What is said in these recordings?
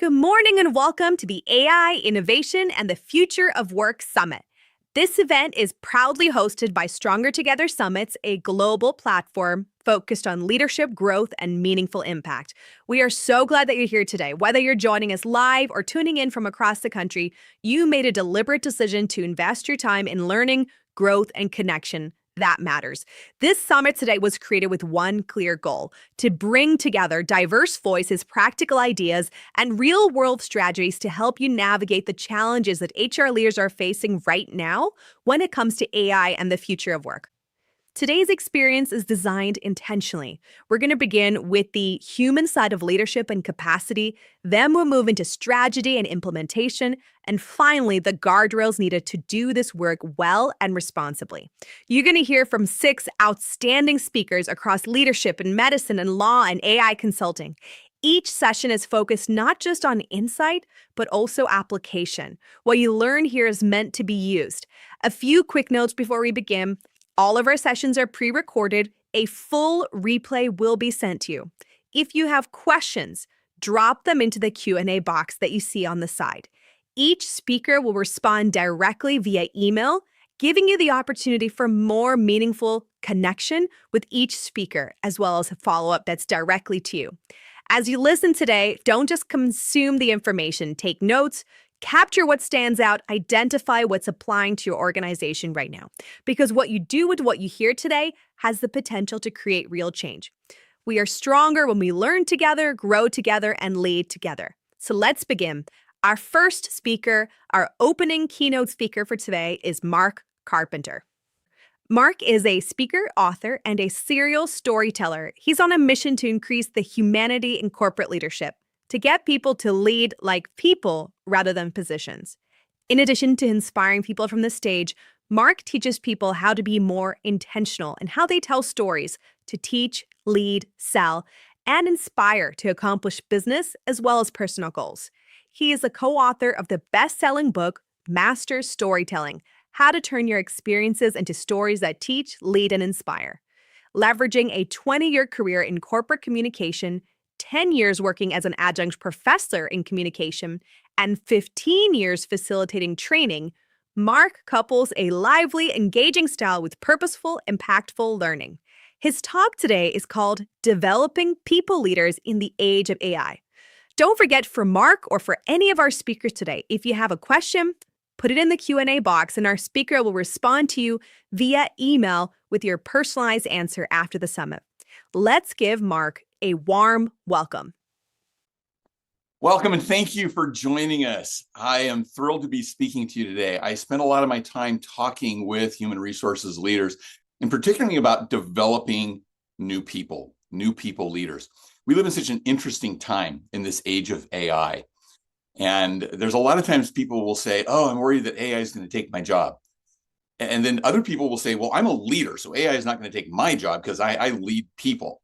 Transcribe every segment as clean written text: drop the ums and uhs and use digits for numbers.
Good morning and welcome to the AI, Innovation, and the Future of Work Summit. This event is proudly hosted by Stronger Together Summits, a global platform focused on leadership, growth, and meaningful impact. We are so glad that you're here today. Whether you're joining us live or tuning in from across the country, you made a deliberate decision to invest your time in learning, growth, and connection. That matters. This summit today was created with one clear goal: to bring together diverse voices, practical ideas, and real world strategies to help you navigate the challenges that HR leaders are facing right now when it comes to AI and the future of work. Today's experience is designed intentionally. We're going to begin with the human side of leadership and capacity, then we'll move into strategy and implementation, and finally, the guardrails needed to do this work well and responsibly. You're going to hear from 6 outstanding speakers across leadership and medicine and law and AI consulting. Each session is focused not just on insight, but also application. What you learn here is meant to be used. A few quick notes before we begin. All of our sessions are pre-recorded. A full replay will be sent to you. If you have questions, drop them into the Q&A box that you see on the side. Each speaker will respond directly via email, giving you the opportunity for more meaningful connection with each speaker, as well as a follow-up that's directly to you. As you listen today, don't just consume the information. Take notes. Capture what stands out, identify what's applying to your organization right now. Because what you do with what you hear today has the potential to create real change. We are stronger when we learn together, grow together, and lead together. So let's begin. Our first speaker, our opening keynote speaker for today is Mark Carpenter. Mark is a speaker, author, and a serial storyteller. He's on a mission to increase the humanity in corporate leadership, to get people to lead like people rather than positions. In addition to inspiring people from the stage, Mark teaches people how to be more intentional in how they tell stories, to teach, lead, sell, and inspire to accomplish business as well as personal goals. He is a co-author of the best-selling book, Master Storytelling: How to Turn Your Experiences into Stories That Teach, Lead, and Inspire. Leveraging a 20-year career in corporate communication, 10 years working as an adjunct professor in communication, and 15 years facilitating training, Mark couples a lively, engaging style with purposeful, impactful learning. His talk today is called Developing People Leaders in the Age of AI. Don't forget, for Mark or for any of our speakers today, if you have a question, put it in the Q&A box and our speaker will respond to you via email with your personalized answer after the summit. Let's give Mark a warm welcome. Welcome and thank you for joining us. I am thrilled to be speaking to you today. I spent a lot of my time talking with human resources leaders, and particularly about developing new people leaders. We live in such an interesting time in this age of AI. And there's a lot of times people will say, oh, I'm worried that AI is going to take my job. And then other people will say, well, I'm a leader, so AI is not going to take my job because I lead people.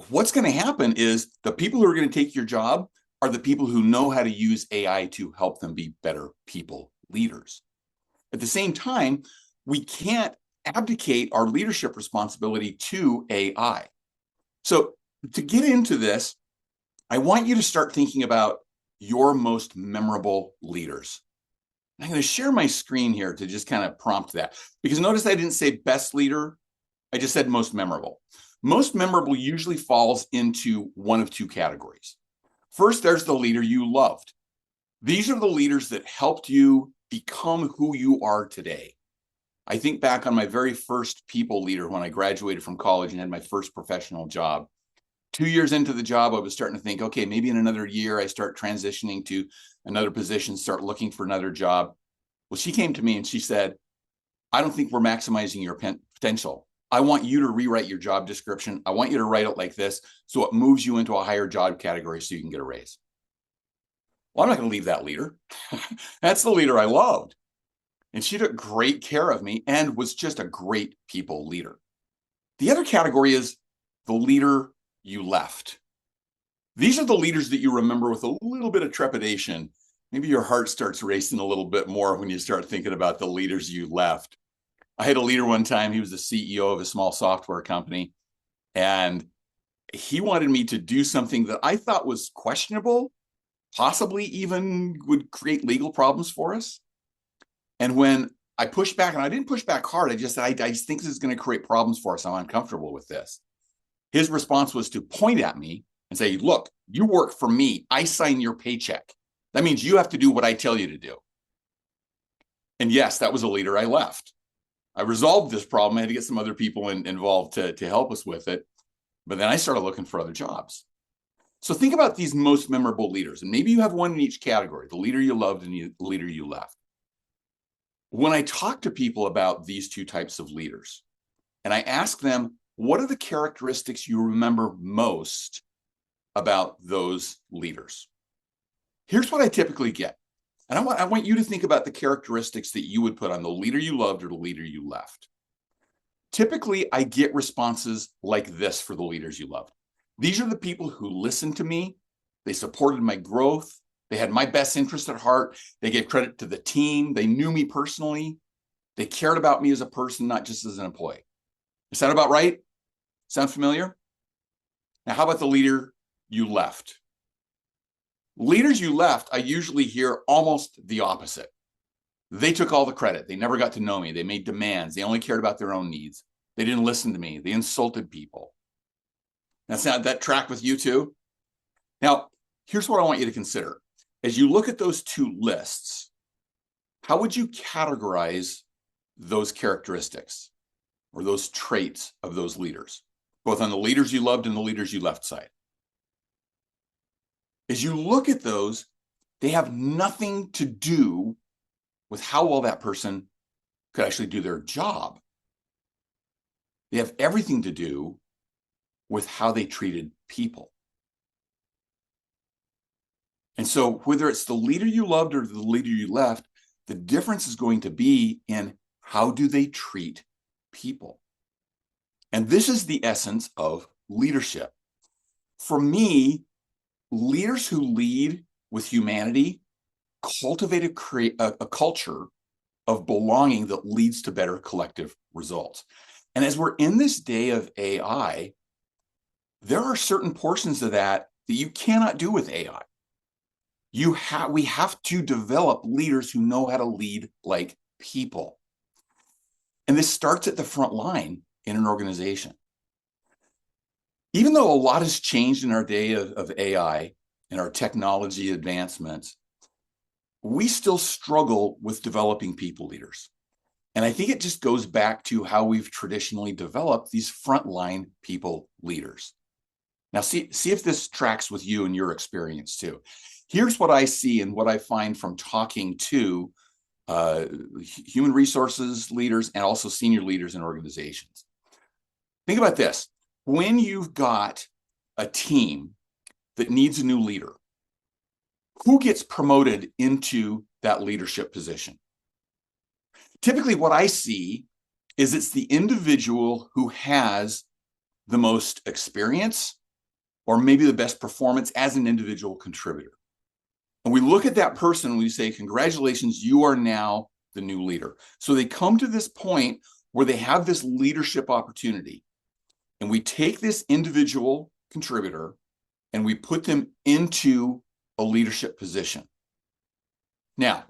What's going to happen is the people who are going to take your job are the people who know how to use AI to help them be better people leaders. At the same time, we can't abdicate our leadership responsibility to AI. So to get into this, I want you to start thinking about your most memorable leaders. I'm going to share my screen here to just kind of prompt that, because notice I didn't say best leader. I just said most memorable. Most memorable usually falls into one of two categories. First, there's the leader you loved. These are the leaders that helped you become who you are today. I think back on my very first people leader when I graduated from college and had my first professional job. 2 years into the job, I was starting to think, okay, maybe in another year I start transitioning to another position, start looking for another job. Well, she came to me and she said, I don't think we're maximizing your potential. I want you to rewrite your job description. I want you to write it like this, so it moves you into a higher job category so you can get a raise. Well, I'm not going to leave that leader. That's the leader I loved. And she took great care of me and was just a great people leader. The other category is the leader you left. These are the leaders that you remember with a little bit of trepidation. Maybe your heart starts racing a little bit more when you start thinking about the leaders you left. I had a leader one time, he was the CEO of a small software company, and he wanted me to do something that I thought was questionable, possibly even would create legal problems for us. And when I pushed back, and I didn't push back hard, I just said, I just think this is going to create problems for us. I'm uncomfortable with this. His response was to point at me and say, look, you work for me. I sign your paycheck. That means you have to do what I tell you to do. And yes, that was a leader I left. I resolved this problem. I had to get some other people involved to help us with it. But then I started looking for other jobs. So think about these most memorable leaders. And maybe you have one in each category, the leader you loved and the leader you left. When I talk to people about these two types of leaders, and I ask them, what are the characteristics you remember most about those leaders? Here's what I typically get. And I want you to think about the characteristics that you would put on the leader you loved or the leader you left. Typically, I get responses like this for the leaders you loved. These are the people who listened to me. They supported my growth. They had my best interest at heart. They gave credit to the team. They knew me personally. They cared about me as a person, not just as an employee. Is that about right? Sound familiar? Now, how about the leader you left? Leaders you left, I usually hear almost the opposite. They took all the credit. They never got to know me. They made demands. They only cared about their own needs. They didn't listen to me. They insulted people. That's not that track with you too. Now, here's what I want you to consider. As you look at those two lists, how would you categorize those characteristics or those traits of those leaders, both on the leaders you loved and the leaders you left side? As you look at those, they have nothing to do with how well that person could actually do their job. They have everything to do with how they treated people. And so whether it's the leader you loved or the leader you left, the difference is going to be in how do they treat people. And this is the essence of leadership. For me, leaders who lead with humanity cultivate a culture of belonging that leads to better collective results. And as we're in this day of AI, there are certain portions of that you cannot do with AI. We have to develop leaders who know how to lead like people. And this starts at the front line in an organization. Even though a lot has changed in our day of AI and our technology advancements, we still struggle with developing people leaders. And I think it just goes back to how we've traditionally developed these frontline people leaders. Now, see if this tracks with you and your experience too. Here's what I see and what I find from talking to human resources leaders and also senior leaders in organizations. Think about this. When you've got a team that needs a new leader, who gets promoted into that leadership position? Typically, what I see is it's the individual who has the most experience or maybe the best performance as an individual contributor. And we look at that person and we say, congratulations, you are now the new leader. So they come to this point where they have this leadership opportunity. And we take this individual contributor and we put them into a leadership position. Now,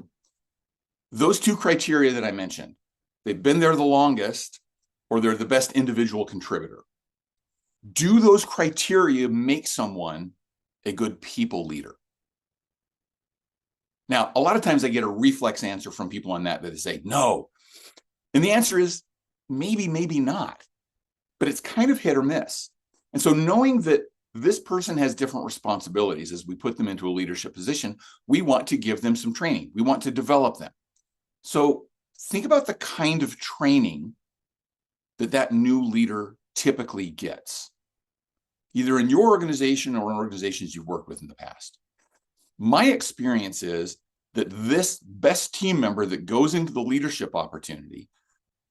those two criteria that I mentioned, they've been there the longest or they're the best individual contributor. Do those criteria make someone a good people leader? Now, a lot of times I get a reflex answer from people on that they say, no. And the answer is maybe, maybe not. But it's kind of hit or miss. And so knowing that this person has different responsibilities as we put them into a leadership position, we want to give them some training. We want to develop them. So think about the kind of training that new leader typically gets, either in your organization or in organizations you've worked with in the past. My experience is that this best team member that goes into the leadership opportunity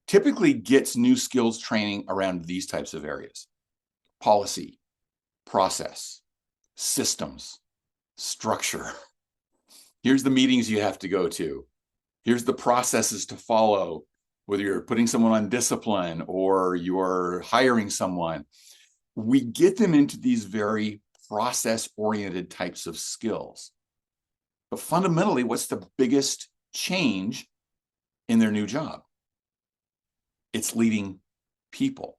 typically gets new skills training around these types of areas: policy, process, systems, structure. Here's the meetings you have to go to. Here's the processes to follow, whether you're putting someone on discipline or you're hiring someone. We get them into these very process-oriented types of skills. But fundamentally, what's the biggest change in their new job? It's leading people.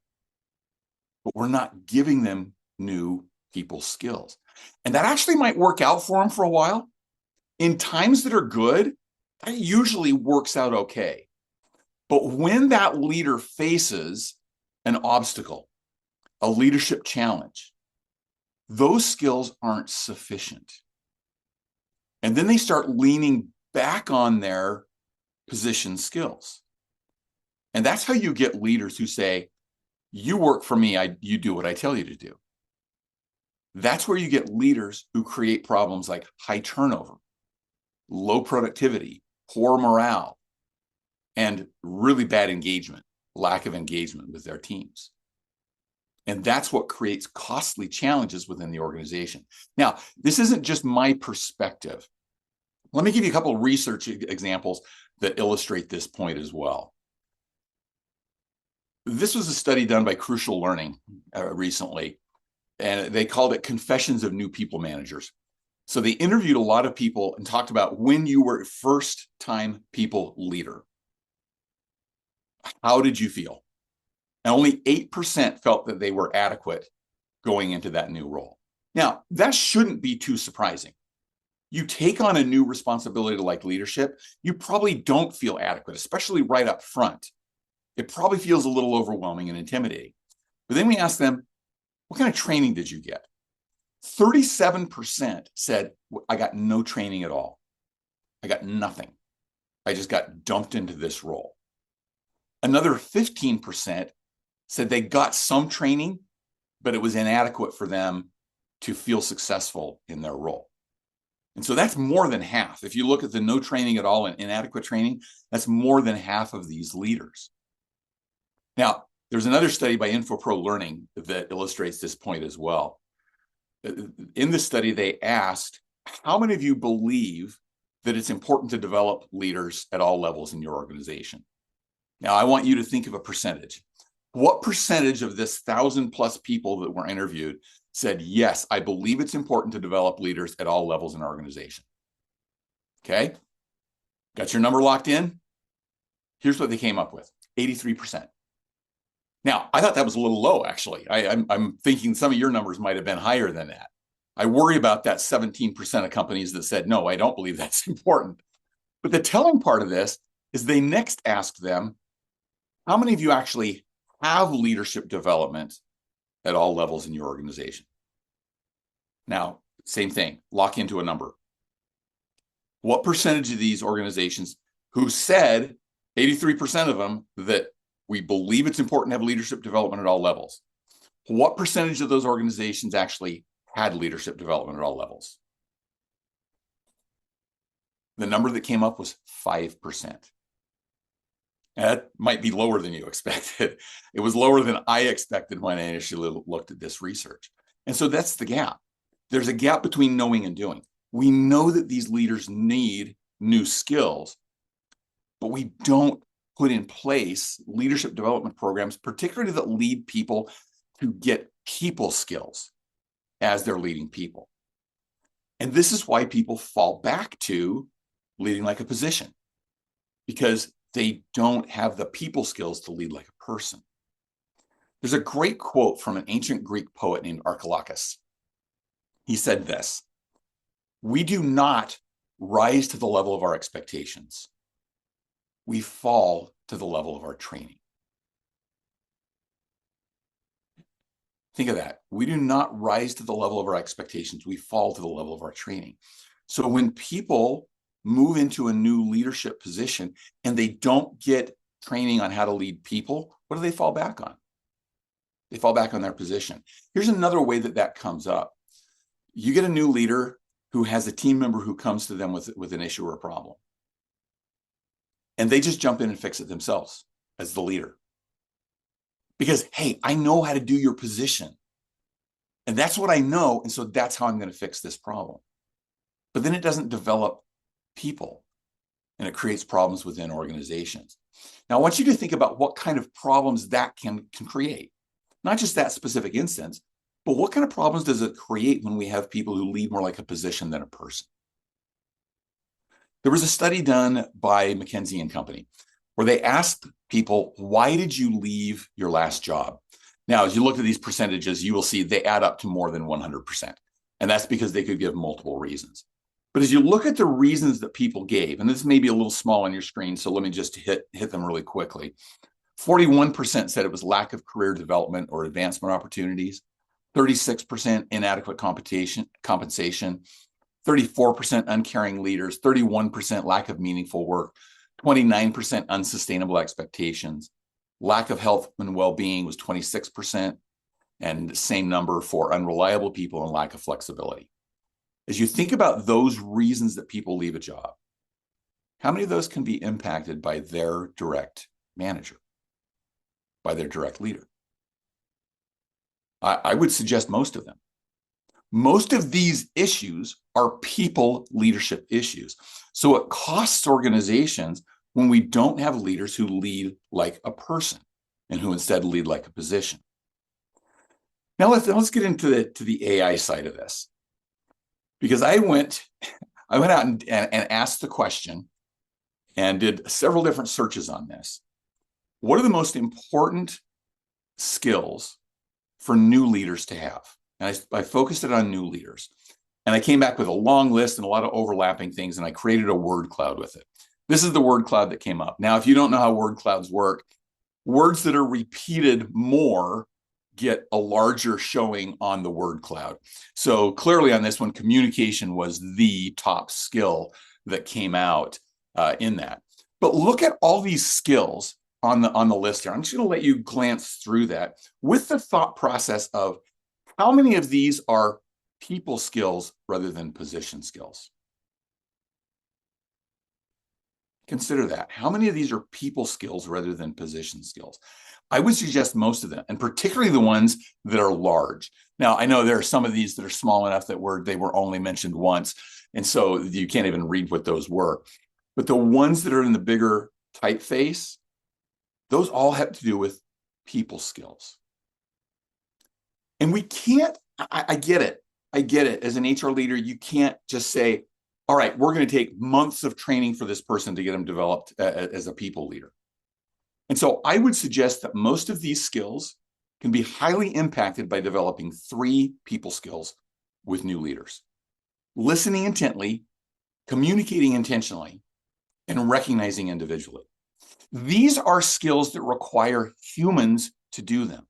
But we're not giving them new people skills. And that actually might work out for them for a while. In times that are good, that usually works out okay. But when that leader faces an obstacle, a leadership challenge, those skills aren't sufficient. And then they start leaning back on their position skills. And that's how you get leaders who say, you work for me, you do what I tell you to do. That's where you get leaders who create problems like high turnover, low productivity, poor morale, and really bad engagement, lack of engagement with their teams. And that's what creates costly challenges within the organization. Now, this isn't just my perspective. Let me give you a couple of research examples that illustrate this point as well. This was a study done by Crucial Learning recently, and they called it Confessions of New People Managers. So they interviewed a lot of people and talked about when you were a first-time people leader. How did you feel? And only 8% felt that they were adequate going into that new role. Now, that shouldn't be too surprising. You take on a new responsibility like leadership, you probably don't feel adequate, especially right up front. It probably feels a little overwhelming and intimidating. But then we asked them, what kind of training did you get? 37% said, I got no training at all. I got nothing. I just got dumped into this role. Another 15% said they got some training, but it was inadequate for them to feel successful in their role. And so that's more than half. If you look at the no training at all and inadequate training, that's more than half of these leaders. Now, there's another study by InfoPro Learning that illustrates this point as well. In the study, they asked, how many of you believe that it's important to develop leaders at all levels in your organization? Now, I want you to think of a percentage. What percentage of this 1,000+ people that were interviewed said, yes, I believe it's important to develop leaders at all levels in our organization? Okay, got your number locked in? Here's what they came up with, 83%. Now, I thought that was a little low, actually. I'm thinking some of your numbers might have been higher than that. I worry about that 17% of companies that said, no, I don't believe that's important. But the telling part of this is they next asked them, how many of you actually have leadership development at all levels in your organization? Now, same thing, lock into a number. What percentage of these organizations who said, 83% of them, that we believe it's important to have leadership development at all levels, what percentage of those organizations actually had leadership development at all levels? The number that came up was 5%. That might be lower than you expected. It was lower than I expected when I initially looked at this research. And so that's the gap. There's a gap between knowing and doing. We know that these leaders need new skills, but we don't put in place leadership development programs, particularly that lead people to get people skills as they're leading people. And this is why people fall back to leading like a position, because they don't have the people skills to lead like a person. There's a great quote from an ancient Greek poet named Archilochus. He said this, we do not rise to the level of our expectations. We fall to the level of our training. Think of that. We do not rise to the level of our expectations. We fall to the level of our training. So when people move into a new leadership position and they don't get training on how to lead people, what do they fall back on? They fall back on their position. Here's another way that that comes up. You get a new leader who has a team member who comes to them with an issue or a problem. And they just jump in and fix it themselves as the leader. Because, hey, I know how to do your position. And that's what I know. And so that's how I'm going to fix this problem. But then it doesn't develop people, and it creates problems within organizations. Now, I want you to think about what kind of problems that can create. Not just that specific instance, but what kind of problems does it create when we have people who lead more like a position than a person? There was a study done by McKinsey and Company where they asked people, why did you leave your last job? Now, as you look at these percentages, you will see they add up to more than 100%. And that's because they could give multiple reasons. But as you look at the reasons that people gave, and this may be a little small on your screen, so let me just hit them really quickly. 41% said it was lack of career development or advancement opportunities. 36% inadequate compensation, 34% uncaring leaders, 31% lack of meaningful work, 29% unsustainable expectations. Lack of health and well-being was 26%, and the same number for unreliable people and lack of flexibility. As you think about those reasons that people leave a job, how many of those can be impacted by their direct manager, by their direct leader? I would suggest most of them. Most of these issues are people leadership issues. So it costs organizations when we don't have leaders who lead like a person and who instead lead like a position. Now let's get into the AI side of this, because I went out and asked the question and did several different searches on this. What are the most important skills for new leaders to have? And I focused it on new leaders. And I came back with a long list and a lot of overlapping things, and I created a word cloud with it. This is the word cloud that came up. Now, if you don't know how word clouds work, words that are repeated more get a larger showing on the word cloud. So clearly on this one, communication was the top skill that came out in that. But look at all these skills on the list here. I'm just going to let you glance through that with the thought process of how many of these are people skills rather than position skills. Consider that. How many of these are people skills rather than position skills? I would suggest most of them, and particularly the ones that are large. Now, I know there are some of these that are small enough that they were only mentioned once, and so you can't even read what those were. But the ones that are in the bigger typeface, those all have to do with people skills. And we can't, I get it. I get it. As an HR leader, you can't just say, all right, we're going to take months of training for this person to get them developed as a people leader. And so I would suggest that most of these skills can be highly impacted by developing 3 people skills with new leaders: listening intently, communicating intentionally, and recognizing individually. These are skills that require humans to do them.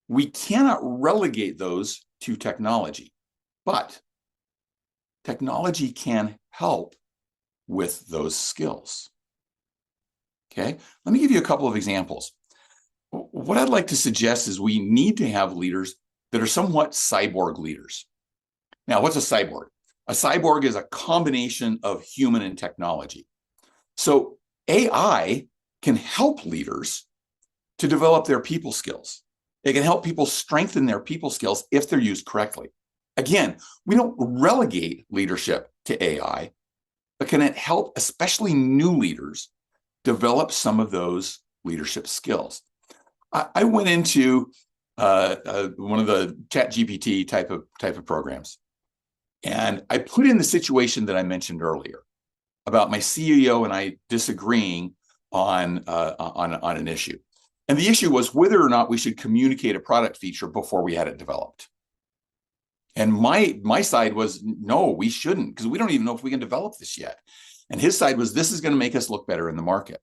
We cannot relegate those to technology, but technology can help with those skills. Okay, let me give you a couple of examples. What I'd like to suggest is we need to have leaders that are somewhat cyborg leaders. Now, what's a cyborg? A cyborg is a combination of human and technology. So AI can help leaders to develop their people skills. It can help people strengthen their people skills if they're used correctly. Again, we don't relegate leadership to AI, but can it help especially new leaders develop some of those leadership skills? I went into one of the ChatGPT type of programs, and I put in the situation that I mentioned earlier about my CEO and I disagreeing on an issue. And the issue was whether or not we should communicate a product feature before we had it developed. And my side was, no, we shouldn't, because we don't even know if we can develop this yet. And his side was, this is going to make us look better in the market.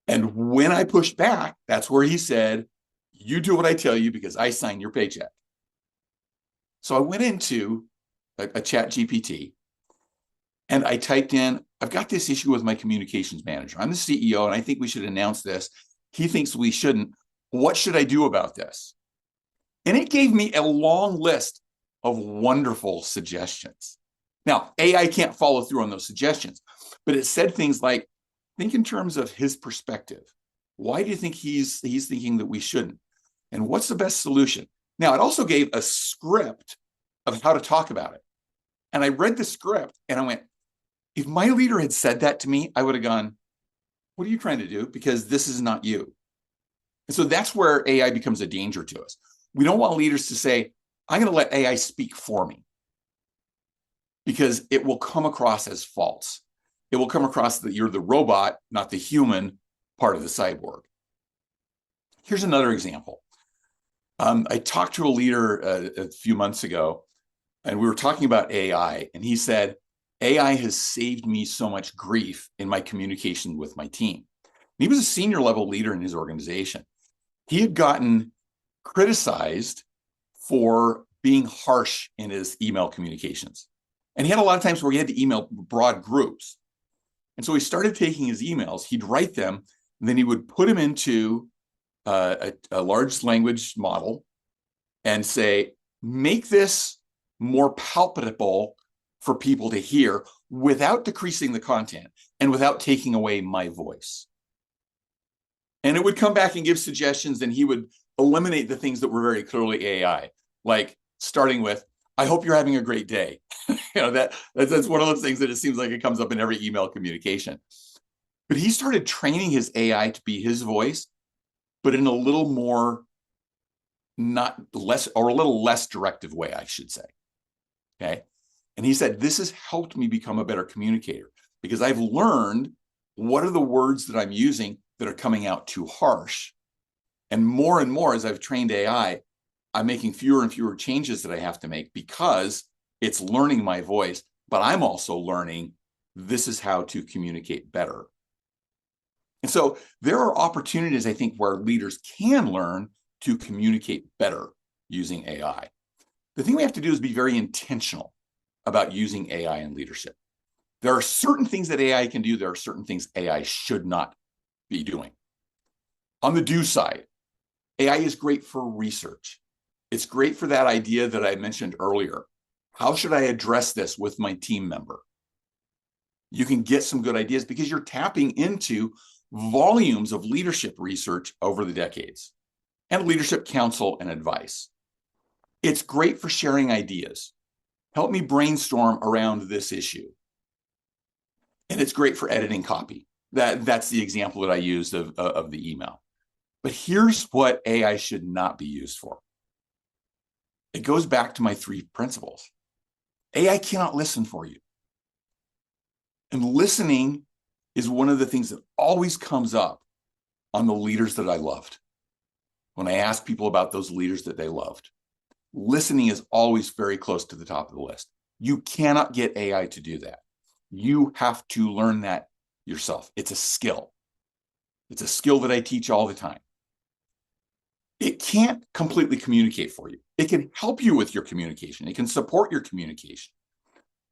And when I pushed back, that's where he said, you do what I tell you because I sign your paycheck. So I went into a chat GPT and I typed in, I've got this issue with my communications manager. I'm the CEO and I think we should announce this. He thinks we shouldn't. What should I do about this? And it gave me a long list of wonderful suggestions. Now, AI can't follow through on those suggestions, but it said things like, think in terms of his perspective. Why do you think he's thinking that we shouldn't? And what's the best solution? Now, it also gave a script of how to talk about it. And I read the script and I went, if my leader had said that to me, I would have gone, what are you trying to do? Because this is not you. And so that's where AI becomes a danger to us. We don't want leaders to say, I'm going to let AI speak for me. because it will come across as false. It will come across that you're the robot, not the human part of the cyborg. Here's another example. I talked to a leader a few months ago, and we were talking about AI, and he said, AI has saved me so much grief in my communication with my team. And he was a senior level leader in his organization. He had gotten criticized for being harsh in his email communications. And he had a lot of times where he had to email broad groups. And so he started taking his emails, he'd write them, and then he would put them into a large language model and say, make this more palpable for people to hear without decreasing the content and without taking away my voice. And it would come back and give suggestions, and he would eliminate the things that were very clearly AI, like starting with, I hope you're having a great day. That's one of those things that it seems like it comes up in every email communication. But he started training his AI to be his voice, but in a little more not less, or a little less directive way, I should say. Okay. And he said, this has helped me become a better communicator because I've learned what are the words that I'm using that are coming out too harsh. And more, as I've trained AI, I'm making fewer and fewer changes that I have to make because it's learning my voice, but I'm also learning this is how to communicate better. And so there are opportunities, I think, where leaders can learn to communicate better using AI. The thing we have to do is be very intentional about using AI in leadership. There are certain things that AI can do. There are certain things AI should not be doing. On the do side, AI is great for research. It's great for that idea that I mentioned earlier. How should I address this with my team member? You can get some good ideas because you're tapping into volumes of leadership research over the decades and leadership counsel and advice. It's great for sharing ideas. Help me brainstorm around this issue. And it's great for editing copy. That's the example that I used of the email. But here's what AI should not be used for. It goes back to my 3 principles. AI cannot listen for you. And listening is one of the things that always comes up on the leaders that I loved. When I ask people about those leaders that they loved, listening is always very close to the top of the list. You cannot get AI to do that. You have to learn that yourself. It's a skill. It's a skill that I teach all the time. It can't completely communicate for you. It can help you with your communication. It can support your communication.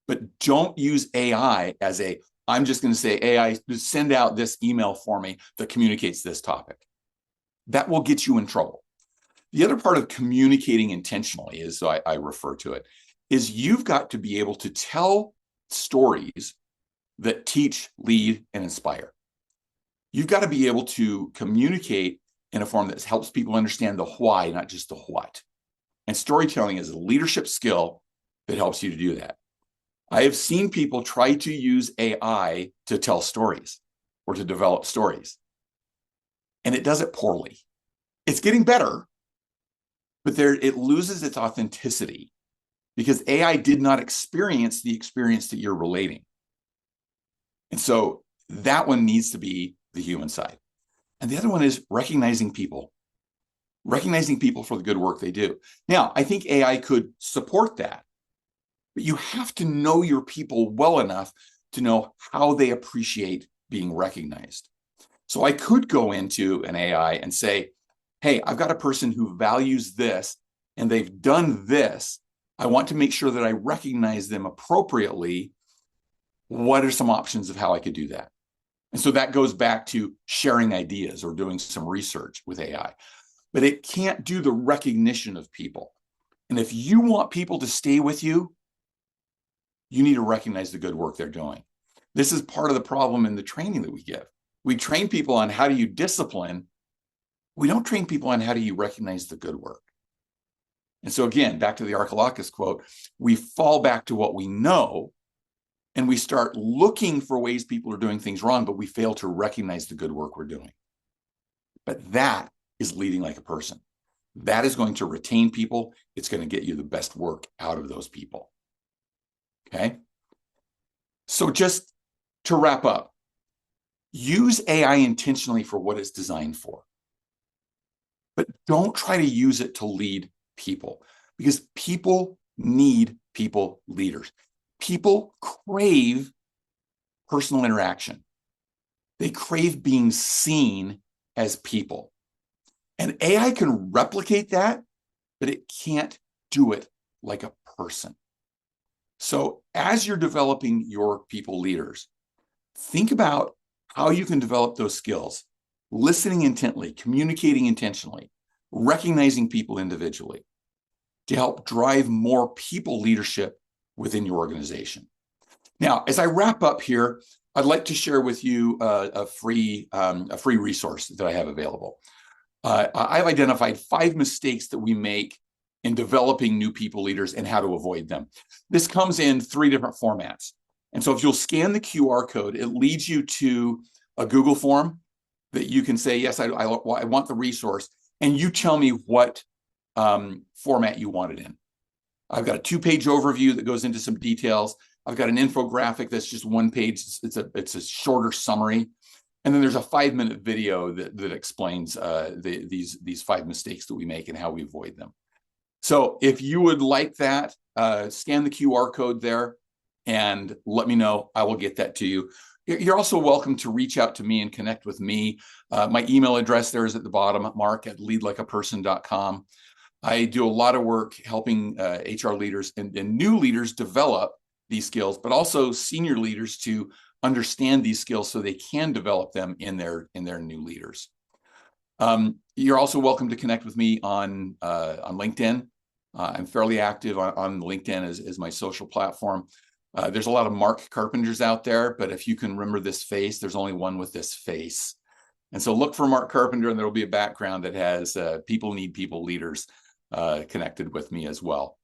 But don't use AI as I'm just going to say, AI, send out this email for me that communicates this topic. That will get you in trouble. The other part of communicating intentionally, as I refer to it, is you've got to be able to tell stories that teach, lead, and inspire. You've got to be able to communicate in a form that helps people understand the why, not just the what. And storytelling is a leadership skill that helps you to do that. I have seen people try to use AI to tell stories or to develop stories, and it does it poorly. It's getting better, but it loses its authenticity because AI did not experience the experience that you're relating. And so that one needs to be the human side. And the other one is recognizing people for the good work they do. Now, I think AI could support that, but you have to know your people well enough to know how they appreciate being recognized. So I could go into an AI and say, hey, I've got a person who values this and they've done this. I want to make sure that I recognize them appropriately. What are some options of how I could do that? And so that goes back to sharing ideas or doing some research with AI. But it can't do the recognition of people. And if you want people to stay with you, you need to recognize the good work they're doing. This is part of the problem in the training that we give. We train people on how do you discipline. We don't train people on how do you recognize the good work. And so again, back to the Archilochus quote, we fall back to what we know and we start looking for ways people are doing things wrong, but we fail to recognize the good work we're doing. But that is leading like a person. That is going to retain people. It's going to get you the best work out of those people. Okay? So just to wrap up, use AI intentionally for what it's designed for, but don't try to use it to lead people, because people need people leaders. People crave personal interaction. They crave being seen as people. And AI can replicate that, but it can't do it like a person. So as you're developing your people leaders, think about how you can develop those skills: listening intently, communicating intentionally, recognizing people individually, to help drive more people leadership within your organization. Now, as I wrap up here, I'd like to share with you a free resource that I have available. I've identified 5 mistakes that we make in developing new people leaders and how to avoid them. This comes in 3 different formats. And so if you'll scan the QR code, it leads you to a Google form that you can say, yes, I want the resource, and you tell me what format you want it in. I've got a 2-page overview that goes into some details. I've got an infographic that's just 1 page. It's a shorter summary. And then there's a 5-minute video that explains these 5 mistakes that we make and how we avoid them. So if you would like that, scan the QR code there and let me know. I will get that to you. You're also welcome to reach out to me and connect with me. My email address there is at the bottom, mark@leadlikeaperson.com. I do a lot of work helping HR leaders and new leaders develop these skills, but also senior leaders to understand these skills so they can develop them in their new leaders. You're also welcome to connect with me on LinkedIn. I'm fairly active on LinkedIn as my social platform. There's a lot of Mark Carpenters out there, but if you can remember this face, there's only one with this face. And so look for Mark Carpenter, and there will be a background that has people need people leaders connected with me as well.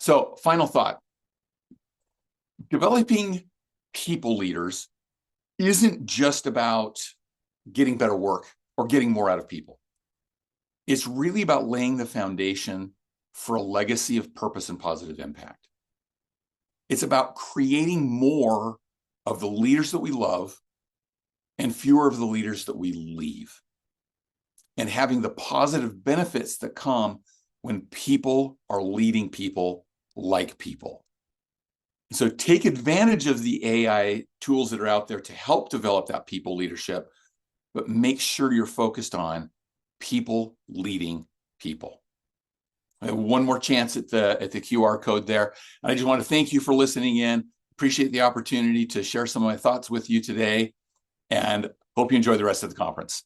So final thought: developing people leaders isn't just about getting better work or getting more out of people. It's really about laying the foundation for a legacy of purpose and positive impact. It's about creating more of the leaders that we love and fewer of the leaders that we leave, and having the positive benefits that come when people are leading people like people. So take advantage of the AI tools that are out there to help develop that people leadership, but make sure you're focused on people leading people. I have one more chance at the QR code there. And I just want to thank you for listening in. Appreciate the opportunity to share some of my thoughts with you today, and hope you enjoy the rest of the conference.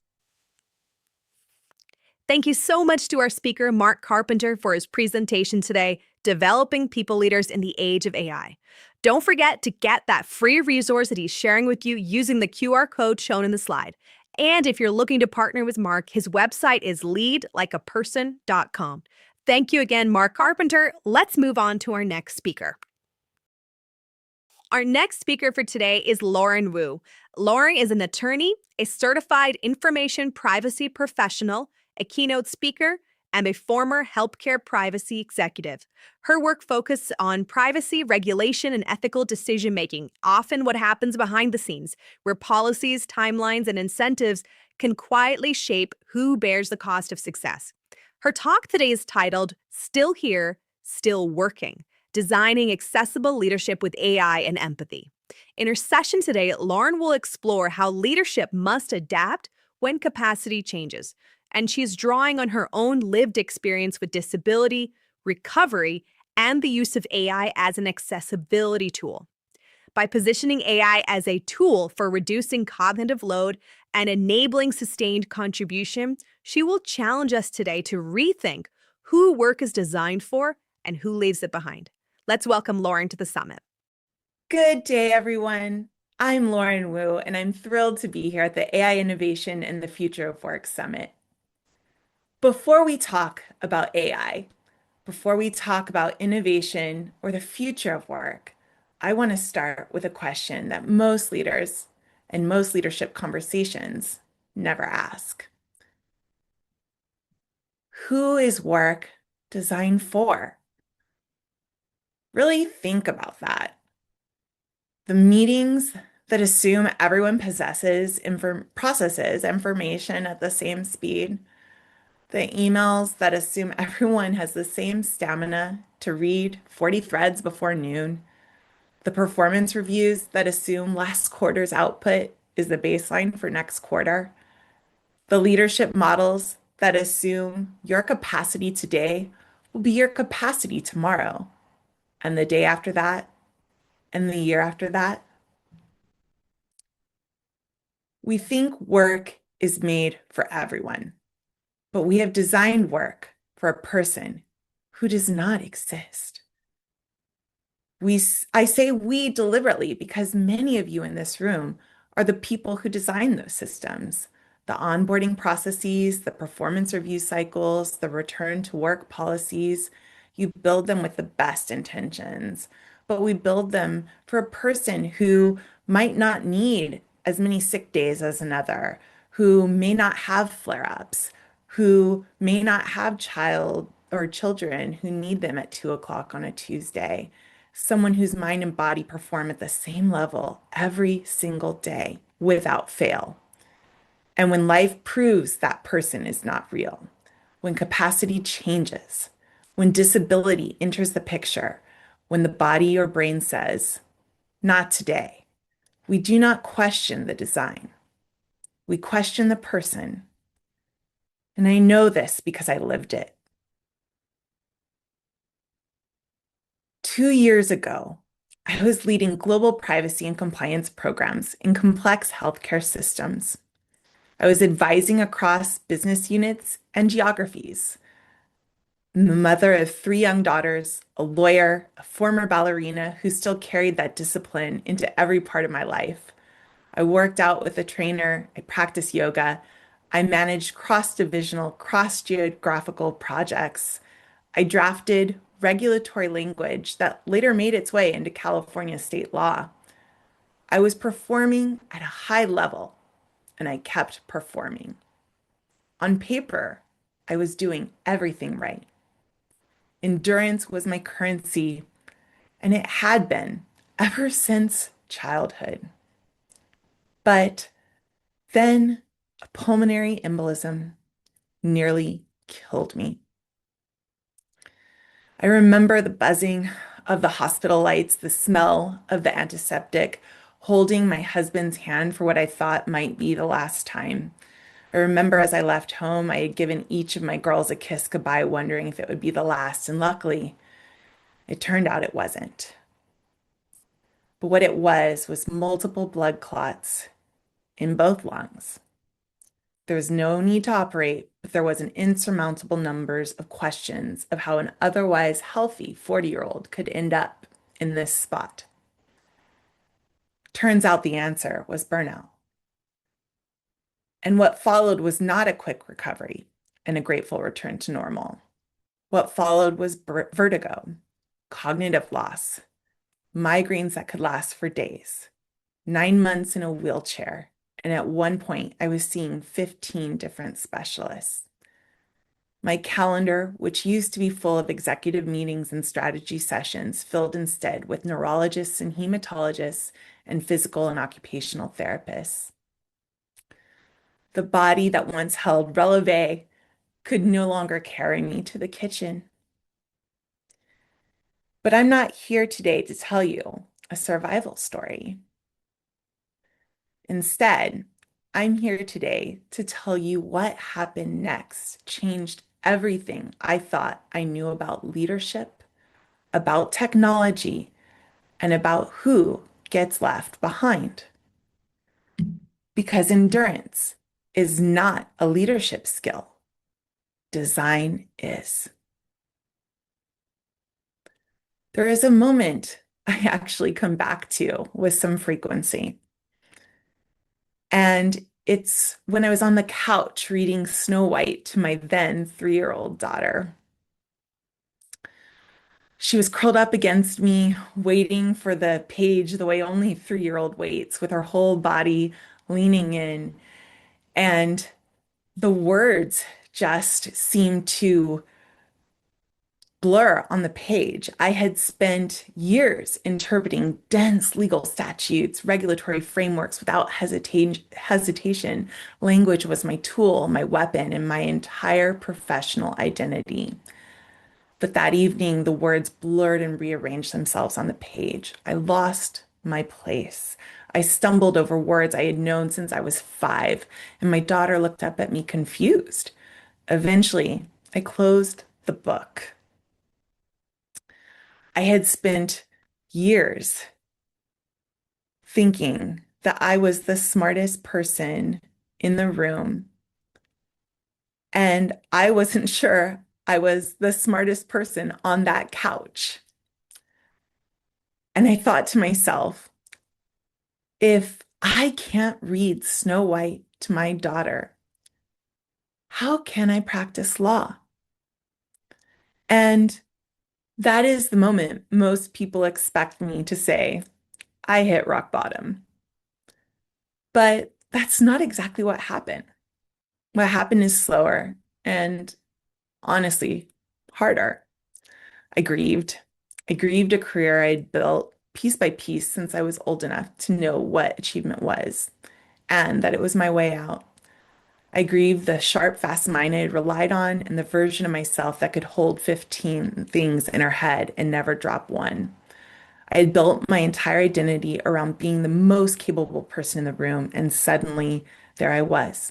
Thank you so much to our speaker, Mark Carpenter, for his presentation today, Developing People Leaders in the Age of AI. Don't forget to get that free resource that he's sharing with you using the QR code shown in the slide. And if you're looking to partner with Mark, his website is leadlikeaperson.com. Thank you again, Mark Carpenter. Let's move on to our next speaker. Our next speaker for today is Lauren Wu. Lauren is an attorney, a certified information privacy professional, a keynote speaker, and a former healthcare privacy executive. Her work focuses on privacy, regulation, and ethical decision-making, often what happens behind the scenes, where policies, timelines, and incentives can quietly shape who bears the cost of success. Her talk today is titled, Still Here, Still Working: Designing Accessible Leadership with AI and Empathy. In her session today, Lauren will explore how leadership must adapt when capacity changes, and she's drawing on her own lived experience with disability, recovery, and the use of AI as an accessibility tool. By positioning AI as a tool for reducing cognitive load and enabling sustained contribution, she will challenge us today to rethink who work is designed for and who leaves it behind. Let's welcome Lauren to the summit. Good day, everyone. I'm Lauren Wu, and I'm thrilled to be here at the AI Innovation and the Future of Work Summit. Before we talk about AI, before we talk about innovation or the future of work, I want to start with a question that most leaders and most leadership conversations never ask. Who is work designed for? Really think about that. The meetings that assume everyone processes information at the same speed. The emails that assume everyone has the same stamina to read 40 threads before noon. The performance reviews that assume last quarter's output is the baseline for next quarter. The leadership models that assume your capacity today will be your capacity tomorrow, and the day after that, and the year after that. We think work is made for everyone, but we have designed work for a person who does not exist. I say we deliberately because many of you in this room are the people who design those systems, the onboarding processes, the performance review cycles, the return to work policies. You build them with the best intentions, but we build them for a person who might not need as many sick days as another, who may not have flare-ups, who may not have child or children who need them at 2 o'clock on a Tuesday, someone whose mind and body perform at the same level every single day without fail. And when life proves that person is not real, when capacity changes, when disability enters the picture, when the body or brain says, not today, we do not question the design. We question the person. And I know this because I lived it. 2 years ago, I was leading global privacy and compliance programs in complex healthcare systems. I was advising across business units and geographies. I'm the mother of 3 young daughters, a lawyer, a former ballerina who still carried that discipline into every part of my life. I worked out with a trainer, I practiced yoga, I managed cross-divisional, cross-geographical projects. I drafted regulatory language that later made its way into California state law. I was performing at a high level, and I kept performing. On paper, I was doing everything right. Endurance was my currency, and it had been ever since childhood. But then a pulmonary embolism nearly killed me. I remember the buzzing of the hospital lights, the smell of the antiseptic, holding my husband's hand for what I thought might be the last time. I remember as I left home, I had given each of my girls a kiss goodbye, wondering if it would be the last, and luckily, it turned out it wasn't. But what it was multiple blood clots in both lungs. There was no need to operate, but there was an insurmountable numbers of questions of how an otherwise healthy 40-year-old could end up in this spot. Turns out the answer was burnout. And what followed was not a quick recovery and a grateful return to normal. What followed was vertigo, cognitive loss, migraines that could last for days, 9 months in a wheelchair, and at one point I was seeing 15 different specialists. My calendar, which used to be full of executive meetings and strategy sessions, filled instead with neurologists and hematologists and physical and occupational therapists. The body that once held releve could no longer carry me to the kitchen. But I'm not here today to tell you a survival story. Instead, I'm here today to tell you what happened next changed everything I thought I knew about leadership, about technology, and about who gets left behind. Because endurance is not a leadership skill. Design is. There is a moment I actually come back to with some frequency. And it's when I was on the couch reading Snow White to my then 3-year-old daughter. She was curled up against me, waiting for the page the way only 3-year-old waits, with her whole body leaning in. And the words just seemed to blur on the page. I had spent years interpreting dense legal statutes, regulatory frameworks without hesitation. Language was my tool, my weapon, and my entire professional identity. But that evening, the words blurred and rearranged themselves on the page. I lost my place. I stumbled over words I had known since I was 5, and my daughter looked up at me confused. Eventually, I closed the book. I had spent years thinking that I was the smartest person in the room, and I wasn't sure I was the smartest person on that couch. And I thought to myself, if I can't read Snow White to my daughter, how can I practice law? And that is the moment most people expect me to say, I hit rock bottom. But that's not exactly what happened. What happened is slower and honestly harder. I grieved. I grieved a career I'd built piece by piece since I was old enough to know what achievement was and that it was my way out. I grieved the sharp, fast mind I had relied on and the version of myself that could hold 15 things in her head and never drop one. I had built my entire identity around being the most capable person in the room, and suddenly there I was.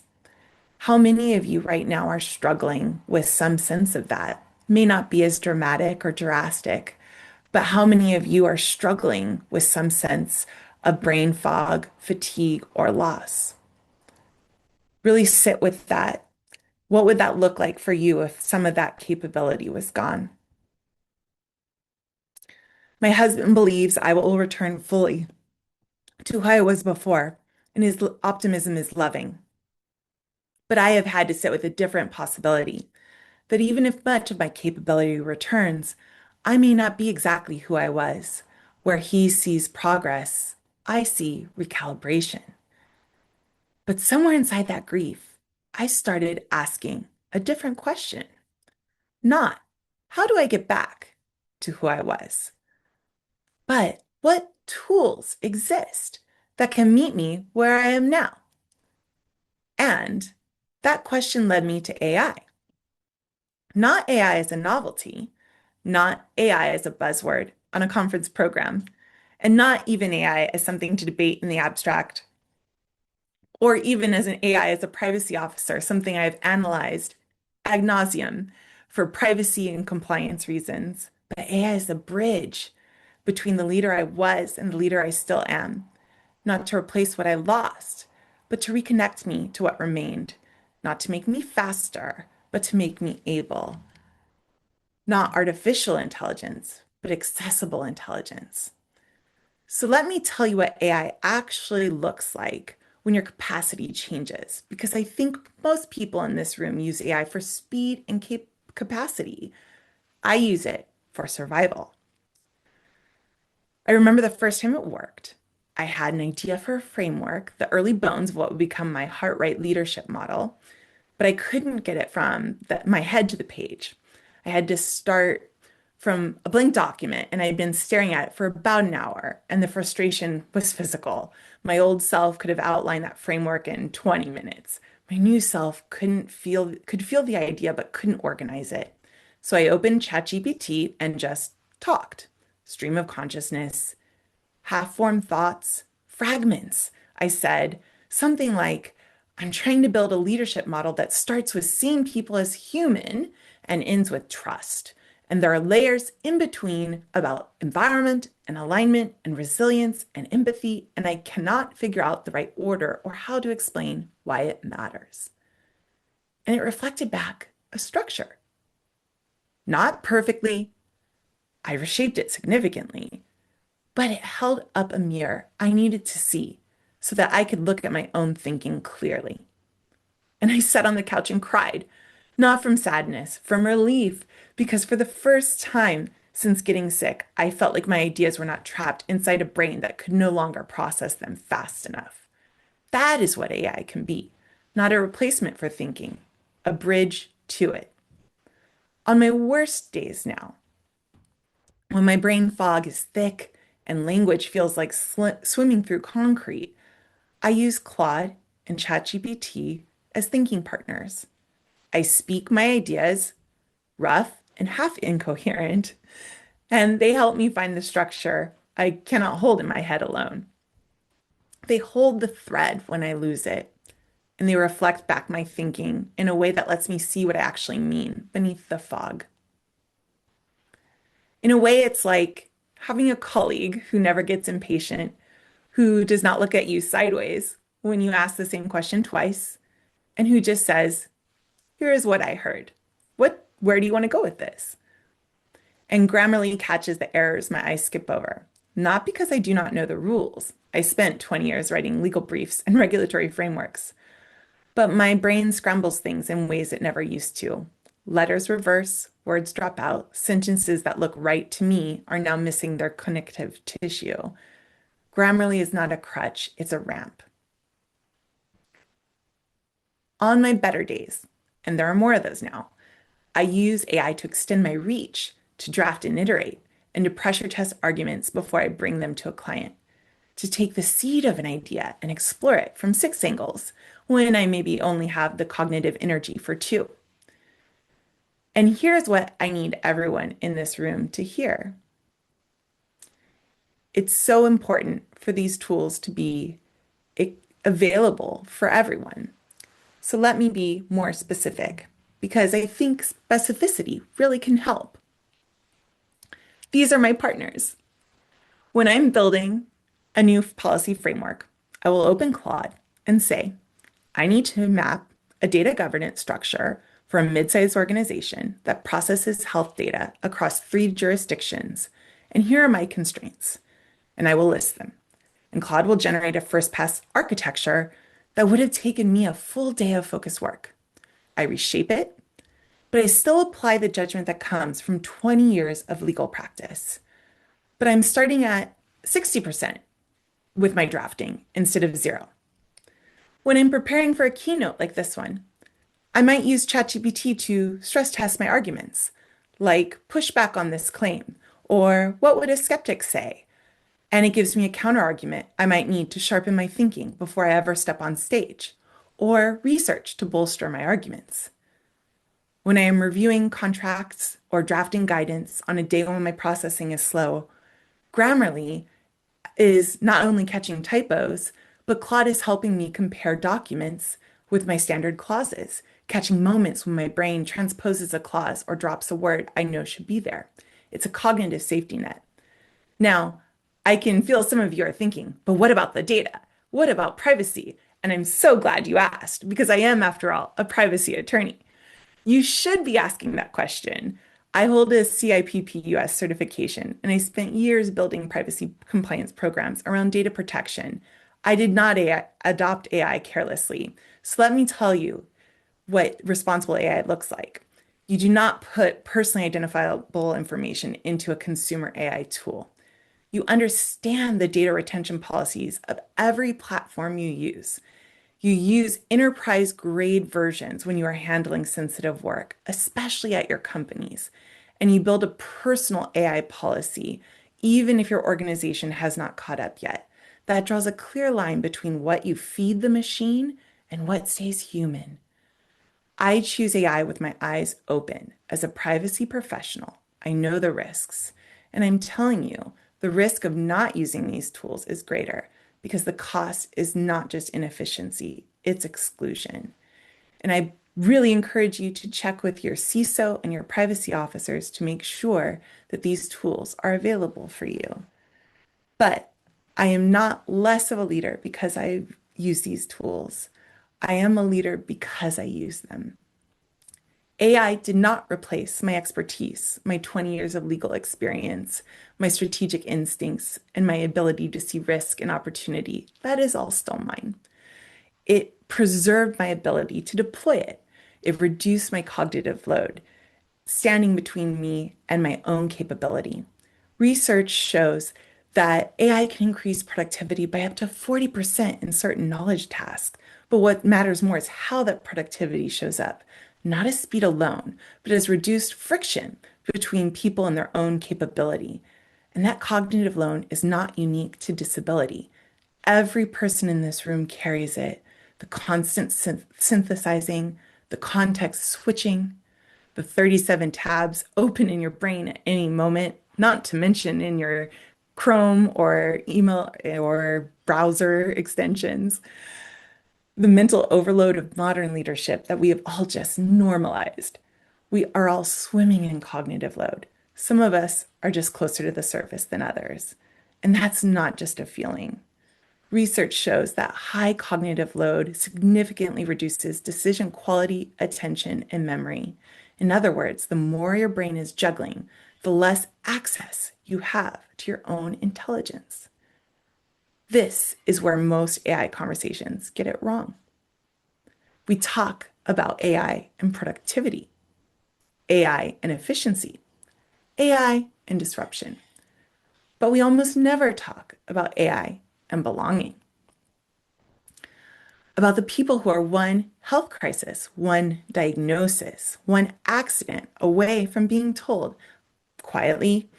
How many of you right now are struggling with some sense of that? May not be as dramatic or drastic, but how many of you are struggling with some sense of brain fog, fatigue, or loss? Really sit with that. What would that look like for you if some of that capability was gone? My husband believes I will return fully to who I was before, and his optimism is loving. But I have had to sit with a different possibility that even if much of my capability returns, I may not be exactly who I was. Where he sees progress, I see recalibration. But somewhere inside that grief, I started asking a different question. Not, how do I get back to who I was? But what tools exist that can meet me where I am now? And that question led me to AI. Not AI as a novelty, not AI as a buzzword on a conference program, and not even AI as something to debate in the abstract, or even as an AI as a privacy officer, something I've analyzed ad nauseum for privacy and compliance reasons. But AI is a bridge between the leader I was and the leader I still am, not to replace what I lost, but to reconnect me to what remained, not to make me faster, but to make me able. Not artificial intelligence, but accessible intelligence. So let me tell you what AI actually looks like when your capacity changes, because I think most people in this room use AI for speed and capacity. I use it for survival. I remember the first time it worked. I had an idea for a framework, the early bones of what would become my heart rate leadership model, but I couldn't get it from my head to the page. I had to start from a blank document, and I'd been staring at it for about an hour, and the frustration was physical. My old self could have outlined that framework in 20 minutes. My new self could feel the idea but couldn't organize it. So I opened ChatGPT and just talked. Stream of consciousness, half-formed thoughts, fragments. I said something like, I'm trying to build a leadership model that starts with seeing people as human and ends with trust. And there are layers in between about environment and alignment and resilience and empathy, and I cannot figure out the right order or how to explain why it matters. And it reflected back a structure. Not perfectly, I reshaped it significantly, but it held up a mirror I needed to see so that I could look at my own thinking clearly. And I sat on the couch and cried, not from sadness, from relief, because for the first time since getting sick, I felt like my ideas were not trapped inside a brain that could no longer process them fast enough. That is what AI can be, not a replacement for thinking, a bridge to it. On my worst days now, When my brain fog is thick and language feels like swimming through concrete, I use Claude and ChatGPT as thinking partners. I speak my ideas, rough and half incoherent, and they help me find the structure I cannot hold in my head alone. They hold the thread when I lose it, and they reflect back my thinking in a way that lets me see what I actually mean beneath the fog. In a way, it's like having a colleague who never gets impatient, who does not look at you sideways when you ask the same question twice, and who just says, "Here is what I heard. Where do you want to go with this?" And Grammarly catches the errors my eyes skip over. Not because I do not know the rules. I spent 20 years writing legal briefs and regulatory frameworks. But my brain scrambles things in ways it never used to. Letters reverse, words drop out, sentences that look right to me are now missing their connective tissue. Grammarly is not a crutch, it's a ramp. On my better days, and there are more of those now, I use AI to extend my reach, to draft and iterate, and to pressure test arguments before I bring them to a client, to take the seed of an idea and explore it from 6 angles when I maybe only have the cognitive energy for 2. And here's what I need everyone in this room to hear. It's so important for these tools to be available for everyone. So let me be more specific, because I think specificity really can help. These are my partners. When I'm building a new policy framework, I will open Claude and say, I need to map a data governance structure for a mid-sized organization that processes health data across 3 jurisdictions, and here are my constraints, and I will list them. And Claude will generate a first-pass architecture that would have taken me a full day of focused work. I reshape it, but I still apply the judgment that comes from 20 years of legal practice. But I'm starting at 60% with my drafting instead of 0. When I'm preparing for a keynote like this one, I might use ChatGPT to stress test my arguments, like push back on this claim, or what would a skeptic say? And it gives me a counterargument I might need to sharpen my thinking before I ever step on stage, or research to bolster my arguments. When I am reviewing contracts or drafting guidance on a day when my processing is slow, Grammarly is not only catching typos, but Claude is helping me compare documents with my standard clauses, catching moments when my brain transposes a clause or drops a word I know should be there. It's a cognitive safety net. Now, I can feel some of you are thinking, but what about the data? What about privacy? And I'm so glad you asked, because I am, after all, a privacy attorney. You should be asking that question. I hold a CIPP US certification, and I spent years building privacy compliance programs around data protection. I did not adopt AI carelessly. So let me tell you what responsible AI looks like. You do not put personally identifiable information into a consumer AI tool. You understand the data retention policies of every platform you use. You use enterprise grade versions when you are handling sensitive work, especially at your companies. And you build a personal AI policy, even if your organization has not caught up yet. That draws a clear line between what you feed the machine and what stays human. I choose AI with my eyes open. As a privacy professional, I know the risks. And I'm telling you, the risk of not using these tools is greater because the cost is not just inefficiency, it's exclusion. And I really encourage you to check with your CISO and your privacy officers to make sure that these tools are available for you. But I am not less of a leader because I use these tools. I am a leader because I use them. AI did not replace my expertise, my 20 years of legal experience, my strategic instincts, and my ability to see risk and opportunity. That is all still mine. It preserved my ability to deploy it. It reduced my cognitive load, standing between me and my own capability. Research shows that AI can increase productivity by up to 40% in certain knowledge tasks. But what matters more is how that productivity shows up, not as speed alone, but as reduced friction between people and their own capability. And that cognitive load is not unique to disability. Every person in this room carries it. The constant synthesizing, the context switching, the 37 tabs open in your brain at any moment, not to mention in your Chrome or email or browser extensions. The mental overload of modern leadership that we have all just normalized. We are all swimming in cognitive load. Some of us are just closer to the surface than others. And that's not just a feeling. Research shows that high cognitive load significantly reduces decision quality, attention, and memory. In other words, the more your brain is juggling, the less access you have to your own intelligence. This is where most AI conversations get it wrong. We talk about AI and productivity, AI and efficiency, AI and disruption, but we almost never talk about AI and belonging. About the people who are one health crisis, one diagnosis, one accident away from being told quietly,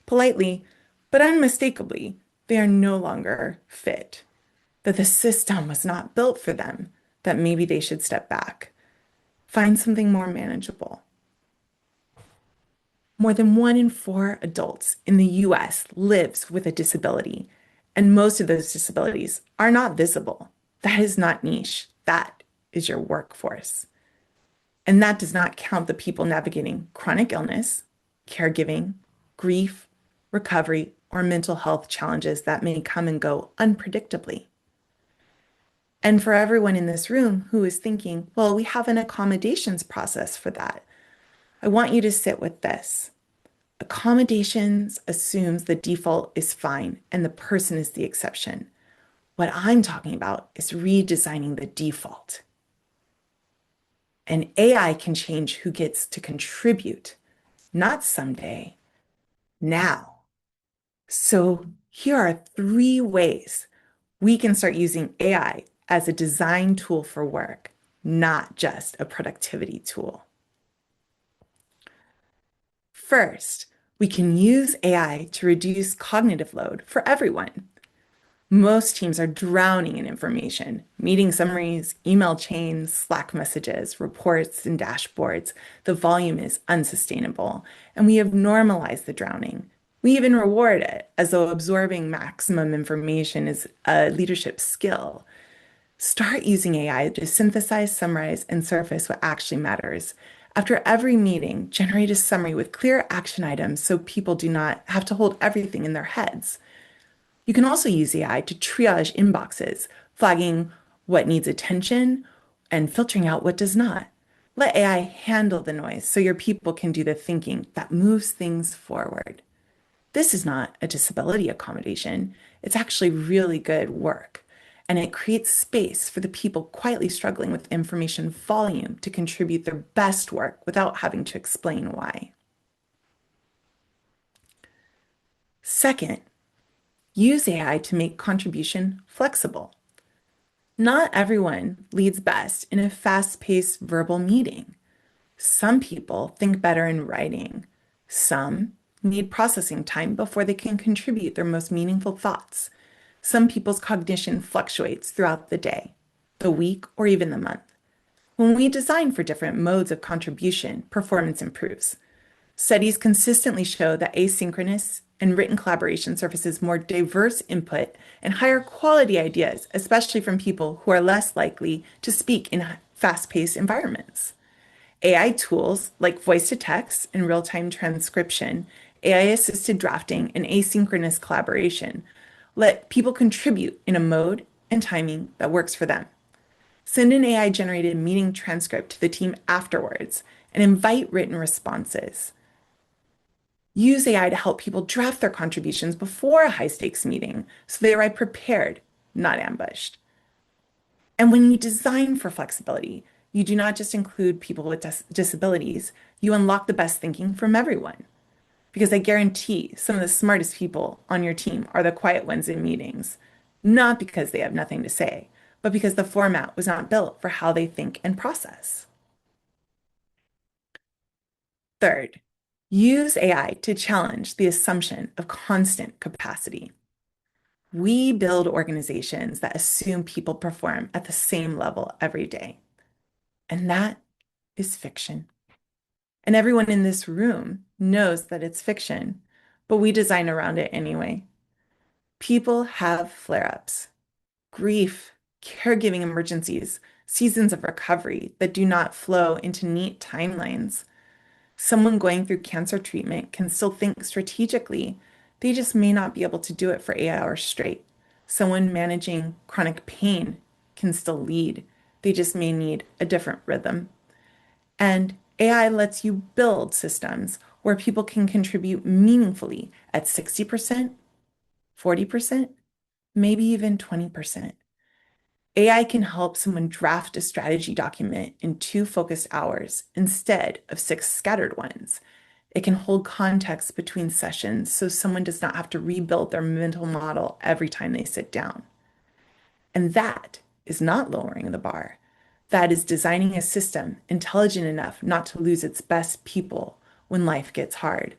politely, but unmistakably they are no longer fit, that the system was not built for them, that maybe they should step back, find something more manageable. More than 1 in 4 adults in the US lives with a disability, and most of those disabilities are not visible. That is not niche. That is your workforce. And that does not count the people navigating chronic illness, caregiving, grief, recovery, or mental health challenges that may come and go unpredictably. And for everyone in this room who is thinking, well, we have an accommodations process for that, I want you to sit with this. Accommodations assumes the default is fine and the person is the exception. What I'm talking about is redesigning the default. And AI can change who gets to contribute, not someday, now. So here are 3 ways we can start using AI as a design tool for work, not just a productivity tool. First, we can use AI to reduce cognitive load for everyone. Most teams are drowning in information, meeting summaries, email chains, Slack messages, reports, and dashboards. The volume is unsustainable, and we have normalized the drowning. We even reward it as though absorbing maximum information is a leadership skill. Start using AI to synthesize, summarize, and surface what actually matters. After every meeting, generate a summary with clear action items so people do not have to hold everything in their heads. You can also use AI to triage inboxes, flagging what needs attention and filtering out what does not. Let AI handle the noise so your people can do the thinking that moves things forward. This is not a disability accommodation. It's actually really good work. And it creates space for the people quietly struggling with information volume to contribute their best work without having to explain why. Second, use AI to make contribution flexible. Not everyone leads best in a fast-paced verbal meeting. Some people think better in writing. Some need processing time before they can contribute their most meaningful thoughts. Some people's cognition fluctuates throughout the day, the week, or even the month. When we design for different modes of contribution, performance improves. Studies consistently show that asynchronous and written collaboration surfaces more diverse input and higher quality ideas, especially from people who are less likely to speak in fast-paced environments. AI tools like voice to text and real-time transcription, AI-assisted drafting, and asynchronous collaboration let people contribute in a mode and timing that works for them. Send an AI-generated meeting transcript to the team afterwards and invite written responses. Use AI to help people draft their contributions before a high-stakes meeting so they arrive prepared, not ambushed. And when you design for flexibility, you do not just include people with disabilities, you unlock the best thinking from everyone. Because I guarantee some of the smartest people on your team are the quiet ones in meetings, not because they have nothing to say, but because the format was not built for how they think and process. Third, Use AI to challenge the assumption of constant capacity. We build organizations that assume people perform at the same level every day. And that is fiction. And everyone in this room knows that it's fiction, but we design around it anyway. People have flare-ups, grief, caregiving emergencies, seasons of recovery that do not flow into neat timelines. Someone going through cancer treatment can still think strategically. They just may not be able to do it for 8 hours straight. Someone managing chronic pain can still lead. They just may need a different rhythm. And AI lets you build systems where people can contribute meaningfully at 60%, 40%, maybe even 20%. AI can help someone draft a strategy document in 2 focused hours instead of 6 scattered ones. It can hold context between sessions so someone does not have to rebuild their mental model every time they sit down. And that is not lowering the bar. That is designing a system intelligent enough not to lose its best people when life gets hard.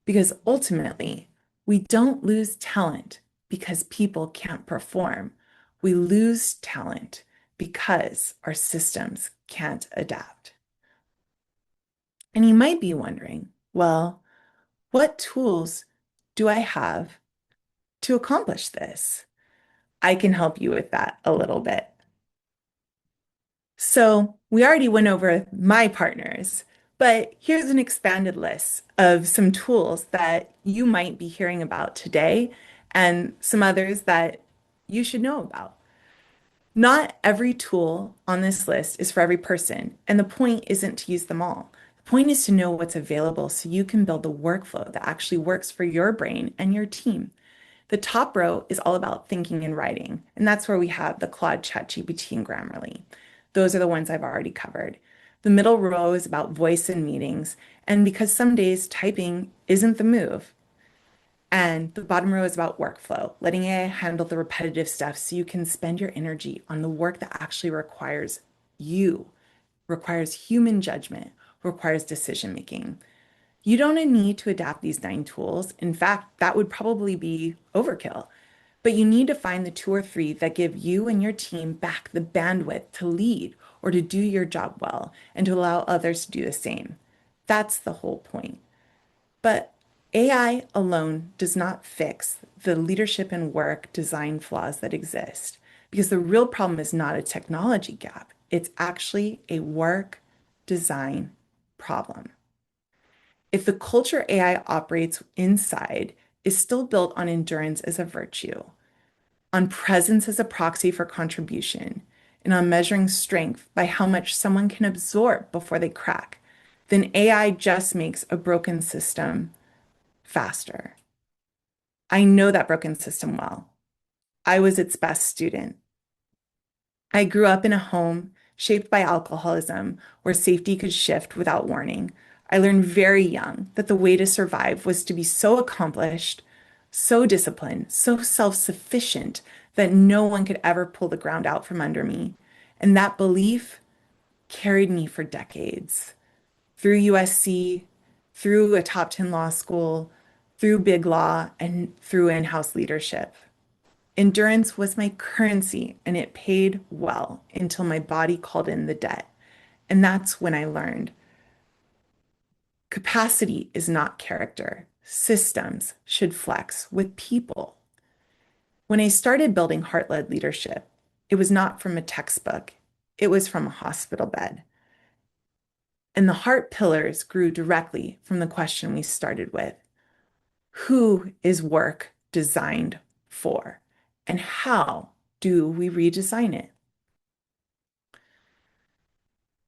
Because ultimately, we don't lose talent because people can't perform. We lose talent because our systems can't adapt. And you might be wondering, well, what tools do I have to accomplish this? I can help you with that a little bit. So we already went over my partners, but here's an expanded list of some tools that you might be hearing about today and some others that you should know about. Not every tool on this list is for every person, and the point isn't to use them all. The point is to know what's available so you can build a workflow that actually works for your brain and your team. The top row is all about thinking and writing, and that's where we have the Claude, ChatGPT, and Grammarly. Those are the ones I've already covered. The middle row is about voice and meetings, and because some days typing isn't the move. And the bottom row is about workflow, letting AI handle the repetitive stuff so you can spend your energy on the work that actually requires you, requires human judgment, requires decision making. You don't need to adapt these 9 tools. In fact, that would probably be overkill. But you need to find the 2 or 3 that give you and your team back the bandwidth to lead or to do your job well and to allow others to do the same. That's the whole point. But AI alone does not fix the leadership and work design flaws that exist because the real problem is not a technology gap. It's actually a work design problem. If the culture AI operates inside is still built on endurance as a virtue, on presence as a proxy for contribution, and on measuring strength by how much someone can absorb before they crack, then AI just makes a broken system faster. I know that broken system well. I was its best student. I grew up in a home shaped by alcoholism where safety could shift without warning. I learned very young that the way to survive was to be so accomplished, so disciplined, so self-sufficient that no one could ever pull the ground out from under me. And that belief carried me for decades through USC, through a top 10 law school, through big law, and through in-house leadership. Endurance was my currency, and it paid well until my body called in the debt. And that's when I learned capacity is not character. Systems should flex with people. When I started building heart-led leadership, it was not from a textbook, it was from a hospital bed. And the heart pillars grew directly from the question we started with. Who is work designed for? And how do we redesign it?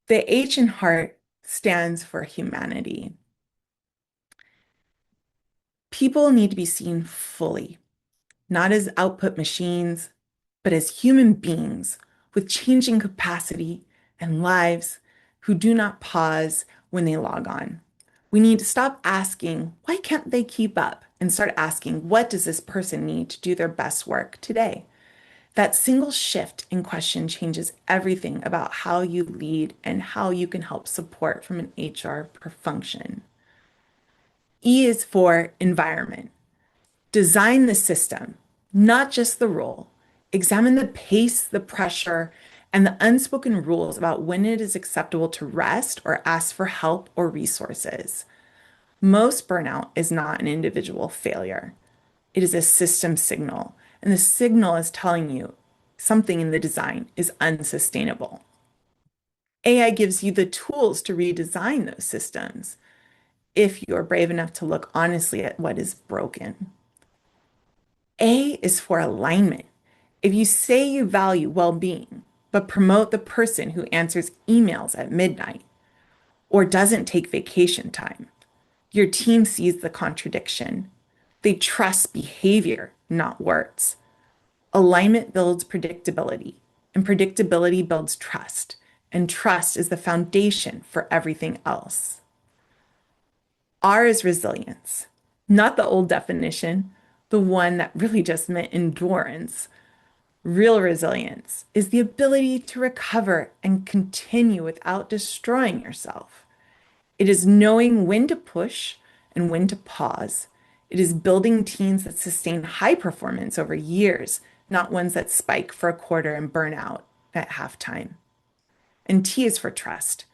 The H in heart stands for humanity. People need to be seen fully, not as output machines, but as human beings with changing capacity and lives who do not pause when they log on. We need to stop asking, why can't they keep up? And start asking, what does this person need to do their best work today? That single shift in question changes everything about how you lead and how you can help support from an HR function. E is for environment. Design the system, not just the role. Examine the pace, the pressure, and the unspoken rules about when it is acceptable to rest or ask for help or resources. Most burnout is not an individual failure. It is a system signal, and the signal is telling you something in the design is unsustainable. AI gives you the tools to redesign those systems if you are brave enough to look honestly at what is broken. A is for alignment. If you say you value well-being, but promote the person who answers emails at midnight or doesn't take vacation time, your team sees the contradiction. They trust behavior, not words. Alignment builds predictability, and predictability builds trust, and trust is the foundation for everything else. R is resilience, not the old definition, the one that really just meant endurance. Real resilience is the ability to recover and continue without destroying yourself. It is knowing when to push and when to pause. It is building teams that sustain high performance over years, not ones that spike for a quarter and burn out at halftime. And T is for trust.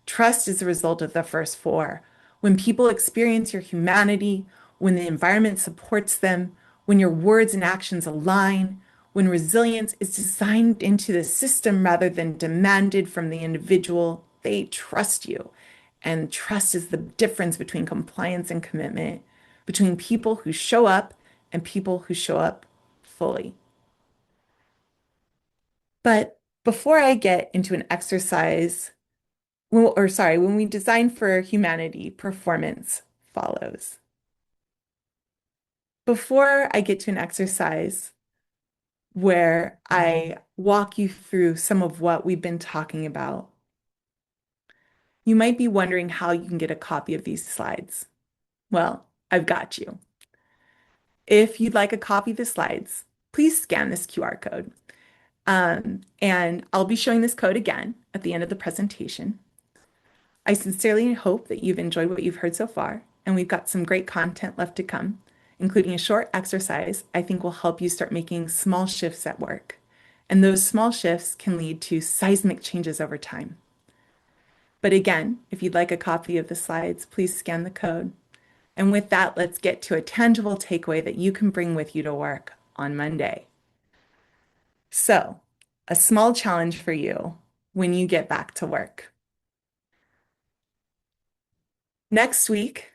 Trust is the result of the first four. When people experience your humanity, when the environment supports them, when your words and actions align, when resilience is designed into the system rather than demanded from the individual, they trust you. And trust is the difference between compliance and commitment, between people who show up and people who show up fully. But before I get into an exercise, when we design for humanity, performance follows. Before I get to an exercise where I walk you through some of what we've been talking about, you might be wondering how you can get a copy of these slides. Well, I've got you. If you'd like a copy of the slides, please scan this QR code. And I'll be showing this code again at the end of the presentation. I sincerely hope that you've enjoyed what you've heard so far, and we've got some great content left to come, including a short exercise I think will help you start making small shifts at work. And those small shifts can lead to seismic changes over time. But again, if you'd like a copy of the slides, please scan the code. And with that, let's get to a tangible takeaway that you can bring with you to work on Monday. So, a small challenge for you when you get back to work. Next week,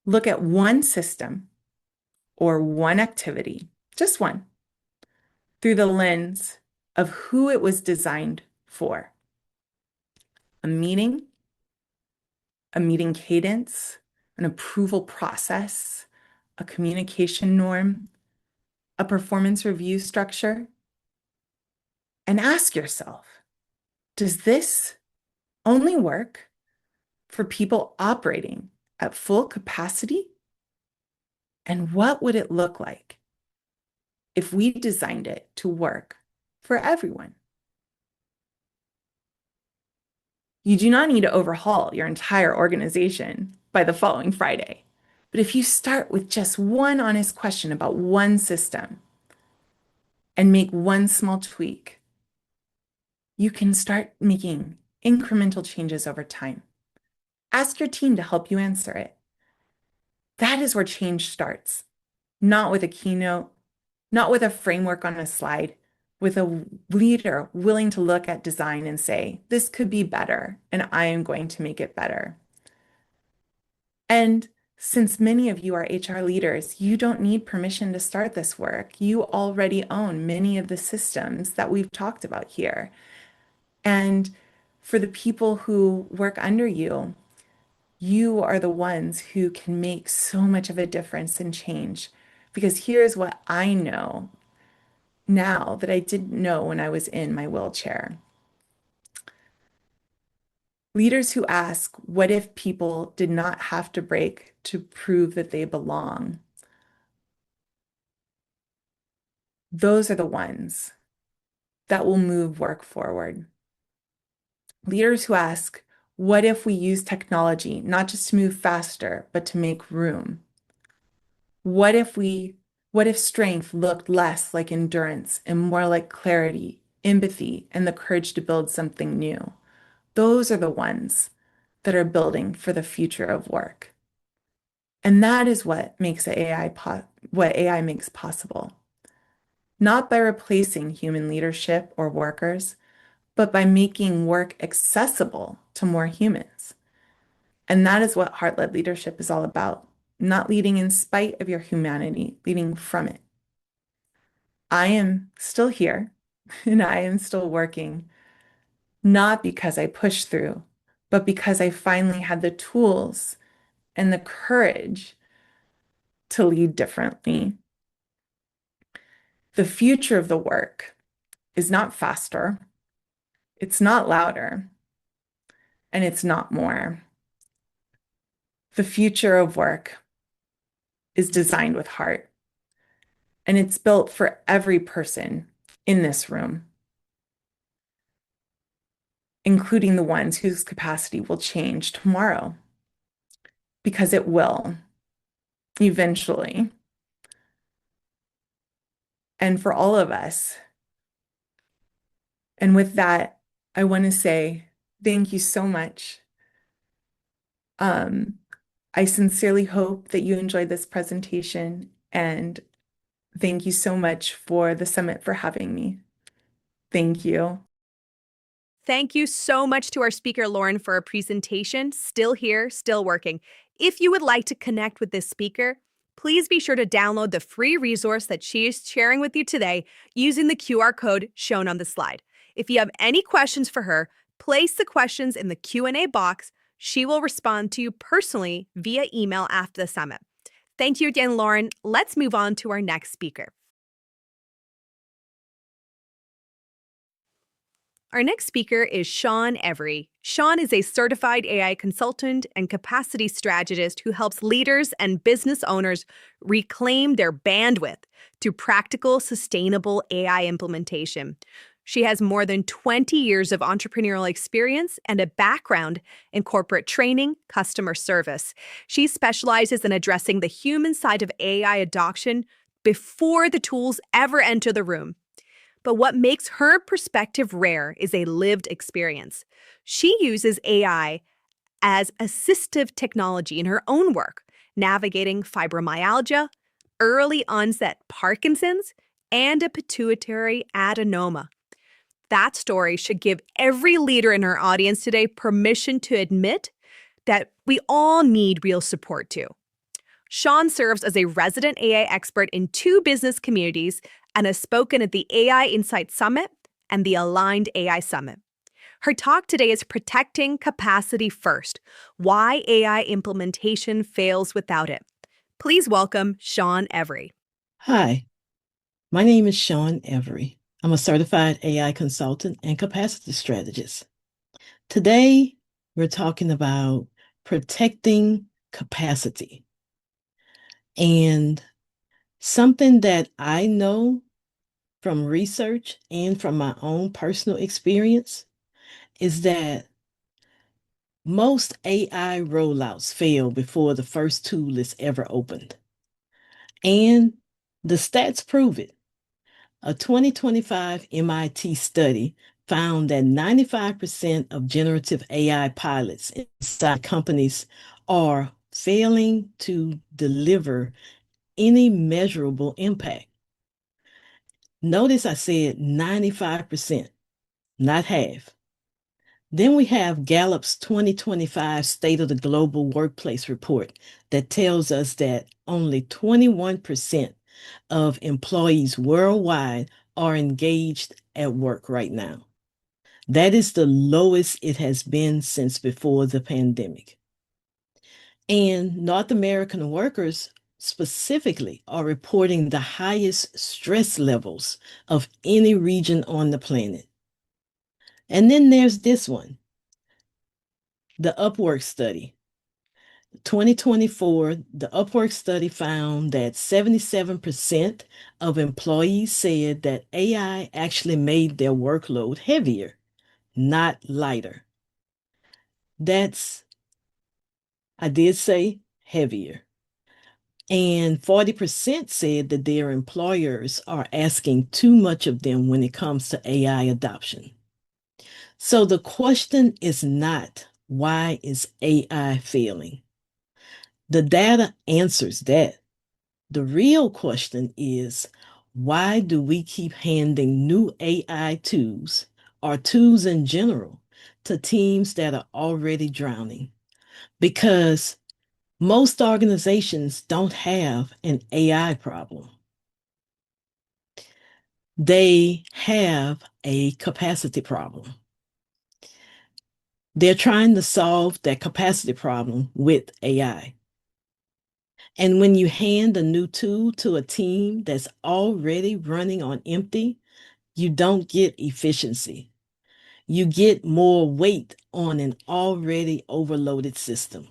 look at one system or one activity, just one, through the lens of who it was designed for. A meeting cadence, an approval process, a communication norm, a performance review structure. And ask yourself, does this only work for people operating at full capacity? And what would it look like if we designed it to work for everyone? You do not need to overhaul your entire organization by the following Friday. But if you start with just one honest question about one system and make one small tweak, you can start making incremental changes over time. Ask your team to help you answer it. That is where change starts, not with a keynote, not with a framework on a slide, with a leader willing to look at design and say, this could be better, and I am going to make it better. And since many of you are HR leaders, you don't need permission to start this work. You already own many of the systems that we've talked about here. And for the people who work under you, you are the ones who can make so much of a difference and change. Because here's what I know now that I didn't know when I was in my wheelchair. Leaders who ask, what if people did not have to break to prove that they belong? Those are the ones that will move work forward. Leaders who ask, What if we use technology not just to move faster, but to make room? What if strength looked less like endurance and more like clarity, empathy, and the courage to build something new? Those are the ones that are building for the future of work. And that is what makes what AI makes possible. Not by replacing human leadership or workers, but by making work accessible to more humans. And that is what heart-led leadership is all about. Not leading in spite of your humanity, leading from it. I am still here and I am still working, not because I pushed through, but because I finally had the tools and the courage to lead differently. The future of the work is not faster, it's not louder, and it's not more. The future of work is designed with heart, and it's built for every person in this room, including the ones whose capacity will change tomorrow, because it will eventually. And for all of us. And with that, I want to say thank you so much. Um, I sincerely hope that you enjoyed this presentation, and thank you so much for the summit for having me. Thank you. Thank you so much to our speaker, Lauren, for a presentation. Still here, still working. If you would like to connect with this speaker, please be sure to download the free resource that she is sharing with you today using the QR code shown on the slide. If you have any questions for her, place the questions in the Q&A box. She will respond to you personally via email after the summit. Thank you again, Lauren. Let's move on to our next speaker. Our next speaker is Shawn Every. Shawn is a certified AI consultant and capacity strategist who helps leaders and business owners reclaim their bandwidth through practical, sustainable AI implementation. She has more than 20 years of entrepreneurial experience and a background in corporate training, customer service. She specializes in addressing the human side of AI adoption before the tools ever enter the room. But what makes her perspective rare is a lived experience. She uses AI as assistive technology in her own work, navigating fibromyalgia, early onset Parkinson's, and a pituitary adenoma. That story should give every leader in our audience today permission to admit that we all need real support too. Shawn serves as a resident AI expert in 2 business communities and has spoken at the AI Insight Summit and the Aligned AI Summit. Her talk today is Protecting Capacity First, Why AI Implementation Fails Without It. Please welcome Shawn Every. Hi, my name is Shawn Every. I'm a certified AI consultant and capacity strategist. Today, we're talking about protecting capacity. And something that I know from research and from my own personal experience is that most AI rollouts fail before the first tool is ever opened. And the stats prove it. A 2025 MIT study found that 95% of generative AI pilots inside companies are failing to deliver any measurable impact. Notice I said 95%, not half. Then we have Gallup's 2025 State of the Global Workplace report that tells us that only 21% of employees worldwide are engaged at work right now. That is the lowest it has been since before the pandemic. And North American workers specifically are reporting the highest stress levels of any region on the planet. And then there's this one, the Upwork study. 2024, the Upwork study found that 77% of employees said that AI actually made their workload heavier, not lighter. I did say heavier. And 40% said that their employers are asking too much of them when it comes to AI adoption. So the question is not, why is AI failing? The data answers that. The real question is, why do we keep handing new AI tools or tools in general to teams that are already drowning? Because most organizations don't have an AI problem. They have a capacity problem. They're trying to solve that capacity problem with AI. And when you hand a new tool to a team that's already running on empty, you don't get efficiency. You get more weight on an already overloaded system.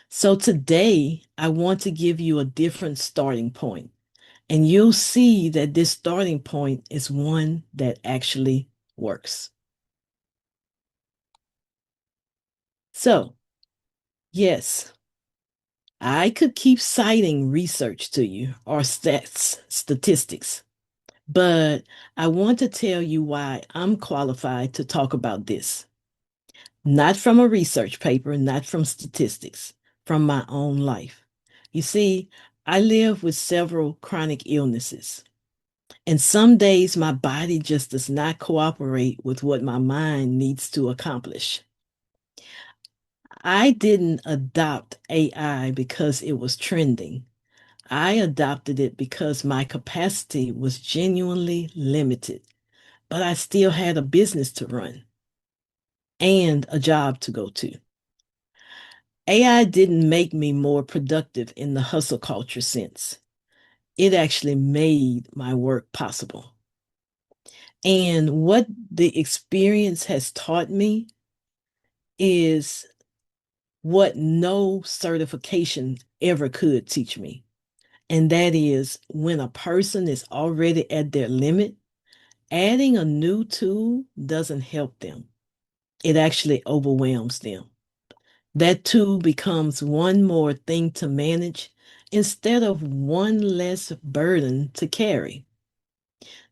So today, I want to give you a different starting point. And you'll see that this starting point is one that actually works. So, yes, I could keep citing research to you or statistics, but I want to tell you why I'm qualified to talk about this. Not from a research paper, not from statistics, from my own life. You see, I live with several chronic illnesses. And some days my body just does not cooperate with what my mind needs to accomplish. I didn't adopt AI because it was trending. I adopted it because my capacity was genuinely limited, but I still had a business to run and a job to go to. AI didn't make me more productive in the hustle culture sense. It actually made my work possible. And what the experience has taught me is what no certification ever could teach me. And that is, when a person is already at their limit, adding a new tool doesn't help them. It actually overwhelms them. That tool becomes one more thing to manage instead of one less burden to carry.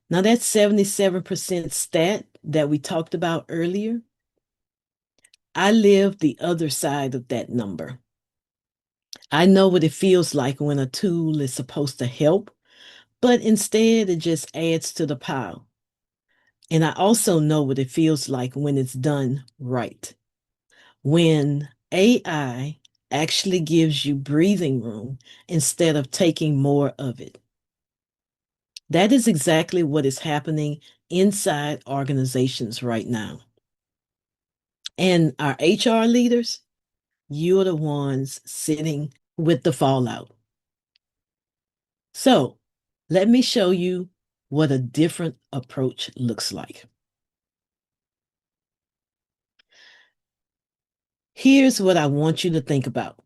Now, that 77% stat that we talked about earlier, I live the other side of that number. I know what it feels like when a tool is supposed to help, but instead it just adds to the pile. And I also know what it feels like when it's done right. When AI actually gives you breathing room instead of taking more of it. That is exactly what is happening inside organizations right now. And our HR leaders, you're the ones sitting with the fallout. So let me show you what a different approach looks like. Here's what I want you to think about.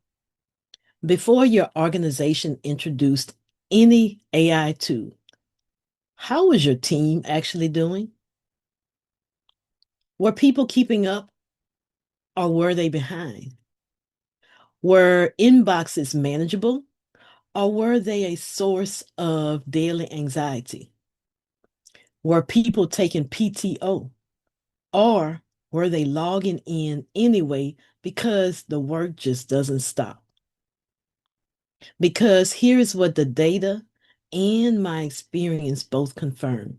Before your organization introduced any AI tool, how was your team actually doing? Were people keeping up or were they behind? Were inboxes manageable or were they a source of daily anxiety? Were people taking PTO or were they logging in anyway because the work just doesn't stop? Because here's what the data and my experience both confirm.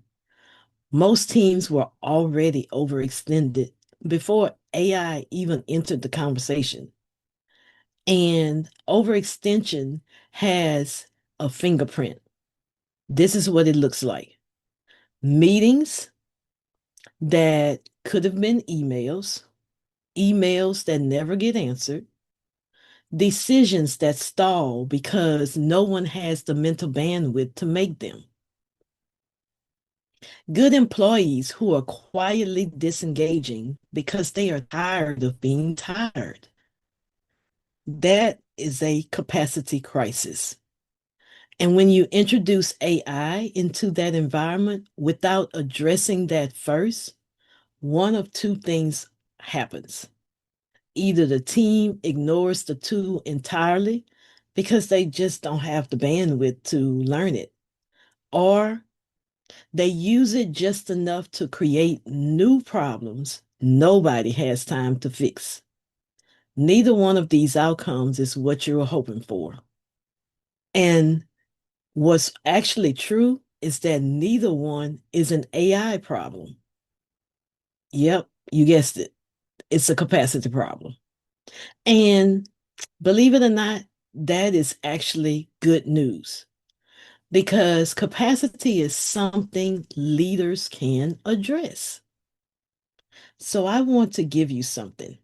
Most teams were already overextended before AI even entered the conversation. And overextension has a fingerprint. This is what it looks like. Meetings that could have been emails, emails that never get answered, decisions that stall because no one has the mental bandwidth to make them. Good employees who are quietly disengaging because they are tired of being tired. That is a capacity crisis. And when you introduce AI into that environment without addressing that first, one of two things happens. Either the team ignores the tool entirely because they just don't have the bandwidth to learn it, or they use it just enough to create new problems nobody has time to fix. Neither one of these outcomes is what you were hoping for. And what's actually true is that neither one is an AI problem. Yep, you guessed it. It's a capacity problem. And believe it or not, that is actually good news because capacity is something leaders can address. So I want to give you something.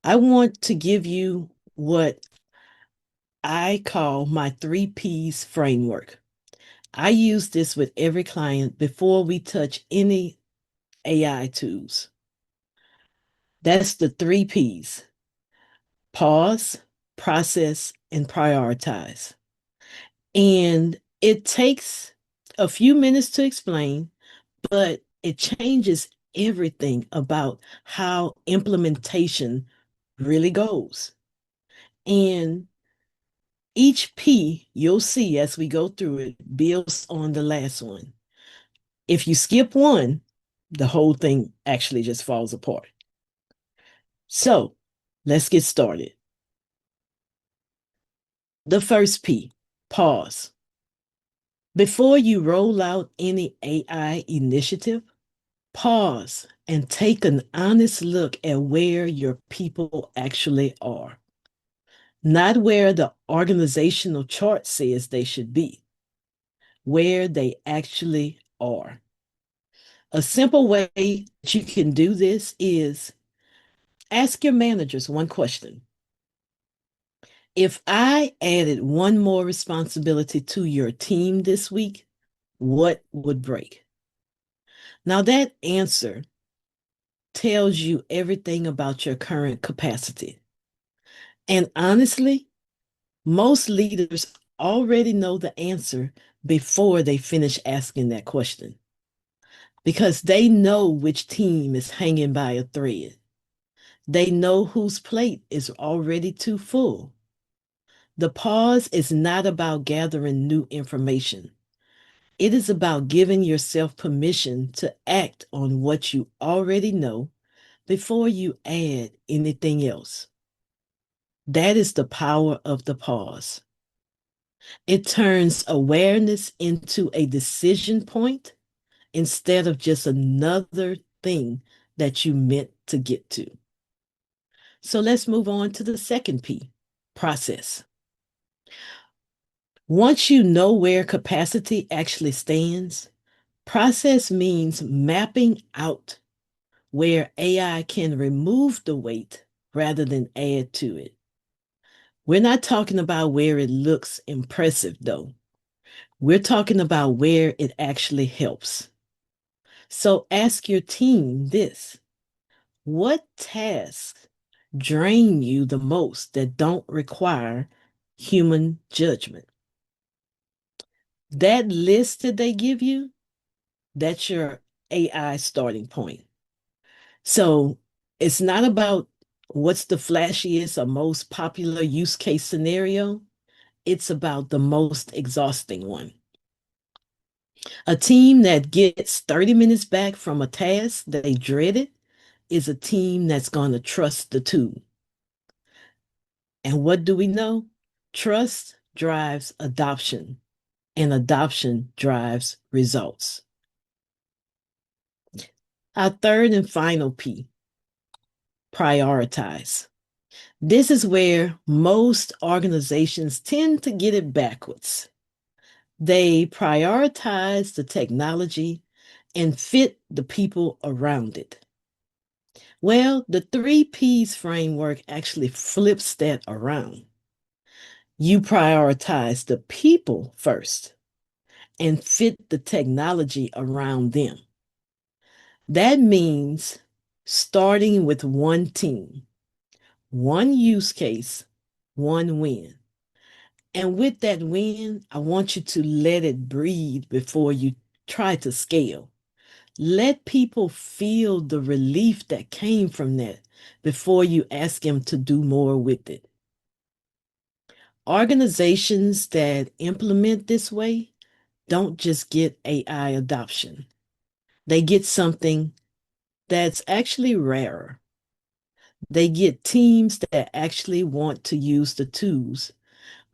I want to give you what I call my 3Ps framework. I use this with every client before we touch any AI tools. That's the 3Ps: pause, process, and prioritize. And it takes a few minutes to explain, but it changes everything about how implementation really goes. And each P you'll see as we go through it builds on the last one. If you skip one, the whole thing actually just falls apart. So let's get started. The first P, pause. Before you roll out any AI initiative, pause and take an honest look at where your people actually are, not where the organizational chart says they should be, where they actually are. A simple way that you can do this is ask your managers one question. If I added one more responsibility to your team this week, what would break? Now, that answer tells you everything about your current capacity. And honestly, most leaders already know the answer before they finish asking that question because they know which team is hanging by a thread. They know whose plate is already too full. The pause is not about gathering new information. It is about giving yourself permission to act on what you already know before you add anything else. That is the power of the pause. It turns awareness into a decision point instead of just another thing that you meant to get to. So let's move on to the second P, process. Once you know where capacity actually stands, process means mapping out where AI can remove the weight rather than add to it. We're not talking about where it looks impressive, though. We're talking about where it actually helps. So ask your team this: what tasks drain you the most that don't require human judgment? That list that they give you, that's your AI starting point. So it's not about what's the flashiest or most popular use case scenario. It's about the most exhausting one. A team that gets 30 minutes back from a task that they dreaded is a team that's going to trust the tool. And what do we know? Trust drives adoption, and adoption drives results. Our third and final P, prioritize. This is where most organizations tend to get it backwards. They prioritize the technology and fit the people around it. Well, the 3Ps framework actually flips that around. You prioritize the people first and fit the technology around them. That means starting with one team, one use case, one win. And with that win, I want you to let it breathe before you try to scale. Let people feel the relief that came from that before you ask them to do more with it. Organizations that implement this way don't just get AI adoption. They get something that's actually rarer. They get teams that actually want to use the tools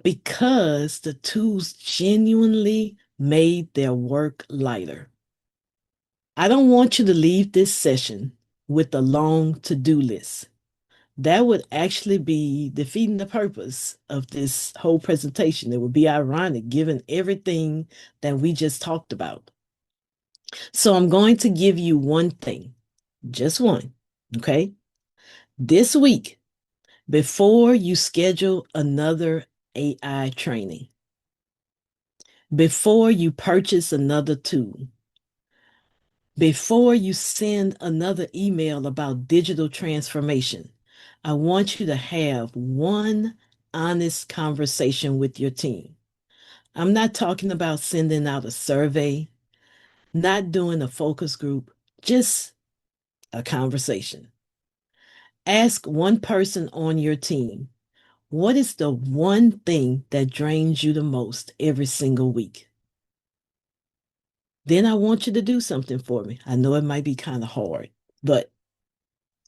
because the tools genuinely made their work lighter. I don't want you to leave this session with a long to-do list. That would actually be defeating the purpose of this whole presentation. It would be ironic given everything that we just talked about. So I'm going to give you one thing, just one, okay? This week, before you schedule another AI training, before you purchase another tool, before you send another email about digital transformation, I want you to have one honest conversation with your team. I'm not talking about sending out a survey, not doing a focus group, just a conversation. Ask one person on your team, what is the one thing that drains you the most every single week? Then I want you to do something for me. I know it might be kind of hard, but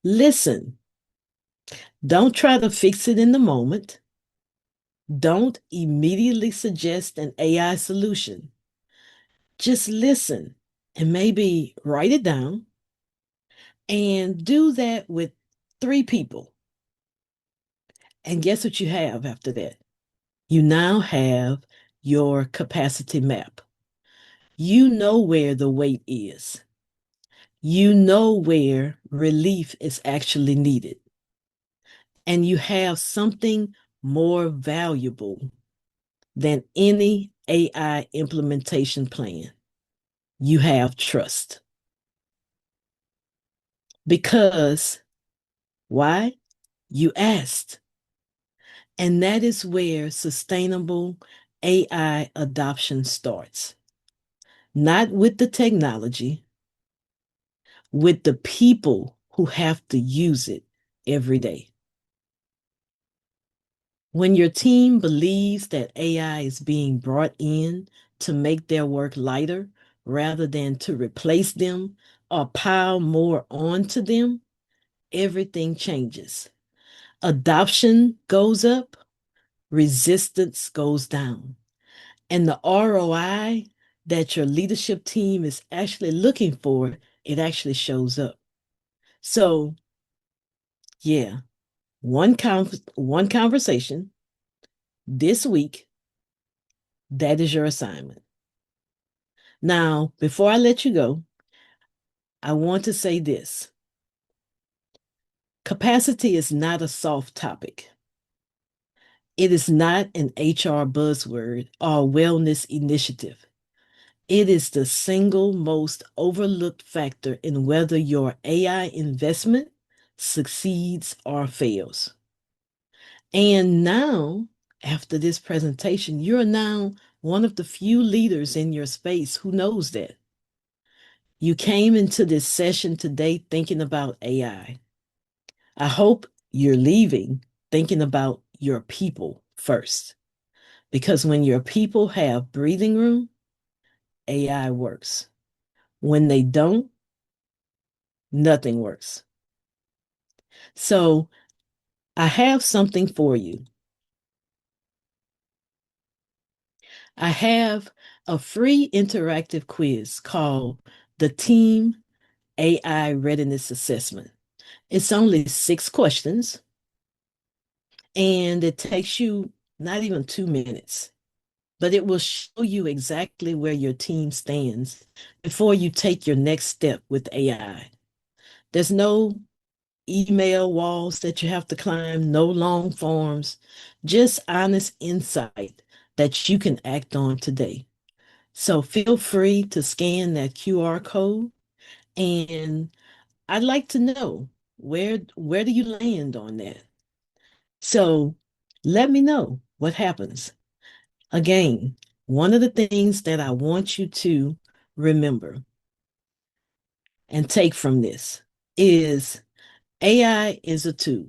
listen. Don't try to fix it in the moment. Don't immediately suggest an AI solution. Just listen and maybe write it down and do that with 3 people. And guess what you have after that? You now have your capacity map. You know where the weight is. You know where relief is actually needed. And you have something more valuable than any AI implementation plan. You have trust. Because why? You asked. And that is where sustainable AI adoption starts. Not with the technology, with the people who have to use it every day. When your team believes that AI is being brought in to make their work lighter rather than to replace them or pile more onto them, everything changes. Adoption goes up, resistance goes down, and the ROI that your leadership team is actually looking for, it actually shows up. So, yeah, one conversation this week, that is your assignment. Now, before I let you go, I want to say this. Capacity is not a soft topic. It is not an HR buzzword or wellness initiative. It is the single most overlooked factor in whether your AI investment succeeds or fails. And now, after this presentation, you're now one of the few leaders in your space who knows that. You came into this session today thinking about AI. I hope you're leaving thinking about your people first. Because when your people have breathing room, AI works. When they don't, nothing works. So I have something for you. I have a free interactive quiz called the Team AI Readiness Assessment. It's only 6 questions, and it takes you not even 2 minutes, but it will show you exactly where your team stands before you take your next step with AI. There's no email walls that you have to climb, no long forms, just honest insight that you can act on today. So feel free to scan that QR code, and I'd like to know where do you land on that? So let me know what happens. Again, one of the things that I want you to remember, and take from this is AI is a tool.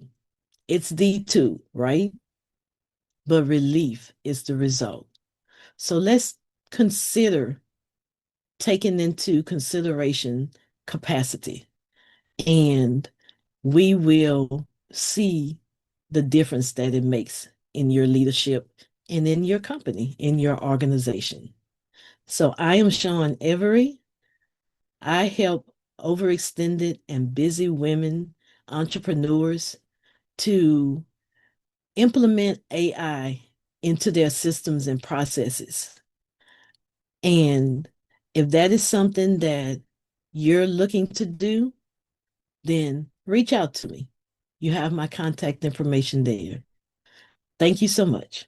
It's the tool, right? But relief is the result. So let's consider taking into consideration capacity, and we will see the difference that it makes in your leadership and in your company, in your organization. So I am Shawn Every. I help overextended and busy women, entrepreneurs, to implement AI into their systems and processes. And if that is something that you're looking to do, then reach out to me. You have my contact information there. Thank you so much.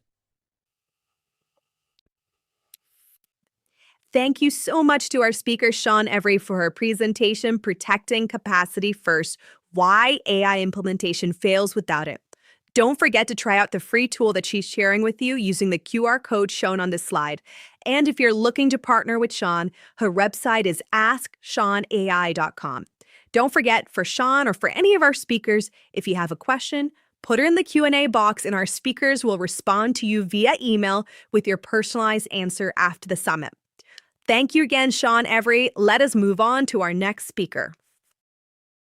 Thank you so much to our speaker, Shawn Every, for her presentation, Protecting Capacity First, Why AI Implementation Fails Without It. Don't forget to try out the free tool that she's sharing with you using the QR code shown on this slide. And if you're looking to partner with Shawn, her website is askShawnAI.com. Don't forget, for Shawn or for any of our speakers, if you have a question, put her in the Q&A box and our speakers will respond to you via email with your personalized answer after the summit. Thank you again, Shawn Every. Let us move on to our next speaker.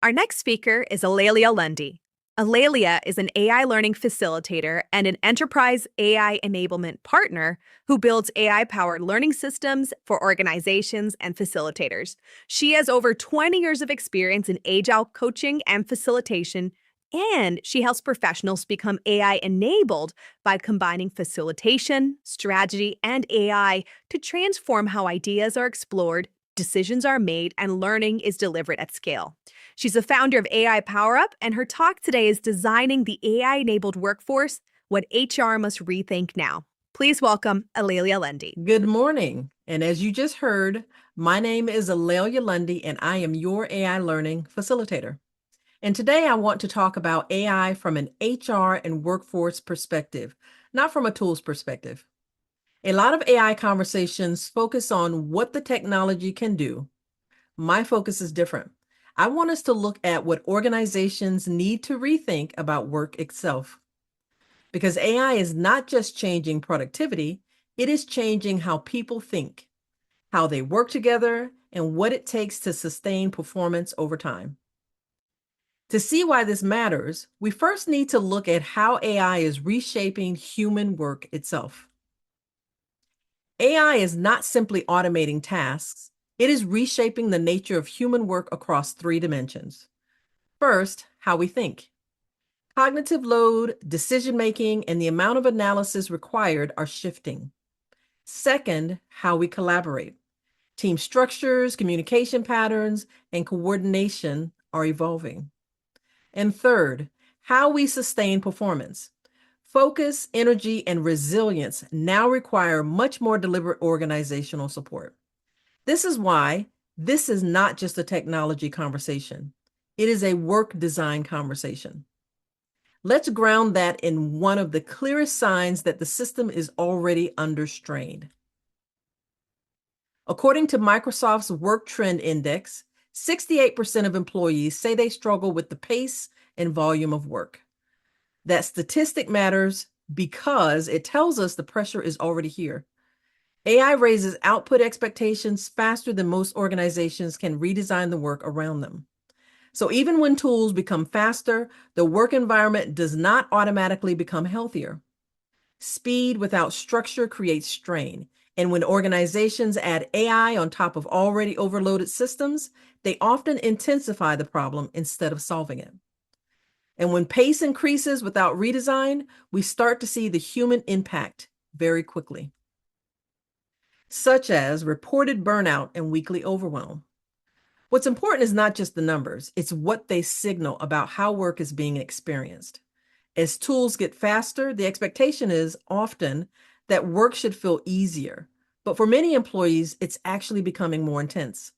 Our next speaker is Alalia Lundy. Alalia is an AI learning facilitator and an enterprise AI enablement partner who builds AI-powered learning systems for organizations and facilitators. She has over 20 years of experience in agile coaching and facilitation, and she helps professionals become AI-enabled by combining facilitation, strategy, and AI to transform how ideas are explored, decisions are made, and learning is delivered at scale. She's a founder of AI Power Up, and her talk today is Designing the AI-Enabled Workforce, What HR Must Rethink Now. Please welcome Alalia Lundy. Good morning. And as you just heard, my name is Alalia Lundy, and I am your AI learning facilitator. And today I want to talk about AI from an HR and workforce perspective, not from a tools perspective. A lot of AI conversations focus on what the technology can do. My focus is different. I want us to look at what organizations need to rethink about work itself. Because AI is not just changing productivity, it is changing how people think, how they work together, and what it takes to sustain performance over time. To see why this matters, we first need to look at how AI is reshaping human work itself. AI is not simply automating tasks, it is reshaping the nature of human work across 3 dimensions. First, how we think. Cognitive load, decision-making, and the amount of analysis required are shifting. Second, how we collaborate. Team structures, communication patterns, and coordination are evolving. And third, how we sustain performance. Focus, energy, and resilience now require much more deliberate organizational support. This is why this is not just a technology conversation. It is a work design conversation. Let's ground that in one of the clearest signs that the system is already under strain. According to Microsoft's Work Trend Index, 68% of employees say they struggle with the pace and volume of work. That statistic matters because it tells us the pressure is already here. AI raises output expectations faster than most organizations can redesign the work around them. So even when tools become faster, the work environment does not automatically become healthier. Speed without structure creates strain. And when organizations add AI on top of already overloaded systems, they often intensify the problem instead of solving it. And when pace increases without redesign, we start to see the human impact very quickly, such as reported burnout and weekly overwhelm. What's important is not just the numbers, it's what they signal about how work is being experienced. As tools get faster, the expectation is often that work should feel easier. But for many employees, it's actually becoming more intense.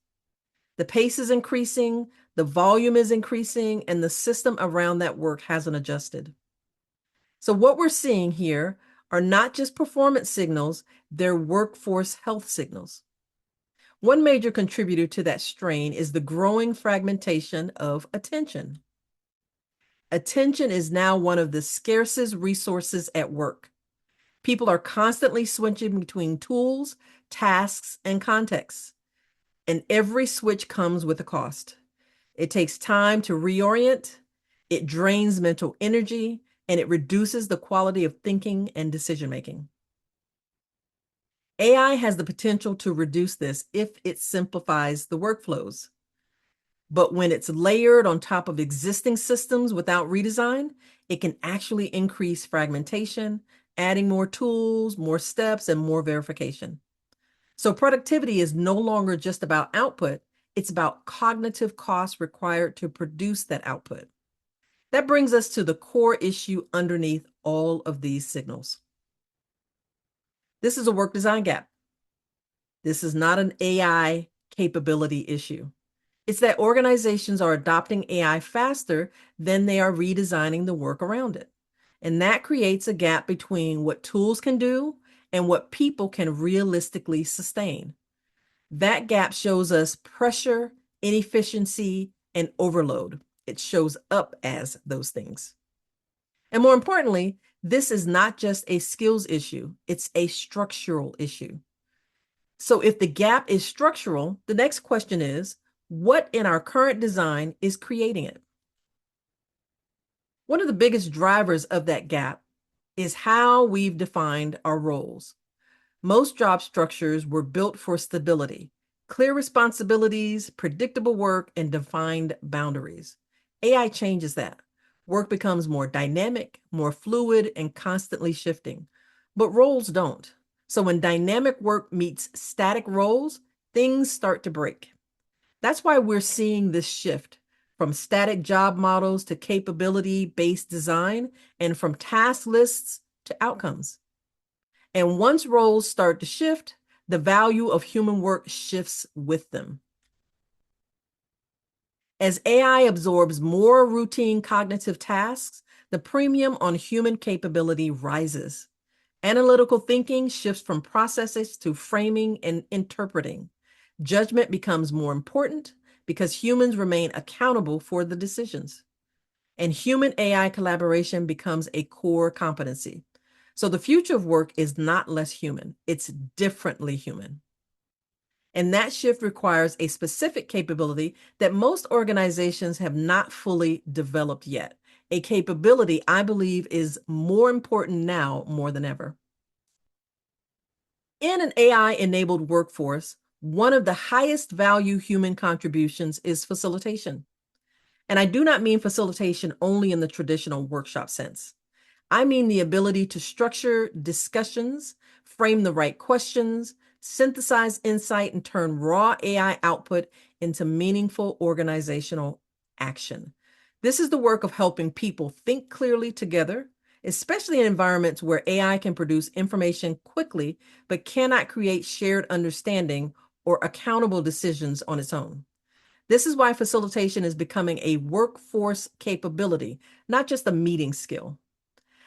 The pace is increasing, the volume is increasing, and the system around that work hasn't adjusted. So what we're seeing here are not just performance signals, they're workforce health signals. One major contributor to that strain is the growing fragmentation of attention. Attention is now one of the scarcest resources at work. People are constantly switching between tools, tasks, and contexts, and every switch comes with a cost. It takes time to reorient, it drains mental energy, and it reduces the quality of thinking and decision-making. AI has the potential to reduce this if it simplifies the workflows. But when it's layered on top of existing systems without redesign, it can actually increase fragmentation, adding more tools, more steps, and more verification. So productivity is no longer just about output, it's about cognitive costs required to produce that output. That brings us to the core issue underneath all of these signals. This is a work design gap. This is not an AI capability issue. It's that organizations are adopting AI faster than they are redesigning the work around it. And that creates a gap between what tools can do and what people can realistically sustain. That gap shows us pressure, inefficiency, and overload. It shows up as those things. And more importantly, this is not just a skills issue, it's a structural issue. So if the gap is structural, the next question is, what in our current design is creating it? One of the biggest drivers of that gap is how we've defined our roles. Most job structures were built for stability, clear responsibilities, predictable work, and defined boundaries. AI changes that. Work becomes more dynamic, more fluid, and constantly shifting. But roles don't. So when dynamic work meets static roles, things start to break. That's why we're seeing this shift from static job models to capability-based design and from task lists to outcomes. And once roles start to shift, the value of human work shifts with them. As AI absorbs more routine cognitive tasks, the premium on human capability rises. Analytical thinking shifts from processes to framing and interpreting. Judgment becomes more important because humans remain accountable for the decisions. And human AI collaboration becomes a core competency. So the future of work is not less human, it's differently human. And that shift requires a specific capability that most organizations have not fully developed yet. A capability I believe is more important now more than ever. In an AI-enabled workforce, one of the highest value human contributions is facilitation. And I do not mean facilitation only in the traditional workshop sense. I mean the ability to structure discussions, frame the right questions, synthesize insight, and turn raw AI output into meaningful organizational action. This is the work of helping people think clearly together, especially in environments where AI can produce information quickly, but cannot create shared understanding or accountable decisions on its own. This is why facilitation is becoming a workforce capability, not just a meeting skill.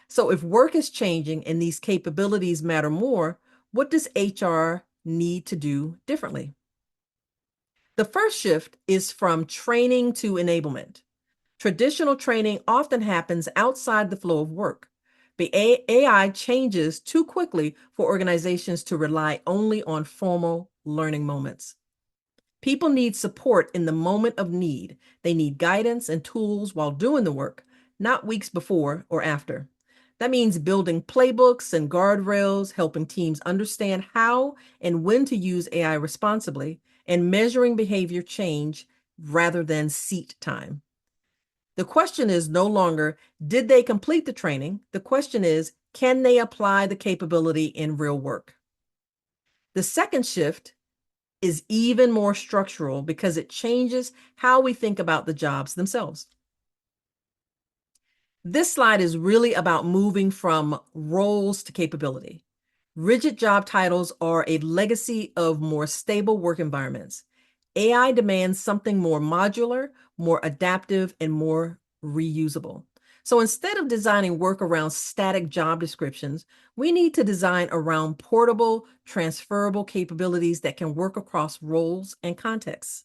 So if work is changing and these capabilities matter more, what does HR need to do differently? The first shift is from training to enablement. Traditional training often happens outside the flow of work. The AI changes too quickly for organizations to rely only on formal learning moments. People need support in the moment of need. They need guidance and tools while doing the work, not weeks before or after. That means building playbooks and guardrails, helping teams understand how and when to use AI responsibly, and measuring behavior change rather than seat time. The question is no longer, did they complete the training? The question is, can they apply the capability in real work? The second shift is even more structural because it changes how we think about the jobs themselves. This slide is really about moving from roles to capability. Rigid job titles are a legacy of more stable work environments. AI demands something more modular, more adaptive, and more reusable. So instead of designing work around static job descriptions, we need to design around portable, transferable capabilities that can work across roles and contexts.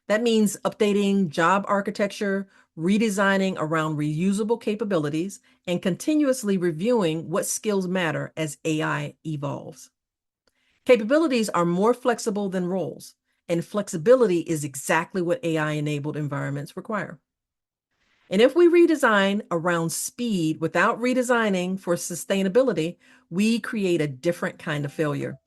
That means updating job architecture, redesigning around reusable capabilities, and continuously reviewing what skills matter as AI evolves. Capabilities are more flexible than roles, and flexibility is exactly what AI-enabled environments require. And if we redesign around speed without redesigning for sustainability, we create a different kind of failure.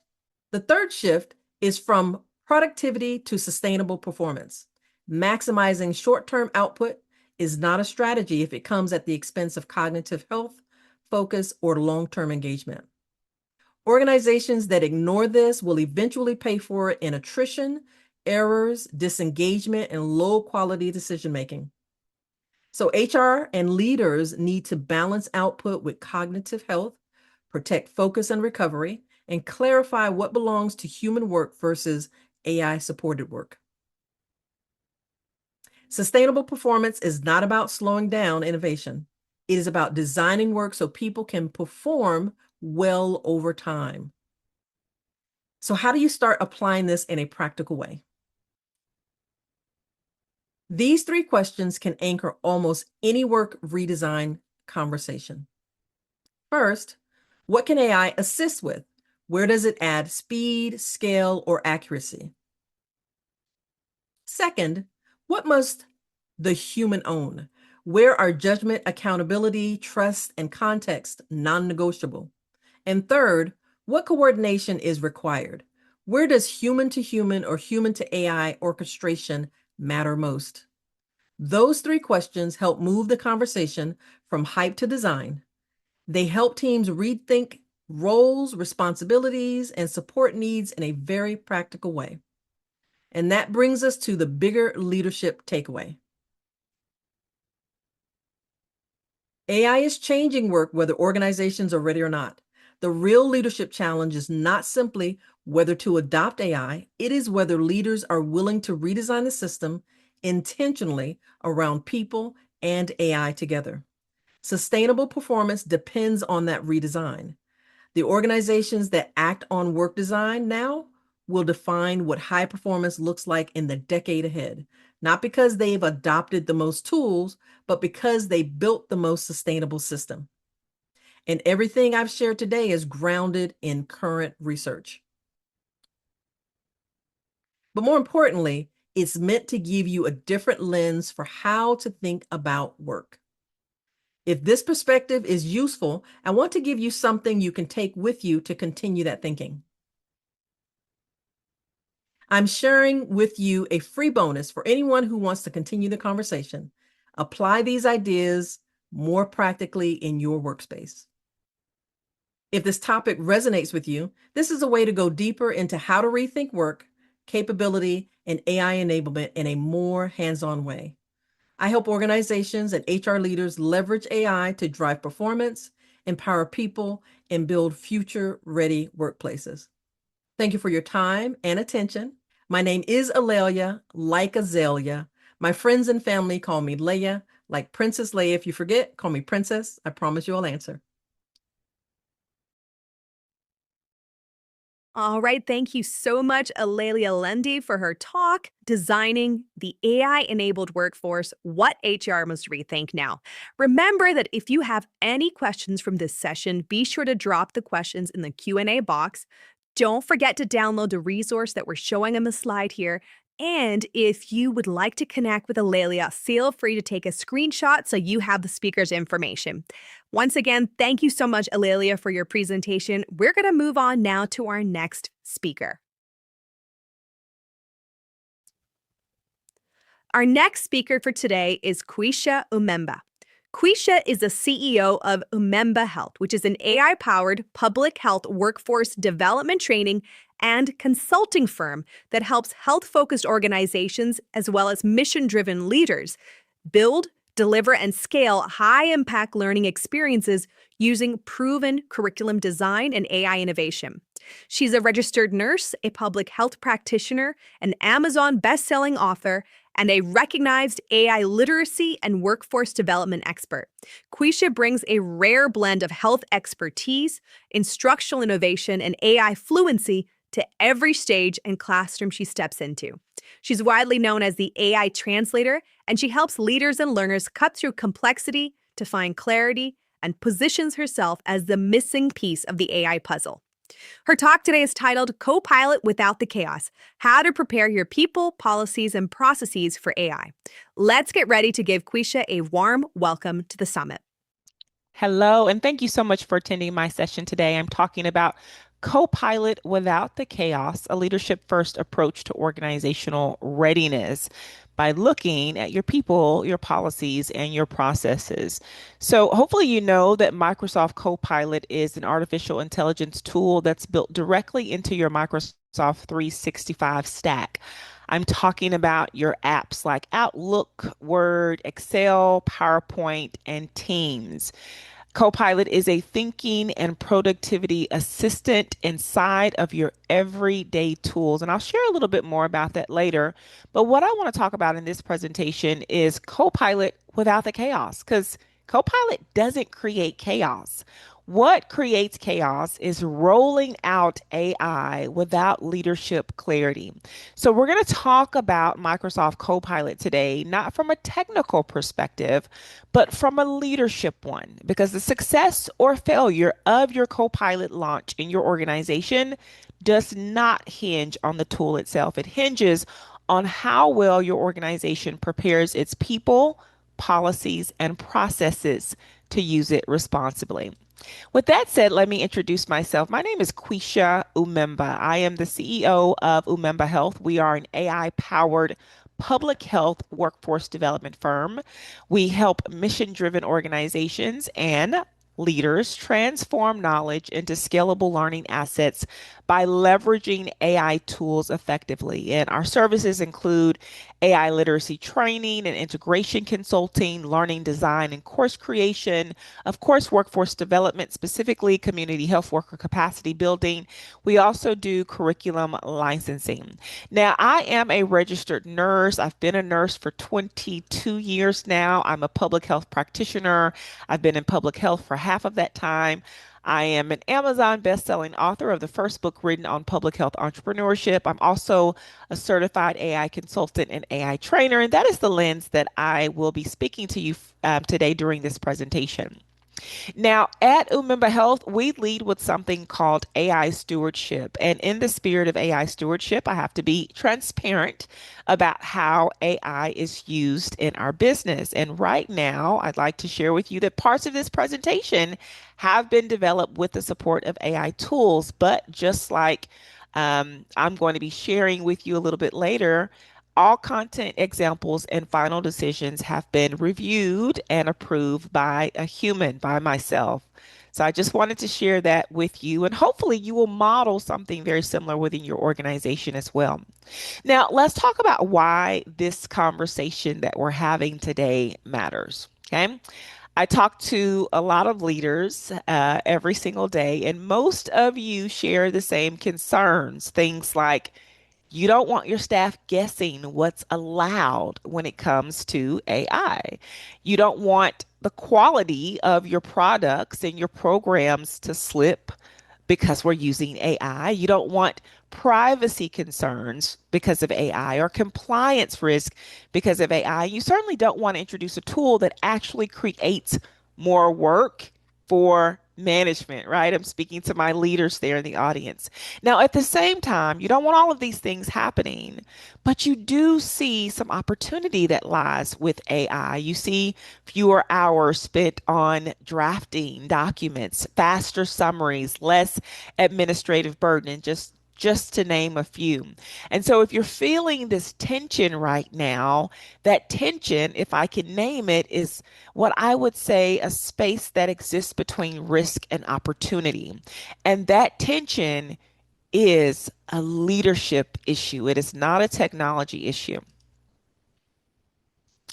The third shift is from productivity to sustainable performance. Maximizing short-term output is not a strategy if it comes at the expense of cognitive health, focus, or long-term engagement. Organizations that ignore this will eventually pay for it in attrition, errors, disengagement, and low-quality decision-making. So HR and leaders need to balance output with cognitive health, protect focus and recovery, and clarify what belongs to human work versus AI-supported work. Sustainable performance is not about slowing down innovation. It is about designing work so people can perform well over time. So how do you start applying this in a practical way? These three questions can anchor almost any work redesign conversation. First, what can AI assist with? Where does it add speed, scale, or accuracy? Second, what must the human own? Where are judgment, accountability, trust, and context non-negotiable? And third, what coordination is required? Where does human to human or human to AI orchestration matter most? Those three questions help move the conversation from hype to design. They help teams rethink roles, responsibilities, and support needs in a very practical way. And that brings us to the bigger leadership takeaway. AI is changing work whether organizations are ready or not. The real leadership challenge is not simply whether to adopt AI, it is whether leaders are willing to redesign the system intentionally around people and AI together. Sustainable performance depends on that redesign. The organizations that act on work design now will define what high performance looks like in the decade ahead, not because they've adopted the most tools, but because they built the most sustainable system. And everything I've shared today is grounded in current research. But more importantly, it's meant to give you a different lens for how to think about work. If this perspective is useful, I want to give you something you can take with you to continue that thinking. I'm sharing with you a free bonus for anyone who wants to continue the conversation. Apply these ideas more practically in your workspace. If this topic resonates with you, this is a way to go deeper into how to rethink work, capability, and AI enablement in a more hands-on way. I help organizations and HR leaders leverage AI to drive performance, empower people, and build future-ready workplaces. Thank you for your time and attention. My name is Alalia, like Azalea. My friends and family call me Leia, like Princess Leia. If you forget, call me Princess. I promise you I'll answer. All right, thank you so much, Alalia Lundy, for her talk, Designing the AI-Enabled Workforce, What HR Must Rethink Now. Remember that if you have any questions from this session, be sure to drop the questions in the Q&A box. Don't forget to download the resource that we're showing on the slide here. And if you would like to connect with Alalia, feel free to take a screenshot so you have the speaker's information. Once again, thank you so much, Alalia, for your presentation. We're going to move on now to our next speaker. Our next speaker for today is Quisha Umemba. Quisha is the CEO of Umemba Health, which is an AI-powered public health workforce development training and consulting firm that helps health-focused organizations as well as mission-driven leaders build, deliver, and scale high-impact learning experiences using proven curriculum design and AI innovation. She's a registered nurse, a public health practitioner, an Amazon best-selling author, and a recognized AI literacy and workforce development expert. Quisha brings a rare blend of health expertise, instructional innovation, and AI fluency to every stage and classroom she steps into. She's widely known as the AI translator, and she helps leaders and learners cut through complexity to find clarity and positions herself as the missing piece of the AI puzzle. Her talk today is titled Copilot Without the Chaos: How to Prepare Your People, Policies, and Processes for AI. Let's get ready to give Quisha a warm welcome to the summit. Hello, and thank you so much for attending my session today. I'm talking about Copilot Without the Chaos, a leadership first approach to organizational readiness by looking at your people, your policies, and your processes. So hopefully you know that Microsoft Copilot is an artificial intelligence tool that's built directly into your Microsoft 365 stack. I'm talking about your apps like Outlook, Word, Excel, PowerPoint, and Teams. Copilot is a thinking and productivity assistant inside of your everyday tools. And I'll share a little bit more about that later. But what I want to talk about in this presentation is Copilot without the chaos, because Copilot doesn't create chaos. What creates chaos is rolling out AI without leadership clarity. So we're going to talk about Microsoft Copilot today, not from a technical perspective, but from a leadership one, because the success or failure of your Copilot launch in your organization does not hinge on the tool itself. It hinges on how well your organization prepares its people, policies, and processes to use it responsibly. With that said, let me introduce myself. My name is Quisha Umemba. I am the CEO of Umemba Health. We are an AI-powered public health workforce development firm. We help mission-driven organizations and leaders transform knowledge into scalable learning assets by leveraging AI tools effectively. And our services include AI literacy training and integration consulting, learning design and course creation, of course, workforce development, specifically community health worker capacity building. We also do curriculum licensing. Now, I am a registered nurse. I've been a nurse for 22 years now. I'm a public health practitioner. I've been in public health for half of that time. I am an Amazon best-selling author of the first book written on public health entrepreneurship. I'm also a certified AI consultant and AI trainer, and that is the lens that I will be speaking to you today during this presentation. Now, at Umemba Health, we lead with something called AI stewardship. And in the spirit of AI stewardship, I have to be transparent about how AI is used in our business. And right now, I'd like to share with you that parts of this presentation have been developed with the support of AI tools. But just like I'm going to be sharing with you a little bit later, all content examples and final decisions have been reviewed and approved by a human, by myself. So I just wanted to share that with you, and hopefully you will model something very similar within your organization as well. Now, let's talk about why this conversation that we're having today matters. Okay. I talk to a lot of leaders every single day, and most of you share the same concerns, things like you don't want your staff guessing what's allowed when it comes to AI. You don't want the quality of your products and your programs to slip because we're using AI. You don't want privacy concerns because of AI or compliance risk because of AI. You certainly don't want to introduce a tool that actually creates more work for management, right? I'm speaking to my leaders there in the audience. Now, at the same time, you don't want all of these things happening, but you do see some opportunity that lies with AI. You see fewer hours spent on drafting documents, faster summaries, less administrative burden, and just to name a few. And so if you're feeling this tension right now, that tension, if I can name it, is what I would say a space that exists between risk and opportunity. And that tension is a leadership issue. It is not a technology issue.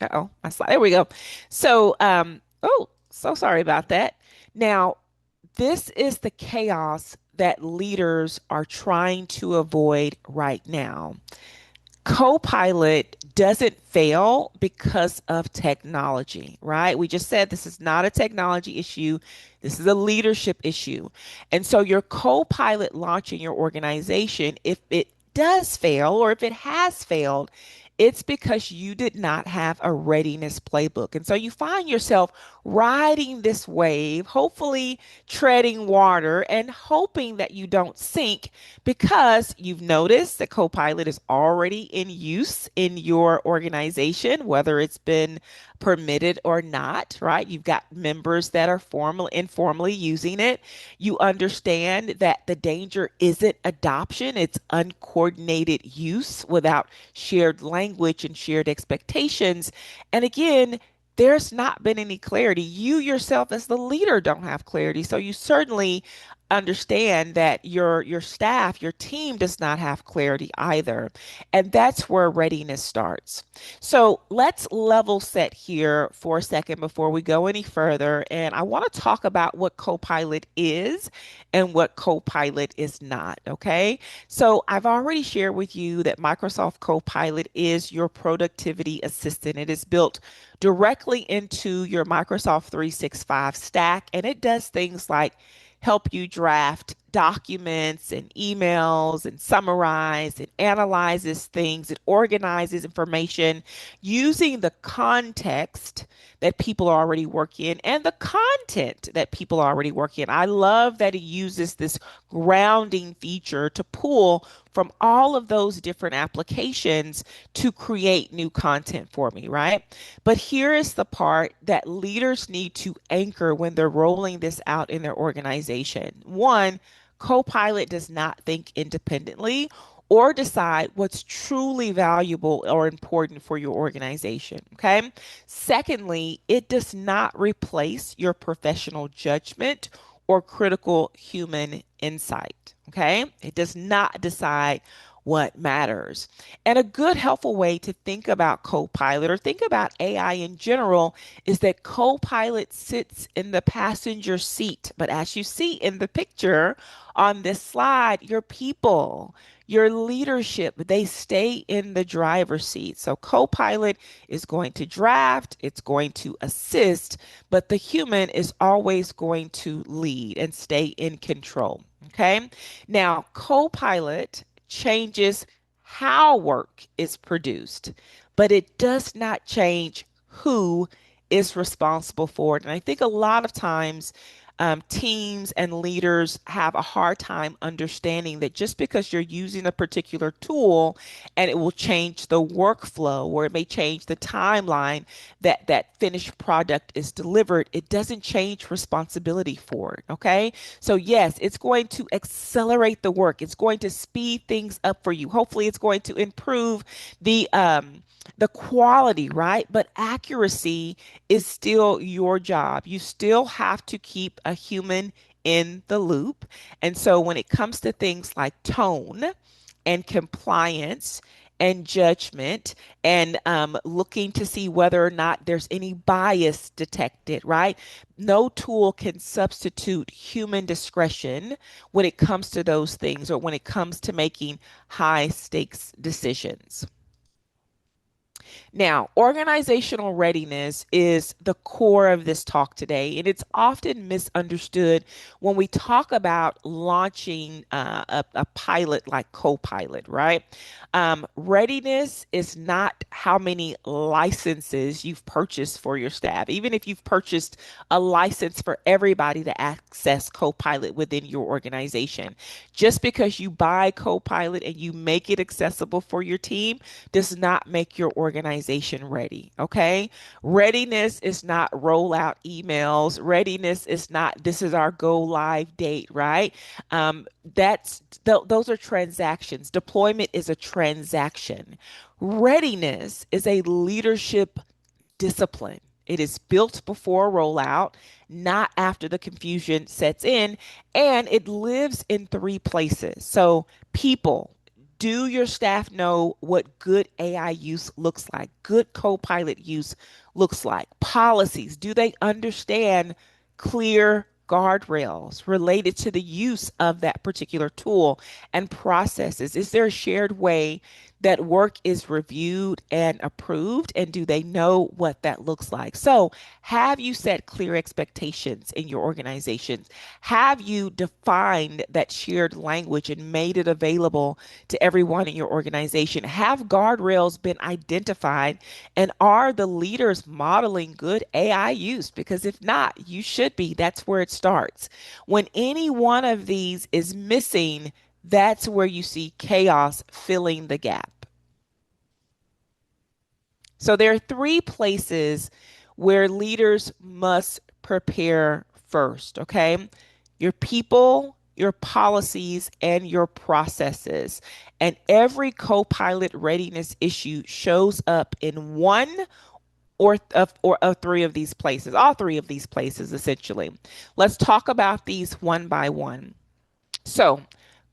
Uh-oh, my slide. There we go. So, so sorry about that. Now, this is the chaos that leaders are trying to avoid right now. Copilot doesn't fail because of technology, right? We just said this is not a technology issue. This is a leadership issue. And so your Copilot launch in your organization, if it does fail or if it has failed, it's because you did not have a readiness playbook. And so you find yourself riding this wave, hopefully treading water and hoping that you don't sink because you've noticed that Copilot is already in use in your organization, whether it's been permitted or not, right? You've got members that are informally using it. You understand that the danger isn't adoption, it's uncoordinated use without shared language and shared expectations. And again, there's not been any clarity. You yourself as the leader don't have clarity. So you certainly understand that your staff, your team does not have clarity either. And that's where readiness starts. So let's level set here for a second before we go any further. And I want to talk about what Copilot is and what Copilot is not. Okay. So I've already shared with you that Microsoft Copilot is your productivity assistant. It is built directly into your Microsoft 365 stack, and it does things like help you draft documents and emails and summarize and analyzes things. It organizes information using the context that people already work in and the content that people already work in. I love that it uses this grounding feature to pull from all of those different applications to create new content for me, right? But here is the part that leaders need to anchor when they're rolling this out in their organization. One, Copilot does not think independently or decide what's truly valuable or important for your organization. Okay. Secondly, it does not replace your professional judgment or critical human insight. Okay. It does not decide what matters. And a good, helpful way to think about Copilot or think about AI in general is that Copilot sits in the passenger seat. But as you see in the picture on this slide, your people, your leadership, they stay in the driver's seat. So Copilot is going to draft, it's going to assist, but the human is always going to lead and stay in control. Okay. Now, Copilot changes how work is produced, but it does not change who is responsible for it. And I think a lot of times teams and leaders have a hard time understanding that just because you're using a particular tool and it will change the workflow or it may change the timeline that that finished product is delivered, it doesn't change responsibility for it. Okay. So yes, it's going to accelerate the work. It's going to speed things up for you. Hopefully it's going to improve the quality, right? But accuracy is still your job. You still have to keep a human in the loop. And so when it comes to things like tone and compliance and judgment and looking to see whether or not there's any bias detected, right? No tool can substitute human discretion when it comes to those things or when it comes to making high stakes decisions. Now, organizational readiness is the core of this talk today, and it's often misunderstood when we talk about launching a pilot like Copilot, right? Readiness is not how many licenses you've purchased for your staff. Even if you've purchased a license for everybody to access Copilot within your organization, just because you buy Copilot and you make it accessible for your team does not make your organization ready. Okay. Readiness is not roll out emails. Readiness is not, this is our go live date, right? Those are transactions. Deployment is a transaction. Readiness is a leadership discipline. It is built before rollout, not after the confusion sets in, and it lives in three places. So, people, do your staff know what good AI use looks like? Good Copilot use looks like? Policies, do they understand clear guardrails related to the use of that particular tool and processes? Is there a shared way that work is reviewed and approved? And do they know what that looks like? So, have you set clear expectations in your organizations? Have you defined that shared language and made it available to everyone in your organization? Have guardrails been identified? And are the leaders modeling good AI use? Because if not, you should be. That's where it starts. When any one of these is missing, that's where you see chaos filling the gap. So there are three places where leaders must prepare first, okay? Your people, your policies, and your processes. And every Copilot readiness issue shows up in one or three of these places, all three of these places, essentially. Let's talk about these one by one. So,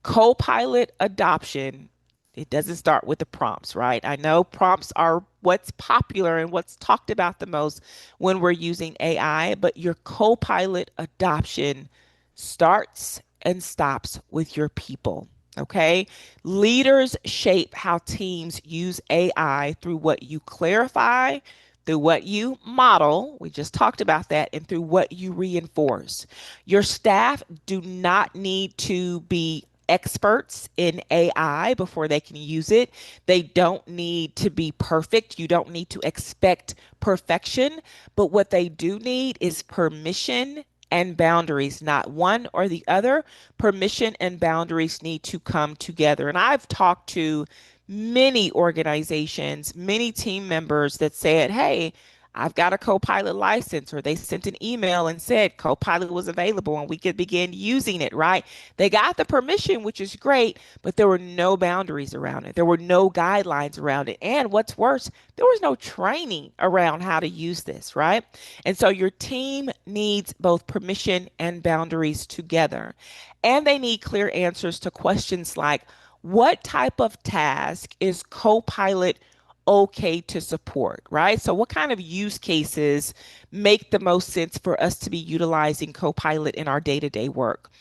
Copilot adoption, it doesn't start with the prompts, right? I know prompts are what's popular and what's talked about the most when we're using AI, but your Copilot adoption starts and stops with your people. Okay. Leaders shape how teams use AI through what you clarify, through what you model, we just talked about that, and through what you reinforce. Your staff do not need to be experts in AI before they can use it. They don't need to be perfect. You don't need to expect perfection. But what they do need is permission and boundaries, not one or the other. Permission and boundaries need to come together. And I've talked to many organizations, many team members that said, hey, I've got a Copilot license, or they sent an email and said Copilot was available and we could begin using it, right? They got the permission, which is great, but there were no boundaries around it. There were no guidelines around it. And what's worse, there was no training around how to use this, right? And so your team needs both permission and boundaries together. And they need clear answers to questions like, what type of task is Copilot okay to support, right? So what kind of use cases make the most sense for us to be utilizing Copilot in our day-to-day work?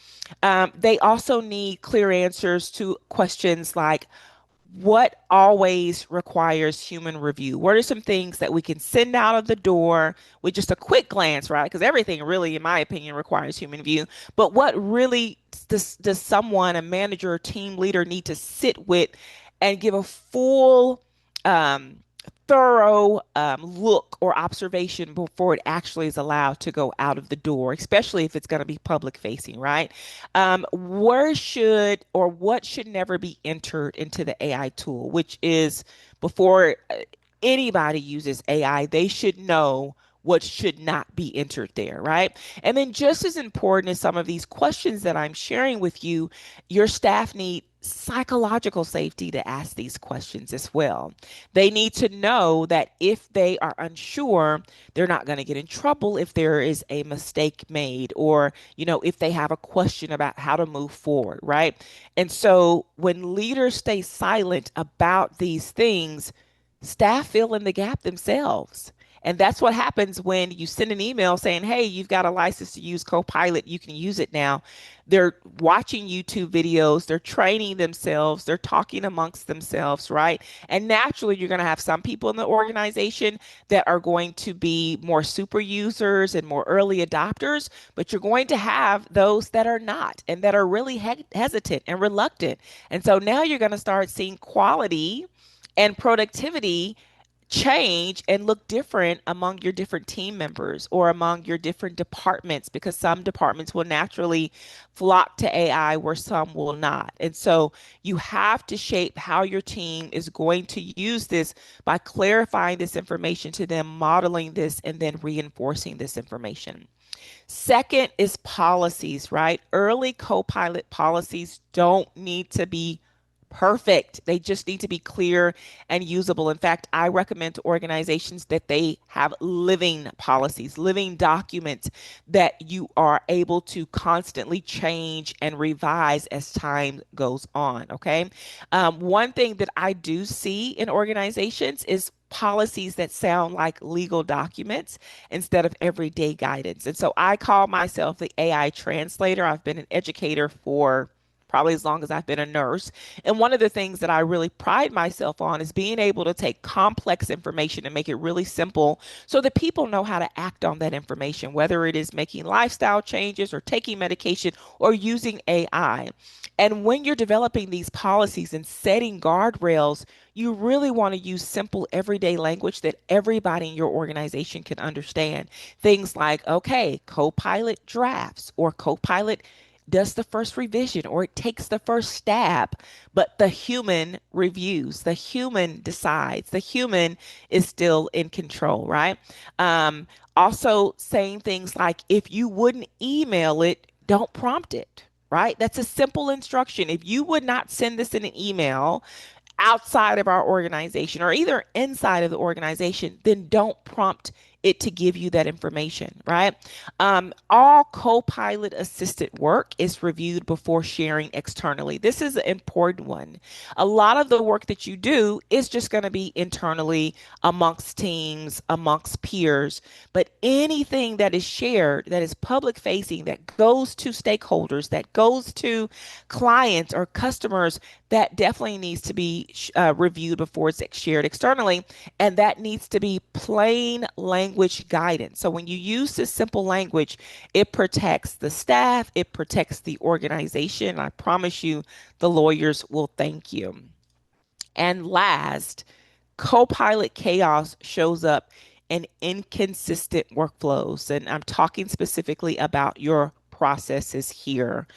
They also need clear answers to questions like, what always requires human review? What are some things that we can send out of the door with just a quick glance, right? Because everything really, in my opinion, requires human view. But what really does someone, a manager or team leader, need to sit with and give a full, um, thorough look or observation before it actually is allowed to go out of the door, especially if it's going to be public facing, right? Where should or what should never be entered into the AI tool, which is before anybody uses AI, they should know what should not be entered there, right? And then just as important as some of these questions that I'm sharing with you, your staff need psychological safety to ask these questions as well. They need to know that if they are unsure, they're not going to get in trouble if there is a mistake made, or, if they have a question about how to move forward, right? And so when leaders stay silent about these things, staff fill in the gap themselves. And that's what happens when you send an email saying, hey, you've got a license to use Copilot, you can use it now. They're watching YouTube videos, they're training themselves, they're talking amongst themselves, right? And naturally, you're going to have some people in the organization that are going to be more super users and more early adopters, but you're going to have those that are not and that are really hesitant and reluctant. And so now you're going to start seeing quality and productivity change and look different among your different team members or among your different departments, because some departments will naturally flock to AI where some will not. And so you have to shape how your team is going to use this by clarifying this information to them, modeling this, and then reinforcing this information. Second is policies, right? Early Copilot policies don't need to be perfect. They just need to be clear and usable. In fact, I recommend to organizations that they have living policies, living documents that you are able to constantly change and revise as time goes on. Okay. One thing that I do see in organizations is policies that sound like legal documents instead of everyday guidance. And so I call myself the AI translator. I've been an educator for probably as long as I've been a nurse. And one of the things that I really pride myself on is being able to take complex information and make it really simple so that people know how to act on that information, whether it is making lifestyle changes or taking medication or using AI. And when you're developing these policies and setting guardrails, you really want to use simple everyday language that everybody in your organization can understand. Things like, okay, Copilot drafts, or Copilot does the first revision, or it takes the first stab, but the human reviews, the human decides, the human is still in control, right? Also saying things like, if you wouldn't email it, don't prompt it, right? That's a simple instruction. If you would not send this in an email outside of our organization or either inside of the organization, then don't prompt it to give you that information, right? All Copilot assisted work is reviewed before sharing externally. This is an important one. A lot of the work that you do is just going to be internally amongst teams, amongst peers, but anything that is shared, that is public facing, that goes to stakeholders, that goes to clients or customers, that definitely needs to be reviewed before it's shared externally. And that needs to be plain language guidance. So when you use this simple language, it protects the staff, it protects the organization. I promise you, the lawyers will thank you. And last, Copilot chaos shows up in inconsistent workflows. And I'm talking specifically about your processes here.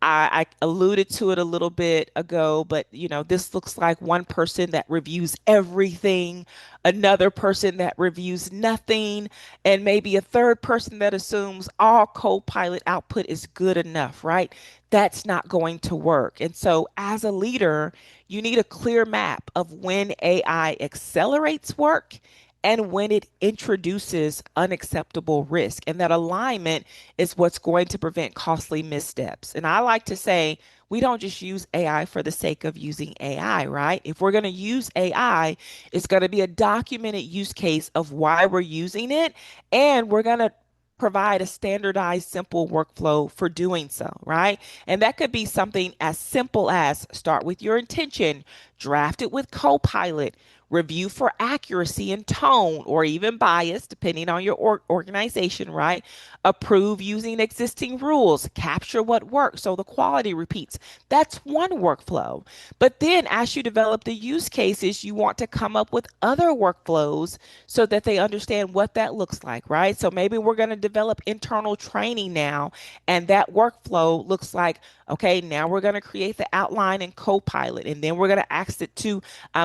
I alluded to it a little bit ago, but this looks like one person that reviews everything, another person that reviews nothing, and maybe a third person that assumes all Copilot output is good enough, right? That's not going to work. And so as a leader, you need a clear map of when AI accelerates work and when it introduces unacceptable risk. And that alignment is what's going to prevent costly missteps. And I like to say, we don't just use AI for the sake of using AI, right? If we're going to use AI, it's going to be a documented use case of why we're using it. And we're going to provide a standardized, simple workflow for doing so, right? And that could be something as simple as start with your intention, draft it with Copilot, review for accuracy and tone or even bias, depending on your organization, right? Approve using existing rules, capture what works so the quality repeats. That's one workflow. But then as you develop the use cases, you want to come up with other workflows so that they understand what that looks like, right? So maybe we're going to develop internal training now, and that workflow looks like, okay, now we're going to create the outline in Copilot, and then we're going to ask it to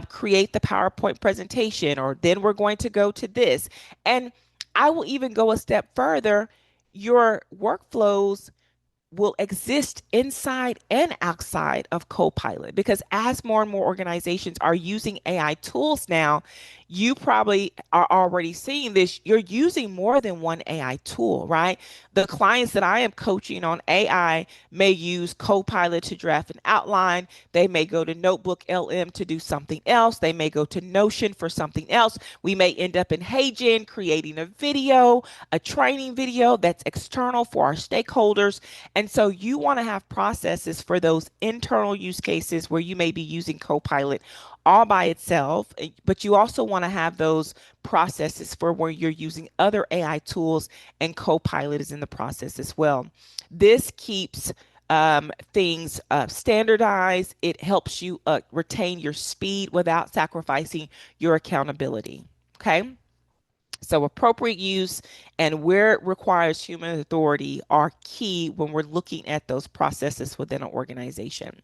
create the PowerPoint presentation, or then we're going to go to this. And I will even go a step further. Your workflows will exist inside and outside of Copilot, because as more and more organizations are using AI tools now, you probably are already seeing this. You're using more than one AI tool, right? The clients that I am coaching on AI may use Copilot to draft an outline. They may go to Notebook LM to do something else. They may go to Notion for something else. We may end up in HeyGen creating a video, a training video that's external for our stakeholders. And so you want to have processes for those internal use cases where you may be using Copilot all by itself, but you also want to have those processes for where you're using other AI tools, and Copilot is in the process as well. This keeps things standardized. It helps you retain your speed without sacrificing your accountability. Okay. So appropriate use and where it requires human authority are key when we're looking at those processes within an organization.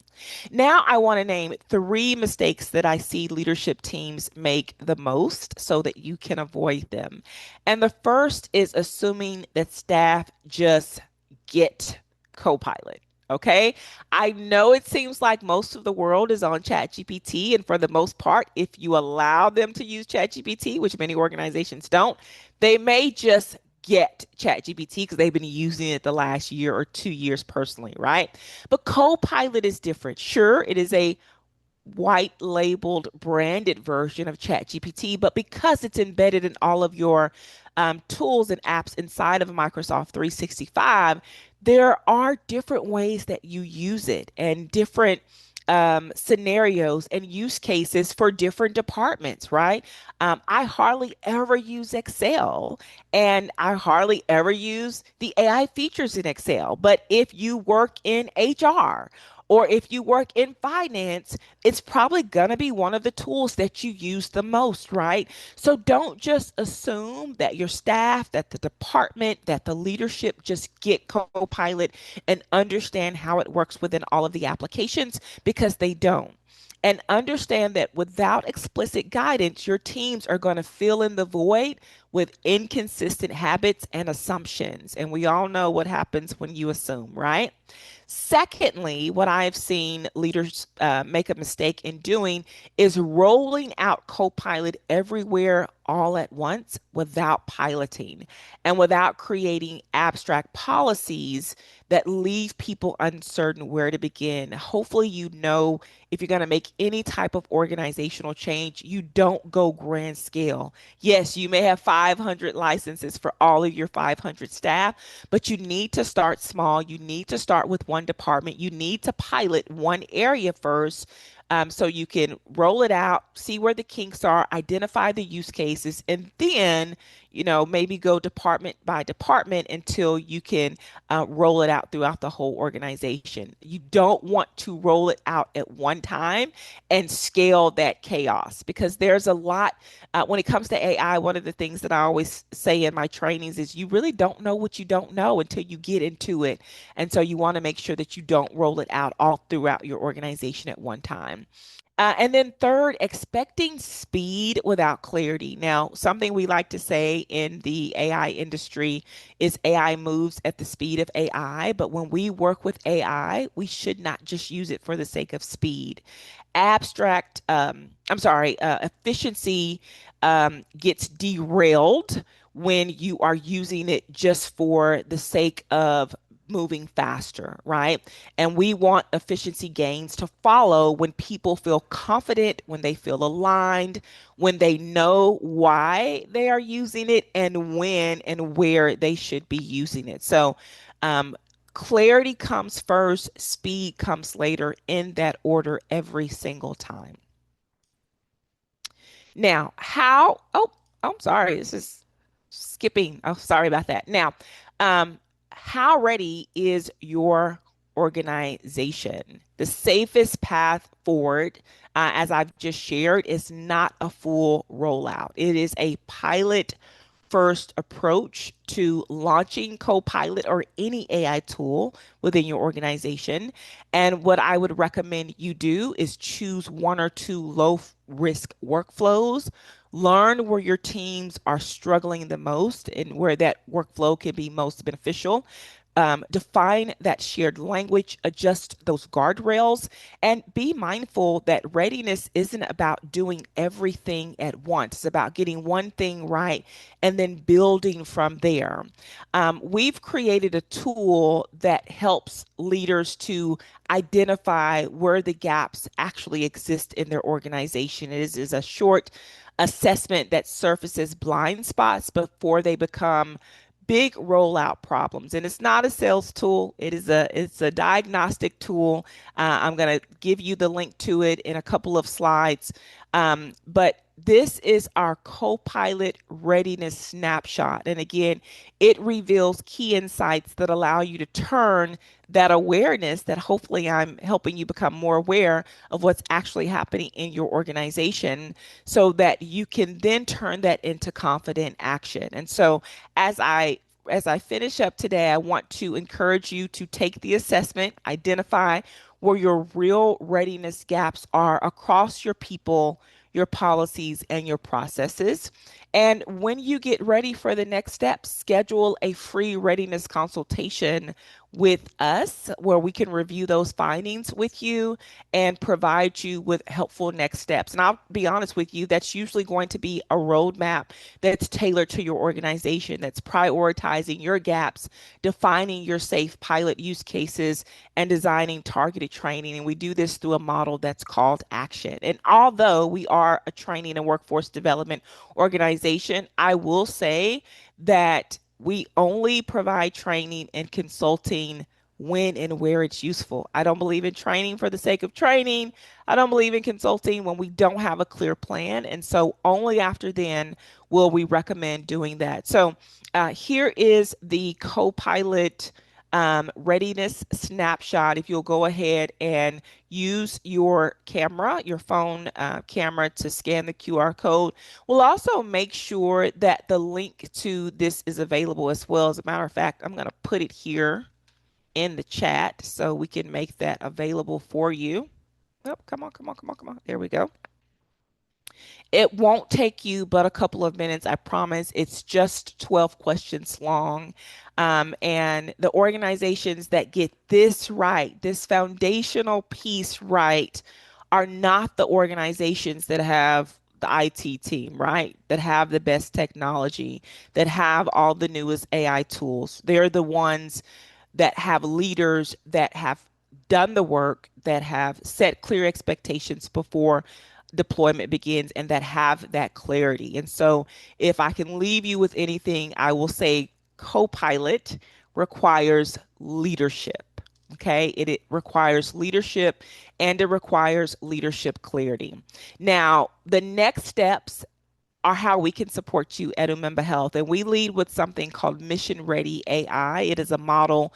Now I want to name 3 mistakes that I see leadership teams make the most so that you can avoid them. And the first is assuming that staff just get Copilot. Okay. I know it seems like most of the world is on ChatGPT, and for the most part, if you allow them to use ChatGPT, which many organizations don't, they may just get ChatGPT because they've been using it the last year or 2 years personally, right? But Copilot is different. Sure, it is a white labeled branded version of ChatGPT, but because it's embedded in all of your tools and apps inside of Microsoft 365, there are different ways that you use it and different scenarios and use cases for different departments, right? I hardly ever use Excel and I hardly ever use the AI features in Excel. But if you work in HR, or if you work in finance, it's probably going to be one of the tools that you use the most, right? So don't just assume that your staff, that the department, that the leadership just get Copilot and understand how it works within all of the applications, because they don't. And understand that without explicit guidance, your teams are going to fill in the void with inconsistent habits and assumptions. And we all know what happens when you assume, right? Secondly, what I've seen leaders make a mistake in doing is rolling out Copilot everywhere all at once without piloting and without creating abstract policies that leave people uncertain where to begin. Hopefully, you know, if you're going to make any type of organizational change, you don't go grand scale. Yes, you may have 500 licenses for all of your 500 staff, but you need to start small. You need to start with one department. You need to pilot one area first, so you can roll it out, see where the kinks are, identify the use cases, and then, maybe go department by department until you can roll it out throughout the whole organization. You don't want to roll it out at one time and scale that chaos, because there's a lot when it comes to AI. One of the things that I always say in my trainings is you really don't know what you don't know until you get into it. And so you want to make sure that you don't roll it out all throughout your organization at one time. And then third, expecting speed without clarity. Now, something we like to say in the AI industry is AI moves at the speed of AI. But when we work with AI, we should not just use it for the sake of speed. Efficiency gets derailed when you are using it just for the sake of moving faster, right? And we want efficiency gains to follow when people feel confident, when they feel aligned, when they know why they are using it, and when and where they should be using it. So, clarity comes first, speed comes later, in that order every single time. Now, I'm sorry, this is skipping. Oh, sorry about that. Now, how ready is your organization? The safest path forward, as I've just shared, is not a full rollout. It is a pilot first approach to launching Copilot or any AI tool within your organization. And what I would recommend you do is choose one or two low risk workflows. Learn where your teams are struggling the most and where that workflow can be most beneficial. Define that shared language, adjust those guardrails, and be mindful that readiness isn't about doing everything at once. It's about getting one thing right and then building from there. We've created a tool that helps leaders to identify where the gaps actually exist in their organization. It is a short assessment that surfaces blind spots before they become big rollout problems. And it's not a sales tool. It's a diagnostic tool. I'm going to give you the link to it in a couple of slides. But this is our Copilot readiness snapshot. And again, it reveals key insights that allow you to turn that awareness, that hopefully I'm helping you become more aware of what's actually happening in your organization, so that you can then turn that into confident action. And so as I finish up today, I want to encourage you to take the assessment, identify where your real readiness gaps are across your people, your policies, and your processes. And when you get ready for the next step, schedule a free readiness consultation with us where we can review those findings with you and provide you with helpful next steps. And I'll be honest with you, that's usually going to be a roadmap that's tailored to your organization, that's prioritizing your gaps, defining your safe pilot use cases, and designing targeted training. And we do this through a model that's called Action. And although we are a training and workforce development organization, I will say that we only provide training and consulting when and where it's useful. I don't believe in training for the sake of training. I don't believe in consulting when we don't have a clear plan. And so only after then will we recommend doing that. So here is the Copilot readiness snapshot. If you'll go ahead and use your camera, your phone camera, to scan the QR code. We'll also make sure that the link to this is available as well. As a matter of fact, I'm going to put it here in the chat so we can make that available for you. Oh, come on, come on, come on, come on. There we go. It won't take you but a couple of minutes, I promise. It's just 12 questions long. And the organizations that get this right, this foundational piece right, are not the organizations that have the IT team, right? That have the best technology, that have all the newest AI tools. They're the ones that have leaders that have done the work, that have set clear expectations before deployment begins, and that have that clarity. And so if I can leave you with anything, I will say Copilot requires leadership. Okay, it requires leadership, and it requires leadership clarity. Now, the next steps are how we can support you at Umemba Health. And we lead with something called Mission Ready AI. It is a model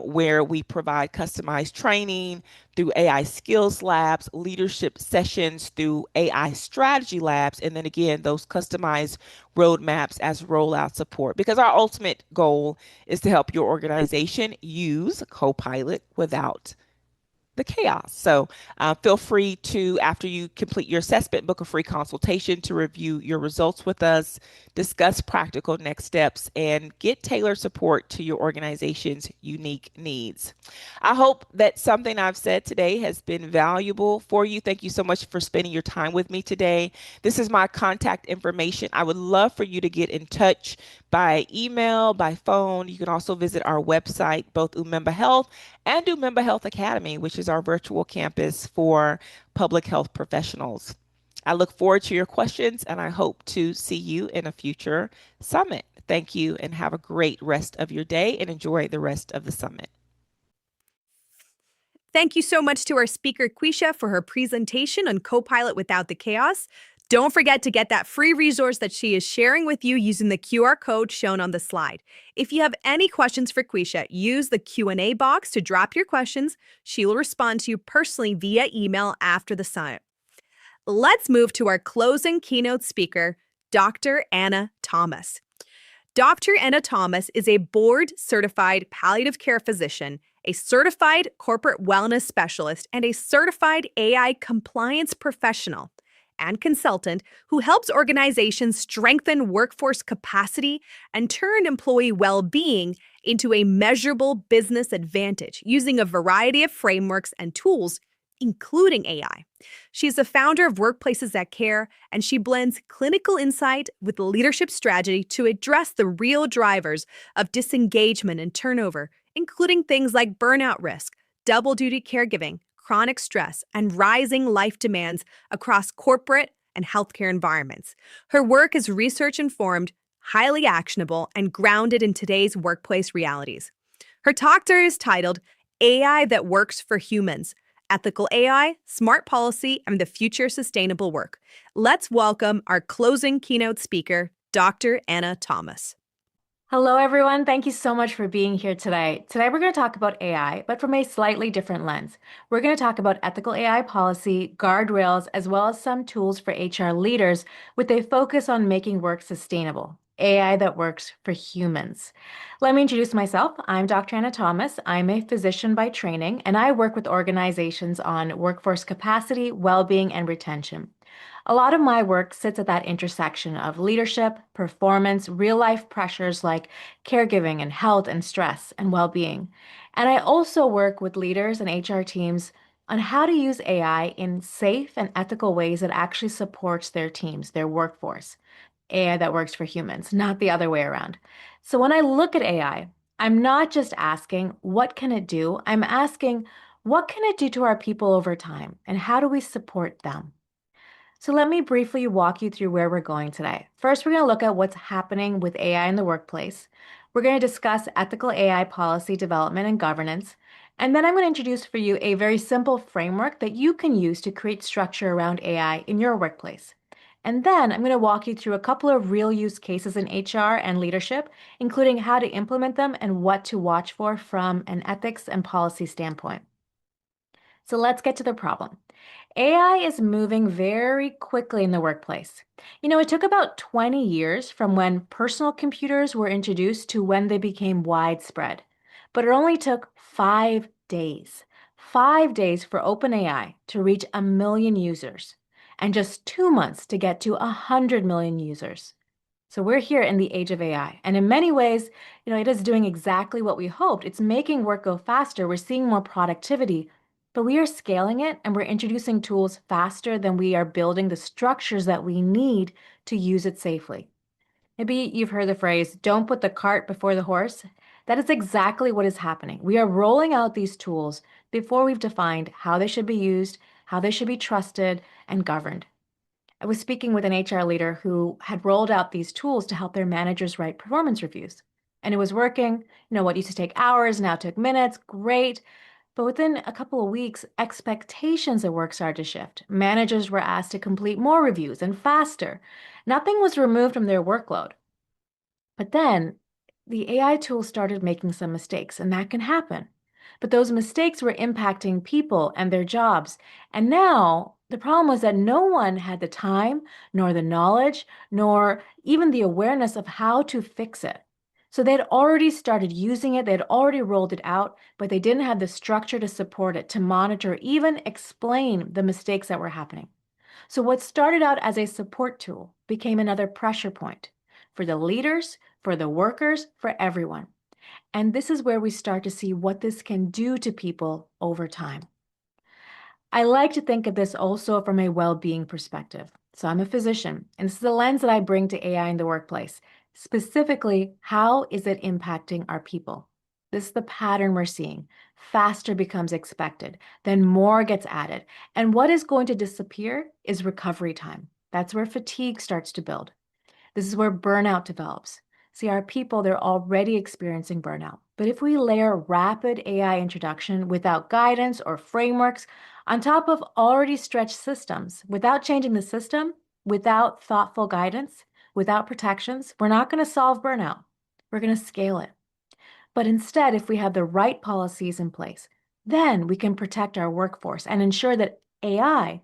where we provide customized training through AI skills labs, leadership sessions through AI strategy labs, and then again, those customized roadmaps as rollout support. Because our ultimate goal is to help your organization use Copilot without the chaos. So feel free to, after you complete your assessment, book a free consultation to review your results with us, discuss practical next steps, and get tailored support to your organization's unique needs. I hope that something I've said today has been valuable for you. Thank you so much for spending your time with me today. This is my contact information. I would love for you to get in touch by email, by phone. You can also visit our website, both Umemba Health and Umemba Health Academy, which is our virtual campus for public health professionals. I look forward to your questions, and I hope to see you in a future summit. Thank you, and have a great rest of your day, and enjoy the rest of the summit. Thank you so much to our speaker, Quisha, for her presentation on Copilot Without the Chaos. Don't forget to get that free resource that she is sharing with you using the QR code shown on the slide. If you have any questions for Quisha, use the Q&A box to drop your questions. She will respond to you personally via email after the summit. Let's move to our closing keynote speaker, Dr. Anna Thomas. Dr. Anna Thomas is a board-certified palliative care physician, a certified corporate wellness specialist, and a certified AI compliance professional and consultant who helps organizations strengthen workforce capacity and turn employee well-being into a measurable business advantage using a variety of frameworks and tools, including AI. She's the founder of Workplaces That Care, and she blends clinical insight with leadership strategy to address the real drivers of disengagement and turnover, including things like burnout risk, double duty caregiving, chronic stress, and rising life demands across corporate and healthcare environments. Her work is research-informed, highly actionable, and grounded in today's workplace realities. Her talk is titled AI That Works for Humans: Ethical AI, Smart Policy, and the Future Sustainable Work. Let's welcome our closing keynote speaker, Dr. Anna Thomas. Hello, everyone. Thank you so much for being here today. Today, we're going to talk about AI, but from a slightly different lens. We're going to talk about ethical AI policy, guardrails, as well as some tools for HR leaders with a focus on making work sustainable. AI that works for humans. Let me introduce myself. I'm Dr. Anna Thomas. I'm a physician by training, and I work with organizations on workforce capacity, well-being, and retention. A lot of my work sits at that intersection of leadership, performance, real-life pressures like caregiving and health and stress and well-being. And I also work with leaders and HR teams on how to use AI in safe and ethical ways that actually supports their teams, their workforce. AI that works for humans, not the other way around. So when I look at AI, I'm not just asking, what can it do? I'm asking, what can it do to our people over time? And how do we support them? So let me briefly walk you through where we're going today. First, we're going to look at what's happening with AI in the workplace. We're going to discuss ethical AI policy development and governance. And then I'm going to introduce for you a very simple framework that you can use to create structure around AI in your workplace. And then I'm going to walk you through a couple of real use cases in HR and leadership, including how to implement them and what to watch for from an ethics and policy standpoint. So let's get to the problem. AI is moving very quickly in the workplace. It took about 20 years from when personal computers were introduced to when they became widespread. But it only took 5 days. 5 days for OpenAI to reach 1 million users, and just 2 months to get to 100 million users. So we're here in the age of AI. And in many ways, it is doing exactly what we hoped. It's making work go faster. We're seeing more productivity, but we are scaling it and we're introducing tools faster than we are building the structures that we need to use it safely. Maybe you've heard the phrase, don't put the cart before the horse. That is exactly what is happening. We are rolling out these tools before we've defined how they should be used, how they should be trusted and governed. I was speaking with an HR leader who had rolled out these tools to help their managers write performance reviews. And it was working. What used to take hours now took minutes. Great. But within a couple of weeks, expectations at work started to shift. Managers were asked to complete more reviews and faster. Nothing was removed from their workload. But then the AI tool started making some mistakes, and that can happen. But those mistakes were impacting people and their jobs. And now the problem was that no one had the time, nor the knowledge, nor even the awareness of how to fix it. So they had already started using it, they had already rolled it out, but they didn't have the structure to support it, to monitor, even explain the mistakes that were happening. So what started out as a support tool became another pressure point for the leaders, for the workers, for everyone. And this is where we start to see what this can do to people over time. I like to think of this also from a well-being perspective. So I'm a physician, and this is the lens that I bring to AI in the workplace. Specifically, how is it impacting our people? This is the pattern we're seeing. Faster becomes expected, then more gets added. And what is going to disappear is recovery time. That's where fatigue starts to build. This is where burnout develops. See, our people, they're already experiencing burnout. But if we layer rapid AI introduction without guidance or frameworks on top of already stretched systems, without changing the system, without thoughtful guidance, without protections, we're not going to solve burnout. We're going to scale it. But instead, if we have the right policies in place, then we can protect our workforce and ensure that AI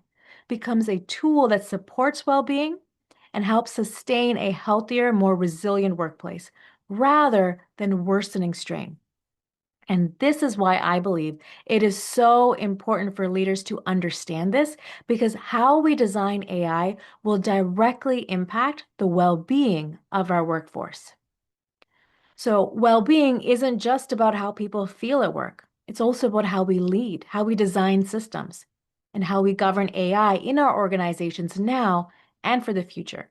becomes a tool that supports well-being and help sustain a healthier, more resilient workplace rather than worsening strain. And this is why I believe it is so important for leaders to understand this, because how we design AI will directly impact the well-being of our workforce. So well-being isn't just about how people feel at work. It's also about how we lead, how we design systems, and how we govern AI in our organizations now and for the future.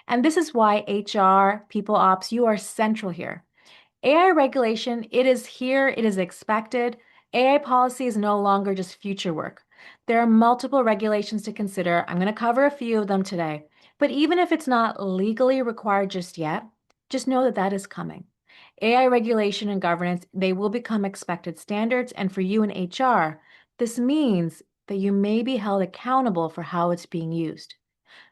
And this is why HR, people ops, you are central here. AI regulation, it is here, it is expected. AI policy is no longer just future work. There are multiple regulations to consider. I'm going to cover a few of them today. But even if it's not legally required just yet, just know that that is coming. AI regulation and governance, they will become expected standards. And for you in HR, this means that you may be held accountable for how it's being used.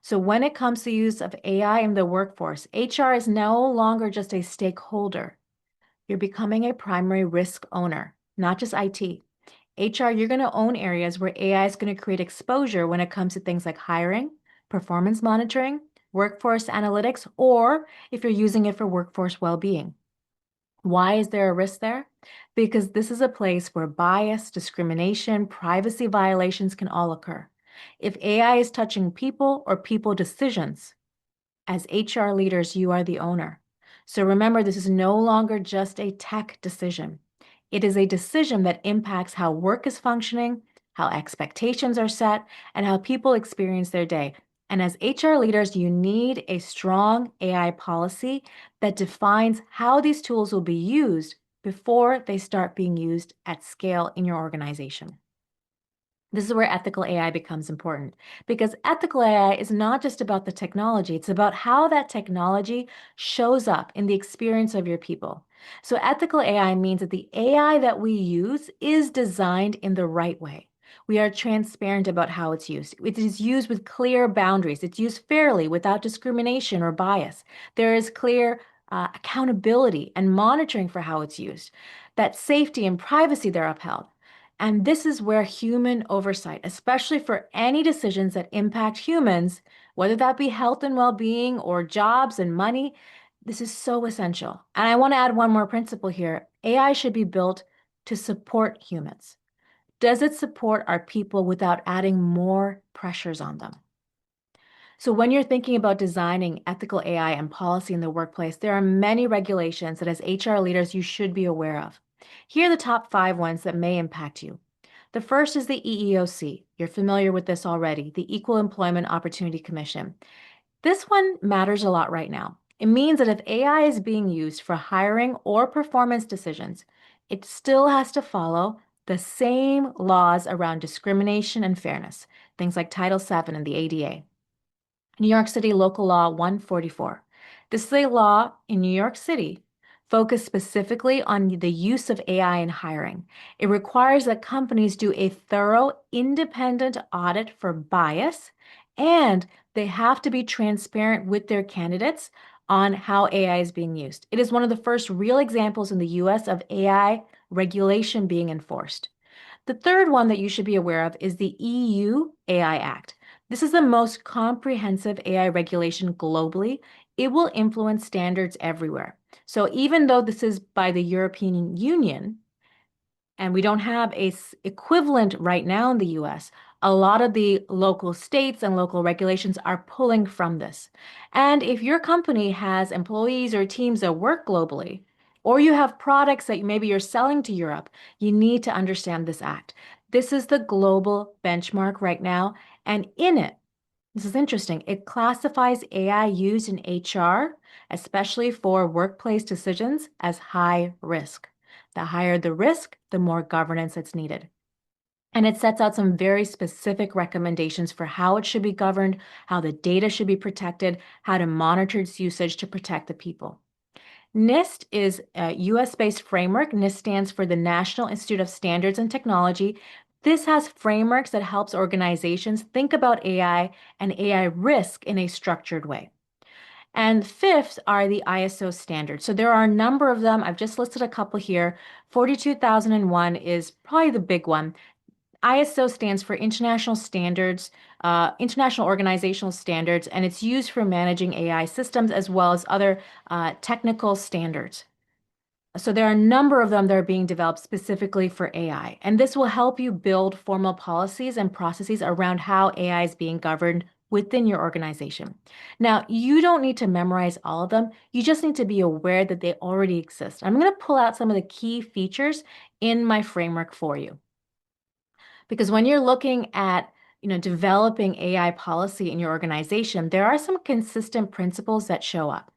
So when it comes to use of AI in the workforce, HR is no longer just a stakeholder. You're becoming a primary risk owner, not just IT. HR, you're going to own areas where AI is going to create exposure when it comes to things like hiring, performance monitoring, workforce analytics, or if you're using it for workforce well-being. Why is there a risk there? Because this is a place where bias, discrimination, privacy violations can all occur. If AI is touching people or people decisions, as HR leaders, you are the owner. So remember, this is no longer just a tech decision. It is a decision that impacts how work is functioning, how expectations are set, and how people experience their day. And as HR leaders, you need a strong AI policy that defines how these tools will be used before they start being used at scale in your organization. This is where ethical AI becomes important, because ethical AI is not just about the technology, it's about how that technology shows up in the experience of your people. So ethical AI means that the AI that we use is designed in the right way. We are transparent about how it's used. It is used with clear boundaries. It's used fairly without discrimination or bias. There is clear accountability and monitoring for how it's used. That safety and privacy they're upheld. And this is where human oversight, especially for any decisions that impact humans, whether that be health and well-being or jobs and money, this is so essential. And I want to add one more principle here. AI should be built to support humans. Does it support our people without adding more pressures on them? So when you're thinking about designing ethical AI and policy in the workplace, there are many regulations that as HR leaders you should be aware of. Here are the top 5 ones that may impact you. The first is the EEOC. You're familiar with this already, the Equal Employment Opportunity Commission. This one matters a lot right now. It means that if AI is being used for hiring or performance decisions, it still has to follow the same laws around discrimination and fairness, things like Title VII and the ADA. New York City Local Law 144. This is a law in New York City focused specifically on the use of AI in hiring. It requires that companies do a thorough independent audit for bias, and they have to be transparent with their candidates on how AI is being used. It is one of the first real examples in the US of AI regulation being enforced. The third one that you should be aware of is the EU AI Act. This is the most comprehensive AI regulation globally. It will influence standards everywhere. So even though this is by the European Union, and we don't have a equivalent right now in the US, a lot of the local states and local regulations are pulling from this. And if your company has employees or teams that work globally, or you have products that maybe you're selling to Europe, you need to understand this act. This is the global benchmark right now, and in it, this is interesting, it classifies AI used in HR, especially for workplace decisions, as high risk. The higher the risk, the more governance that's needed. And it sets out some very specific recommendations for how it should be governed, how the data should be protected, how to monitor its usage to protect the people. NIST is a US-based framework. NIST stands for the National Institute of Standards and Technology. This has frameworks that helps organizations think about AI and AI risk in a structured way. And fifth are the ISO standards. So there are a number of them. I've just listed a couple here. 42001 is probably the big one. ISO stands for International Standards, International Organizational Standards, and it's used for managing AI systems as well as other technical standards. So there are a number of them that are being developed specifically for AI, and this will help you build formal policies and processes around how AI is being governed within your organization. Now, you don't need to memorize all of them. You just need to be aware that they already exist. I'm going to pull out some of the key features in my framework for you. Because when you're looking at developing AI policy in your organization, there are some consistent principles that show up.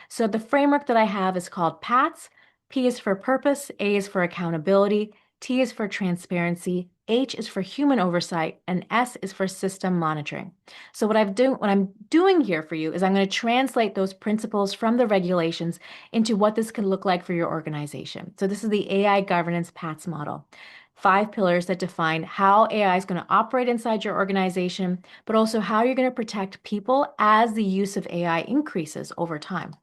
So the framework that I have is called PATS. P is for purpose, A is for accountability, T is for transparency, H is for human oversight, and S is for system monitoring. So what I'm doing here for you is I'm going to translate those principles from the regulations into what this could look like for your organization. So this is the AI governance PATS model. 5 pillars that define how AI is going to operate inside your organization, but also how you're going to protect people as the use of AI increases over time.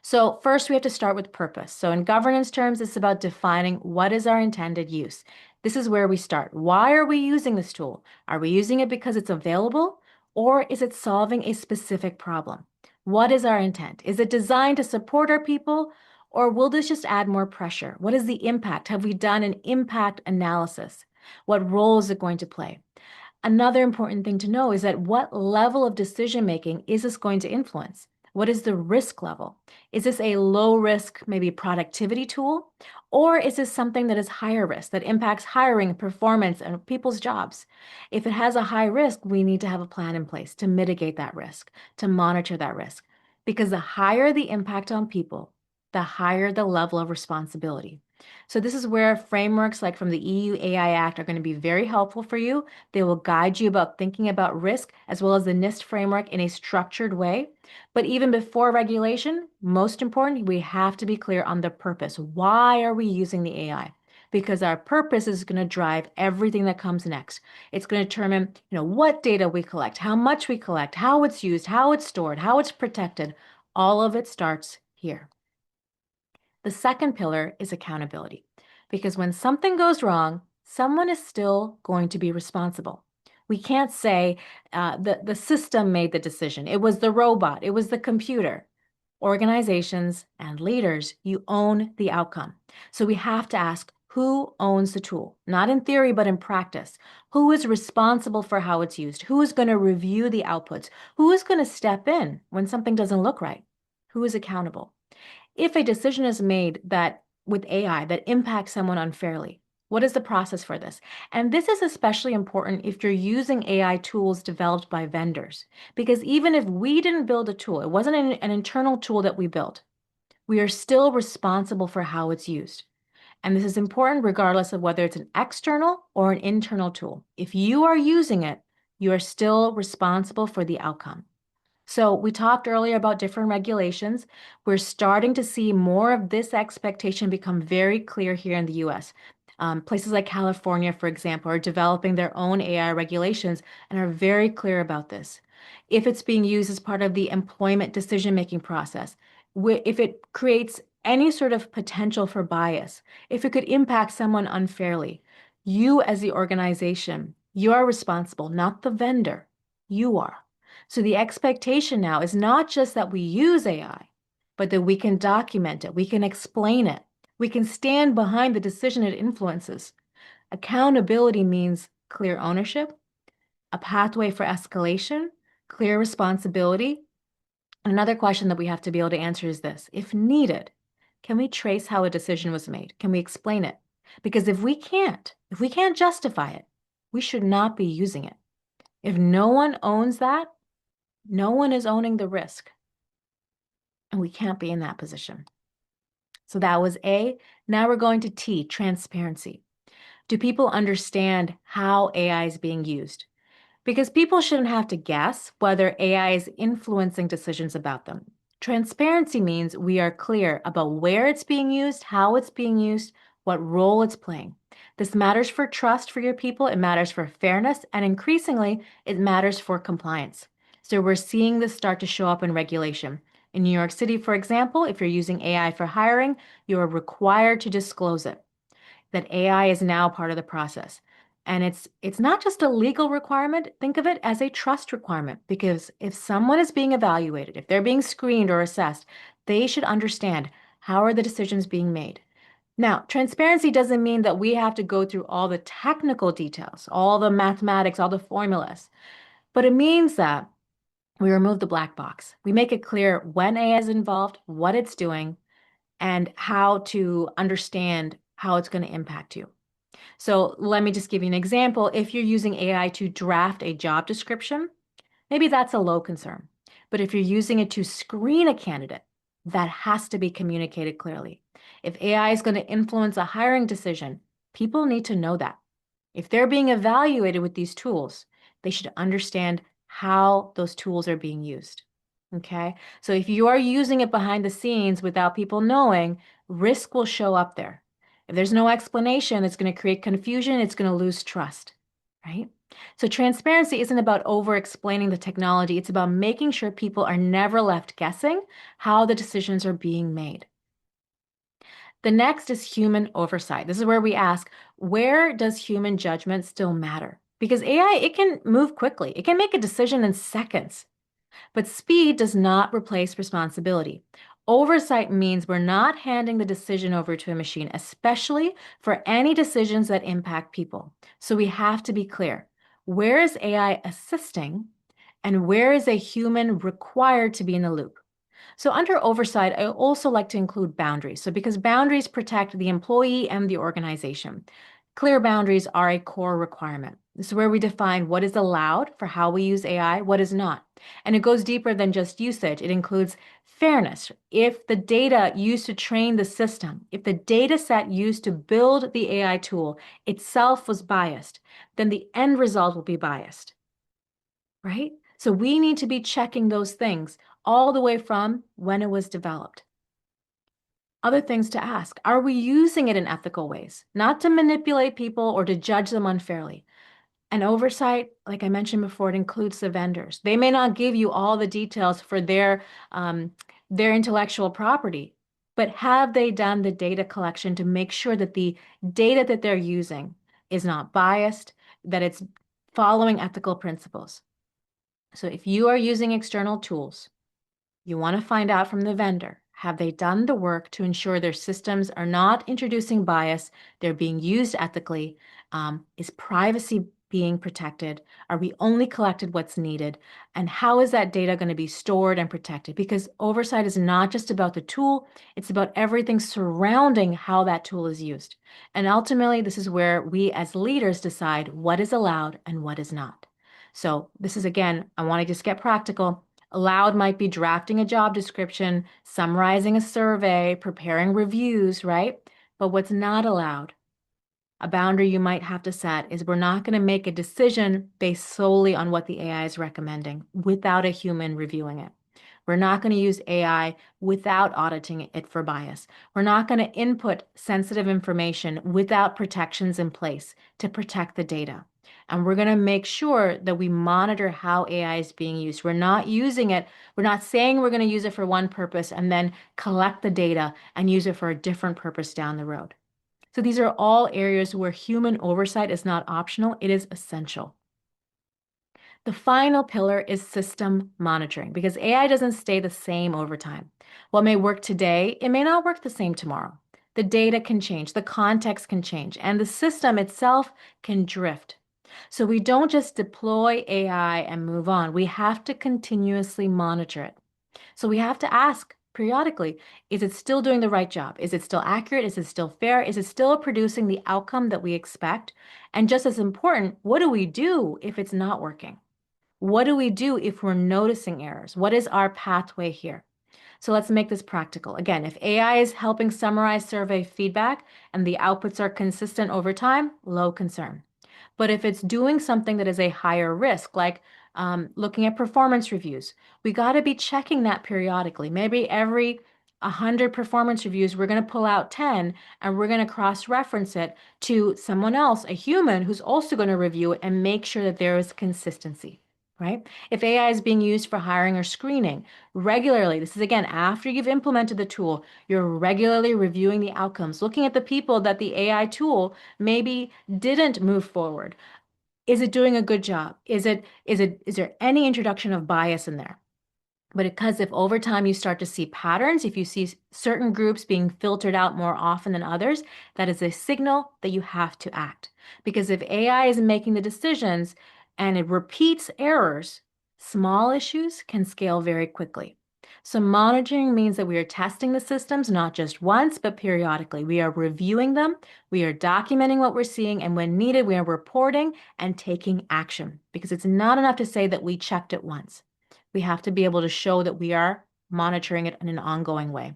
So first, we have to start with purpose. So in governance terms, it's about defining what is our intended use. This is where we start. Why are we using this tool? Are we using it because it's available, or is it solving a specific problem? What is our intent? Is it designed to support our people, or will this just add more pressure? What is the impact? Have we done an impact analysis? What role is it going to play? Another important thing to know is that what level of decision making is this going to influence? What is the risk level? Is this a low risk, maybe productivity tool? Or is this something that is higher risk, that impacts hiring, performance, and people's jobs? If it has a high risk, we need to have a plan in place to mitigate that risk, to monitor that risk. Because the higher the impact on people, the higher the level of responsibility. So this is where frameworks like from the EU AI Act are going to be very helpful for you. They will guide you about thinking about risk as well as the NIST framework in a structured way. But even before regulation, most important, we have to be clear on the purpose. Why are we using the AI? Because our purpose is going to drive everything that comes next. It's going to determine, what data we collect, how much we collect, how it's used, how it's stored, how it's protected. All of it starts here. The second pillar is accountability, because when something goes wrong, someone is still going to be responsible. We can't say the system made the decision. It was the robot. It was the computer. Organizations and leaders, you own the outcome. So we have to ask, who owns the tool? Not in theory, but in practice. Who is responsible for how it's used? Who is going to review the outputs? Who is going to step in when something doesn't look right? Who is accountable? If a decision is made that with AI that impacts someone unfairly, what is the process for this? And this is especially important if you're using AI tools developed by vendors, because even if we didn't build a tool, it wasn't an internal tool that we built, we are still responsible for how it's used. And this is important regardless of whether it's an external or an internal tool. If you are using it, you are still responsible for the outcome. So we talked earlier about different regulations. We're starting to see more of this expectation become very clear here in the US. Places like California, for example, are developing their own AI regulations and are very clear about this. If it's being used as part of the employment decision-making process, if it creates any sort of potential for bias, if it could impact someone unfairly, you as the organization, you are responsible, not the vendor. You are. So the expectation now is not just that we use AI, but that we can document it, we can explain it, we can stand behind the decision it influences. Accountability means clear ownership, a pathway for escalation, clear responsibility. Another question that we have to be able to answer is this: if needed, can we trace how a decision was made? Can we explain it? Because if we can't justify it, we should not be using it. If no one owns that, no one is owning the risk, and we can't be in that position. So that was A. Now we're going to T, transparency. Do people understand how AI is being used? Because people shouldn't have to guess whether AI is influencing decisions about them. Transparency means we are clear about where it's being used, how it's being used, what role it's playing. This matters for trust for your people, it matters for fairness, and increasingly, it matters for compliance. So we're seeing this start to show up in regulation. In New York City, for example, if you're using AI for hiring, you are required to disclose it, that AI is now part of the process. And it's not just a legal requirement. Think of it as a trust requirement, because if someone is being evaluated, if they're being screened or assessed, they should understand how are the decisions being made. Now, transparency doesn't mean that we have to go through all the technical details, all the mathematics, all the formulas, but it means that we remove the black box. We make it clear when AI is involved, what it's doing, and how to understand how it's going to impact you. So let me just give you an example. If you're using AI to draft a job description, maybe that's a low concern. But if you're using it to screen a candidate, that has to be communicated clearly. If AI is going to influence a hiring decision, people need to know that. If they're being evaluated with these tools, they should understand how those tools are being used. Okay, so if you are using it behind the scenes without people knowing, risk will show up there. If there's no explanation, it's going to create confusion, it's going to lose trust, right? So transparency isn't about over-explaining the technology, it's about making sure people are never left guessing how the decisions are being made. The next is human oversight. This is where we ask, where does human judgment still matter? Because AI, it can move quickly. It can make a decision in seconds. But speed does not replace responsibility. Oversight means we're not handing the decision over to a machine, especially for any decisions that impact people. So we have to be clear. Where is AI assisting and where is a human required to be in the loop? So under oversight, I also like to include boundaries. So because boundaries protect the employee and the organization. Clear boundaries are a core requirement. This is where we define what is allowed for how we use AI, what is not. And it goes deeper than just usage. It includes fairness. If the data used to train the system, if the data set used to build the AI tool itself was biased, then the end result will be biased, right? So we need to be checking those things all the way from when it was developed. Other things to ask, are we using it in ethical ways? Not to manipulate people or to judge them unfairly. And oversight, like I mentioned before, it includes the vendors. They may not give you all the details for their intellectual property, but have they done the data collection to make sure that the data that they're using is not biased, that it's following ethical principles? So if you are using external tools, you want to find out from the vendor, have they done the work to ensure their systems are not introducing bias, they're being used ethically? Is privacy being protected? Are we only collected what's needed? And how is that data going to be stored and protected? Because oversight is not just about the tool, it's about everything surrounding how that tool is used. And ultimately, this is where we as leaders decide what is allowed and what is not. So this is, again, I want to just get practical. Allowed might be drafting a job description, summarizing a survey, preparing reviews, right? But what's not allowed, a boundary you might have to set, is we're not going to make a decision based solely on what the AI is recommending without a human reviewing it. We're not going to use AI without auditing it for bias. We're not going to input sensitive information without protections in place to protect the data. And we're going to make sure that we monitor how AI is being used. We're not using it, we're not saying we're going to use it for one purpose and then collect the data and use it for a different purpose down the road. So these are all areas where human oversight is not optional, it is essential. The final pillar is system monitoring, because AI doesn't stay the same over time. What may work today, it may not work the same tomorrow. The data can change, the context can change, and the system itself can drift. So we don't just deploy AI and move on. We have to continuously monitor it. So we have to ask periodically, is it still doing the right job? Is it still accurate? Is it still fair? Is it still producing the outcome that we expect? And just as important, what do we do if it's not working? What do we do if we're noticing errors? What is our pathway here? So let's make this practical. Again, if AI is helping summarize survey feedback and the outputs are consistent over time, low concern. But if it's doing something that is a higher risk, like looking at performance reviews, we got to be checking that periodically. Maybe every 100 performance reviews, we're going to pull out 10 and we're going to cross-reference it to someone else, a human, who's also going to review it and make sure that there is consistency. Right? If AI is being used for hiring or screening regularly, this is again after you've implemented the tool, you're regularly reviewing the outcomes, looking at the people that the AI tool maybe didn't move forward. Is it doing a good job? Is there any introduction of bias in there? But because if over time you start to see patterns, if you see certain groups being filtered out more often than others, that is a signal that you have to act. Because if AI is making the decisions and it repeats errors, small issues can scale very quickly. So monitoring means that we are testing the systems not just once, but periodically. We are reviewing them, we are documenting what we're seeing, and when needed, we are reporting and taking action. Because it's not enough to say that we checked it once. We have to be able to show that we are monitoring it in an ongoing way.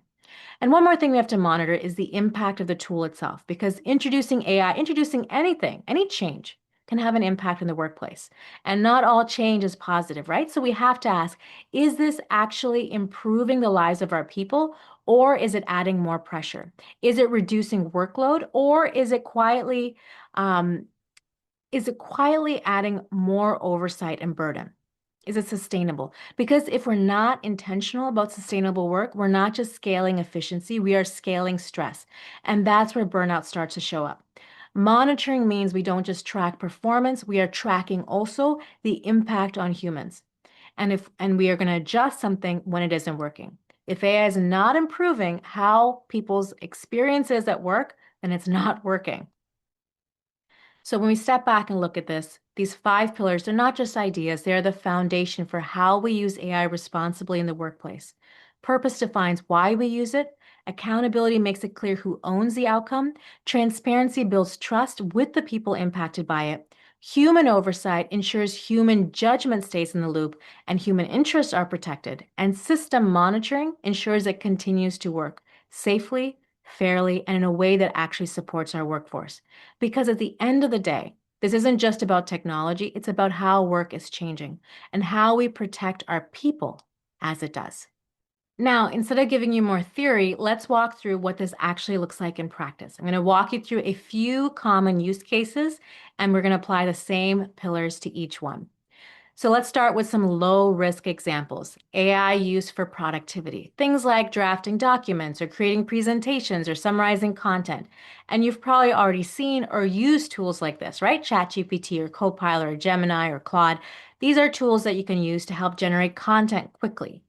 And one more thing we have to monitor is the impact of the tool itself, because introducing AI, introducing anything, any change can have an impact in the workplace. And not all change is positive, right? So we have to ask, is this actually improving the lives of our people, or is it adding more pressure? Is it reducing workload, or is it quietly adding more oversight and burden? Is it sustainable? Because if we're not intentional about sustainable work, we're not just scaling efficiency, we are scaling stress. And that's where burnout starts to show up. Monitoring means we don't just track performance, we are tracking also the impact on humans. And we are going to adjust something when it isn't working. If AI is not improving how people's experiences at work, then it's not working. So when we step back and look at this, these 5 pillars, they're not just ideas, they're the foundation for how we use AI responsibly in the workplace. Purpose defines why we use it. Accountability makes it clear who owns the outcome. Transparency builds trust with the people impacted by it. Human oversight ensures human judgment stays in the loop and human interests are protected. And system monitoring ensures it continues to work safely, fairly, and in a way that actually supports our workforce. Because at the end of the day, this isn't just about technology, it's about how work is changing and how we protect our people as it does. Now, instead of giving you more theory, let's walk through what this actually looks like in practice. I'm going to walk you through a few common use cases, and we're going to apply the same pillars to each one. So let's start with some low-risk examples. AI use for productivity. Things like drafting documents or creating presentations or summarizing content. And you've probably already seen or used tools like this, right? ChatGPT or Copilot or Gemini or Claude. These are tools that you can use to help generate content quickly.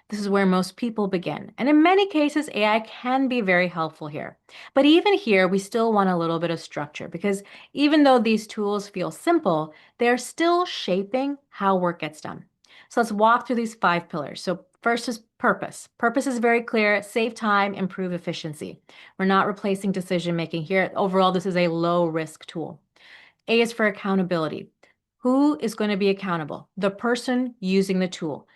This is where most people begin. And in many cases, AI can be very helpful here. But even here, we still want a little bit of structure because even though these tools feel simple, they're still shaping how work gets done. So let's walk through these 5 pillars. So first is purpose. Purpose is very clear: save time, improve efficiency. We're not replacing decision making here. Overall, this is a low risk tool. A is for accountability. Who is going to be accountable? The person using the tool.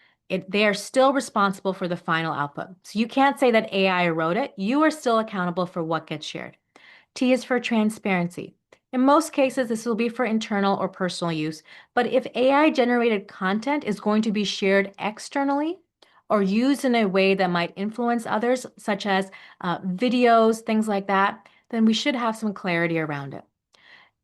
They are still responsible for the final output. So you can't say that AI wrote it. You are still accountable for what gets shared. T is for transparency. In most cases, this will be for internal or personal use. But if AI generated content is going to be shared externally or used in a way that might influence others, such as videos, things like that, then we should have some clarity around it.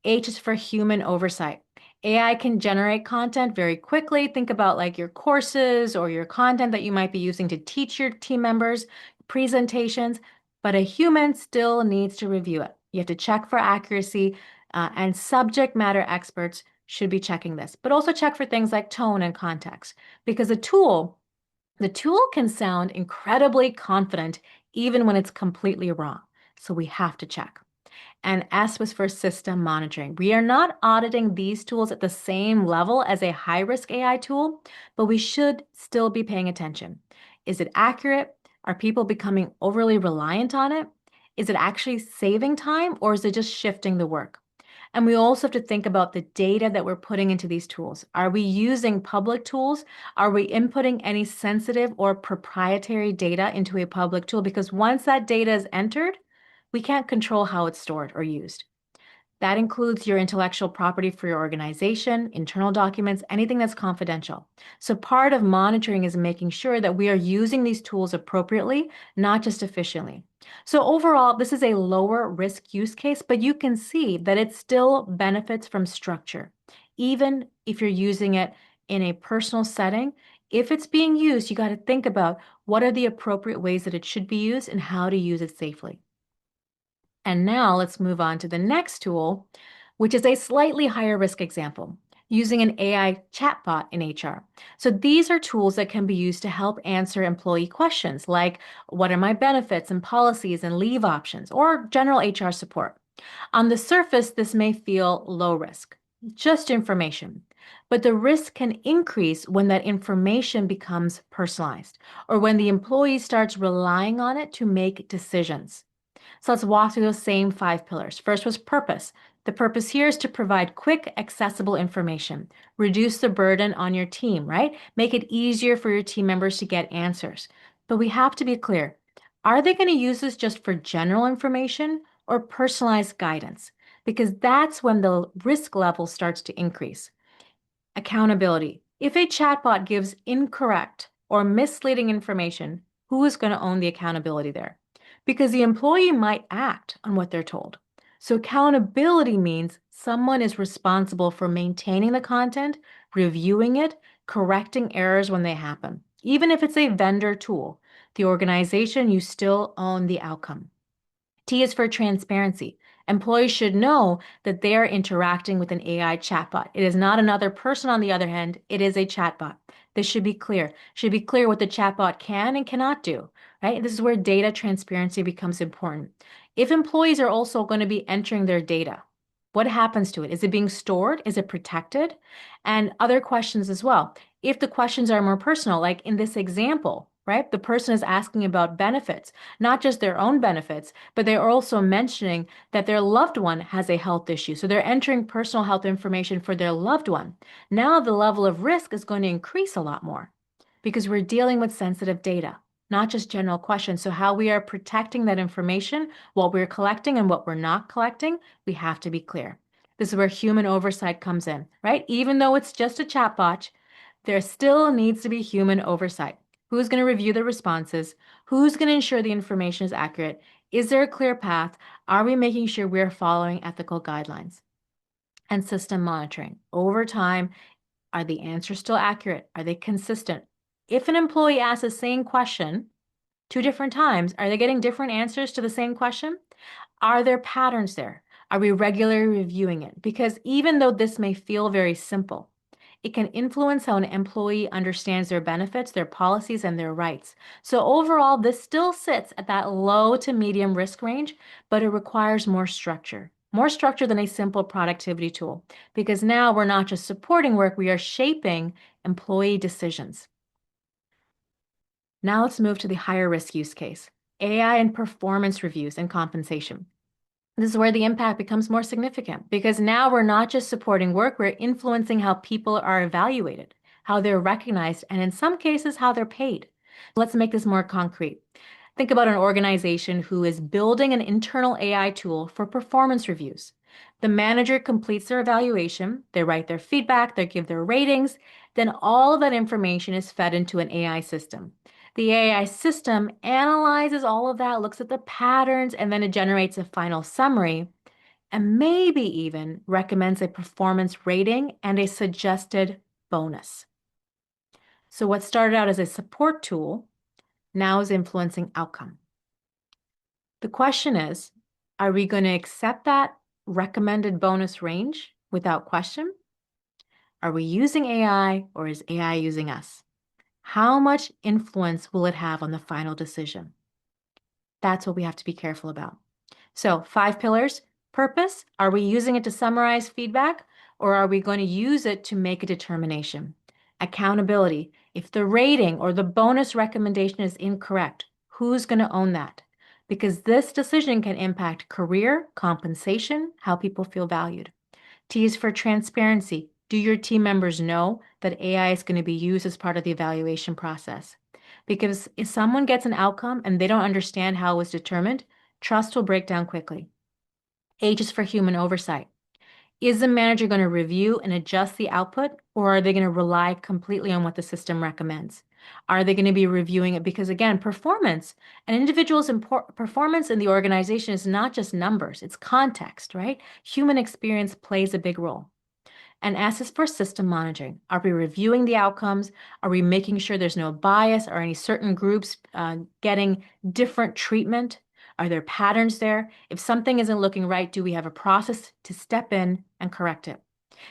H is for human oversight. AI can generate content very quickly. Think about like your courses or your content that you might be using to teach your team members, presentations, but a human still needs to review it. You have to check for accuracy, and subject matter experts should be checking this, but also check for things like tone and context, because the tool can sound incredibly confident even when it's completely wrong. So we have to check. And S was for system monitoring. We are not auditing these tools at the same level as a high-risk AI tool, but we should still be paying attention. Is it accurate? Are people becoming overly reliant on it? Is it actually saving time, or is it just shifting the work? And we also have to think about the data that we're putting into these tools. Are we using public tools? Are we inputting any sensitive or proprietary data into a public tool? Because once that data is entered, we can't control how it's stored or used. That includes your intellectual property for your organization, internal documents, anything that's confidential. So part of monitoring is making sure that we are using these tools appropriately, not just efficiently. So overall, this is a lower risk use case, but you can see that it still benefits from structure. Even if you're using it in a personal setting, if it's being used, you got to think about what are the appropriate ways that it should be used and how to use it safely. And now let's move on to the next tool, which is a slightly higher risk example, using an AI chatbot in HR. So these are tools that can be used to help answer employee questions like, what are my benefits and policies and leave options, or general HR support. On the surface, this may feel low risk, just information. But the risk can increase when that information becomes personalized or when the employee starts relying on it to make decisions. So let's walk through those same 5 pillars. First was purpose. The purpose here is to provide quick, accessible information, reduce the burden on your team, right? Make it easier for your team members to get answers. But we have to be clear. Are they going to use this just for general information or personalized guidance? Because that's when the risk level starts to increase. Accountability. If a chatbot gives incorrect or misleading information, who is going to own the accountability there? Because the employee might act on what they're told. So accountability means someone is responsible for maintaining the content, reviewing it, correcting errors when they happen. Even if it's a vendor tool, the organization, you still own the outcome. T is for transparency. Employees should know that they are interacting with an AI chatbot. It is not another person on the other hand, it is a chatbot. This should be clear. Should be clear what the chatbot can and cannot do, right? This is where data transparency becomes important. If employees are also going to be entering their data, what happens to it? Is it being stored? Is it protected? And other questions as well. If the questions are more personal, like in this example, right? The person is asking about benefits, not just their own benefits, but they're also mentioning that their loved one has a health issue. So they're entering personal health information for their loved one. Now the level of risk is going to increase a lot more because we're dealing with sensitive data, not just general questions. So how we are protecting that information, what we're collecting and what we're not collecting, we have to be clear. This is where human oversight comes in, right? Even though it's just a chatbot, there still needs to be human oversight. Who's going to review the responses? Who's going to ensure the information is accurate? Is there a clear path? Are we making sure we're following ethical guidelines? And system monitoring. Over time, are the answers still accurate? Are they consistent? If an employee asks the same question 2 different times, are they getting different answers to the same question? Are there patterns there? Are we regularly reviewing it? Because even though this may feel very simple, it can influence how an employee understands their benefits, their policies, and their rights. So overall, this still sits at that low to medium risk range, but it requires more structure than a simple productivity tool, because now we're not just supporting work, we are shaping employee decisions. Now let's move to the higher risk use case, AI and performance reviews and compensation. This is where the impact becomes more significant because now we're not just supporting work, we're influencing how people are evaluated, how they're recognized, and in some cases, how they're paid. Let's make this more concrete. Think about an organization who is building an internal AI tool for performance reviews. The manager completes their evaluation, they write their feedback, they give their ratings, then all of that information is fed into an AI system. The AI system analyzes all of that, looks at the patterns, and then it generates a final summary and maybe even recommends a performance rating and a suggested bonus. So what started out as a support tool now is influencing outcome. The question is, are we going to accept that recommended bonus range without question? Are we using AI or is AI using us? How much influence will it have on the final decision? That's what we have to be careful about. So 5 pillars. Purpose, are we using it to summarize feedback or are we going to use it to make a determination? Accountability, if the rating or the bonus recommendation is incorrect, who's going to own that? Because this decision can impact career, compensation, how people feel valued. T is for transparency. Do your team members know that AI is going to be used as part of the evaluation process? Because if someone gets an outcome and they don't understand how it was determined, trust will break down quickly. H is for human oversight. Is the manager going to review and adjust the output, or are they going to rely completely on what the system recommends? Are they going to be reviewing it? Because again, performance, an individual's performance in the organization is not just numbers, it's context, right? Human experience plays a big role. And S is for system monitoring. Are we reviewing the outcomes? Are we making sure there's no bias? Are any certain groups getting different treatment? Are there patterns there? If something isn't looking right, do we have a process to step in and correct it?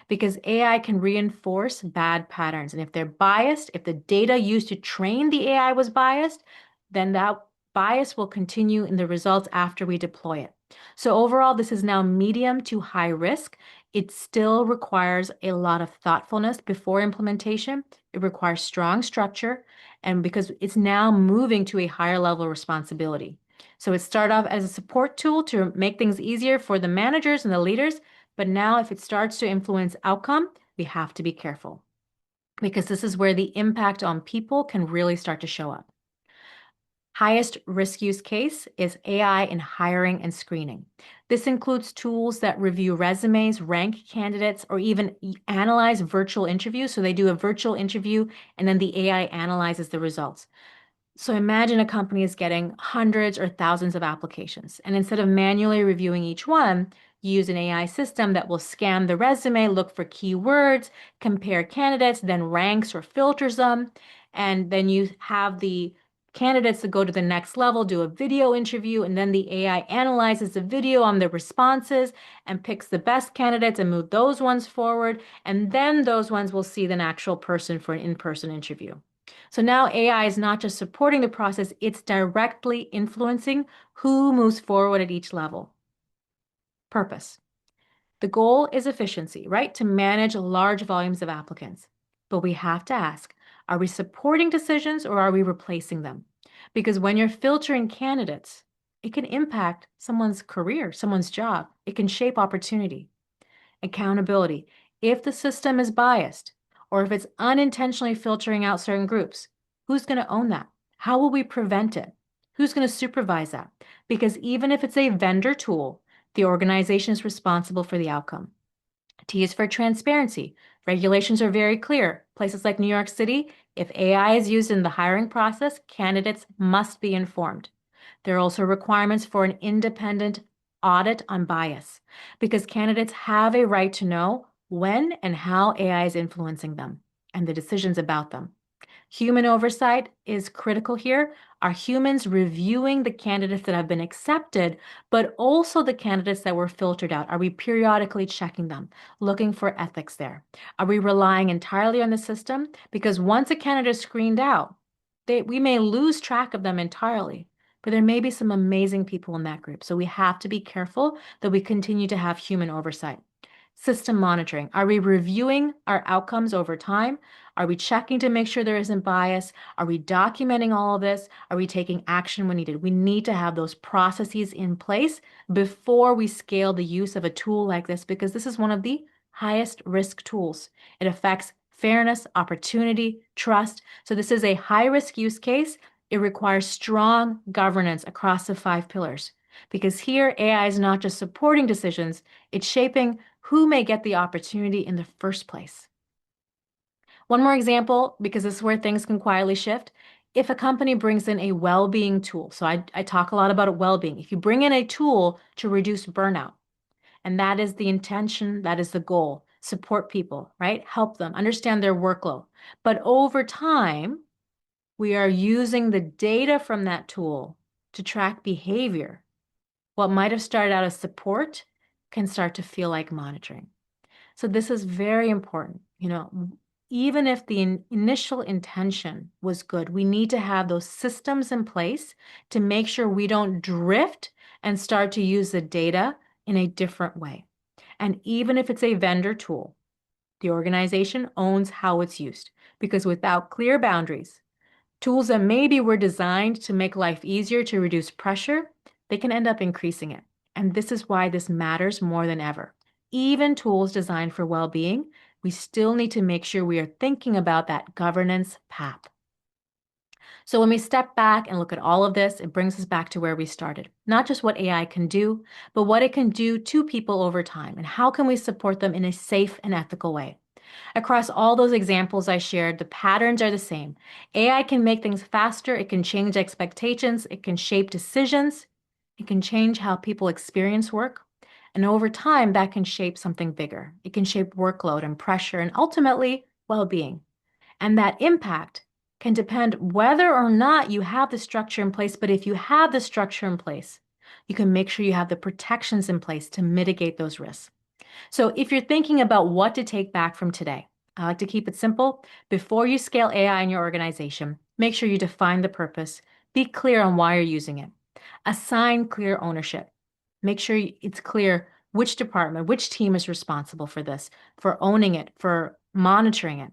Because AI can reinforce bad patterns. And if they're biased, if the data used to train the AI was biased, then that bias will continue in the results after we deploy it. So overall, this is now medium to high risk. It still requires a lot of thoughtfulness before implementation. It requires strong structure, and because it's now moving to a higher level of responsibility. So it started off as a support tool to make things easier for the managers and the leaders, but now if it starts to influence outcome, we have to be careful because this is where the impact on people can really start to show up. Highest risk use case is AI in hiring and screening. This includes tools that review resumes, rank candidates, or even analyze virtual interviews. So they do a virtual interview and then the AI analyzes the results. So imagine a company is getting hundreds or thousands of applications, and instead of manually reviewing each one, you use an AI system that will scan the resume, look for keywords, compare candidates, then ranks or filters them, and then you have the candidates that go to the next level, do a video interview, and then the AI analyzes the video on the responses and picks the best candidates and move those ones forward, and then those ones will see the actual person for an in-person interview. So now AI is not just supporting the process, it's directly influencing who moves forward at each level. Purpose. The goal is efficiency, right? To manage large volumes of applicants. But we have to ask, Are we supporting decisions or are we replacing them? Because when you're filtering candidates, it can impact someone's career, someone's job. It can shape opportunity. Accountability. If the system is biased or if it's unintentionally filtering out certain groups, who's going to own that? How will we prevent it? Who's going to supervise that? Because even if it's a vendor tool, the organization is responsible for the outcome. T is for transparency. Regulations are very clear. Places like New York City, if AI is used in the hiring process, candidates must be informed. There are also requirements for an independent audit on bias because candidates have a right to know when and how AI is influencing them and the decisions about them. Human oversight is critical here. Are humans reviewing the candidates that have been accepted, but also the candidates that were filtered out? Are we periodically checking them, looking for ethics there? Are we relying entirely on the system? Because once a candidate is screened out, we may lose track of them entirely, but there may be some amazing people in that group. So we have to be careful that we continue to have human oversight. System monitoring. Are we reviewing our outcomes over time? Are we checking to make sure there isn't bias? Are we documenting all of this? Are we taking action when needed? We need to have those processes in place before we scale the use of a tool like this because this is one of the highest risk tools. It affects fairness, opportunity, trust. So this is a high risk use case. It requires strong governance across the 5 pillars because here AI is not just supporting decisions, it's shaping who may get the opportunity in the first place. One more example, because this is where things can quietly shift. If a company brings in a well-being tool, so I talk a lot about well-being. If you bring in a tool to reduce burnout, and that is the intention, that is the goal, support people, right? Help them understand their workload. But over time, we are using the data from that tool to track behavior. What might have started out as support can start to feel like monitoring. So this is very important. Even if the initial intention was good, we need to have those systems in place to make sure we don't drift and start to use the data in a different way. And even if it's a vendor tool, the organization owns how it's used because without clear boundaries, tools that maybe were designed to make life easier to reduce pressure, they can end up increasing it. And this is why this matters more than ever. Even tools designed for well-being, we still need to make sure we are thinking about that governance path. So when we step back and look at all of this, it brings us back to where we started. Not just what AI can do, but what it can do to people over time and how can we support them in a safe and ethical way. Across all those examples I shared, the patterns are the same. AI can make things faster, it can change expectations, it can shape decisions, it can change how people experience work. And over time, that can shape something bigger. It can shape workload and pressure and ultimately well-being. And that impact can depend whether or not you have the structure in place. But if you have the structure in place, you can make sure you have the protections in place to mitigate those risks. So if you're thinking about what to take back from today, I like to keep it simple. Before you scale AI in your organization, make sure you define the purpose, be clear on why you're using it, assign clear ownership. Make sure it's clear which department, which team is responsible for this, for owning it, for monitoring it.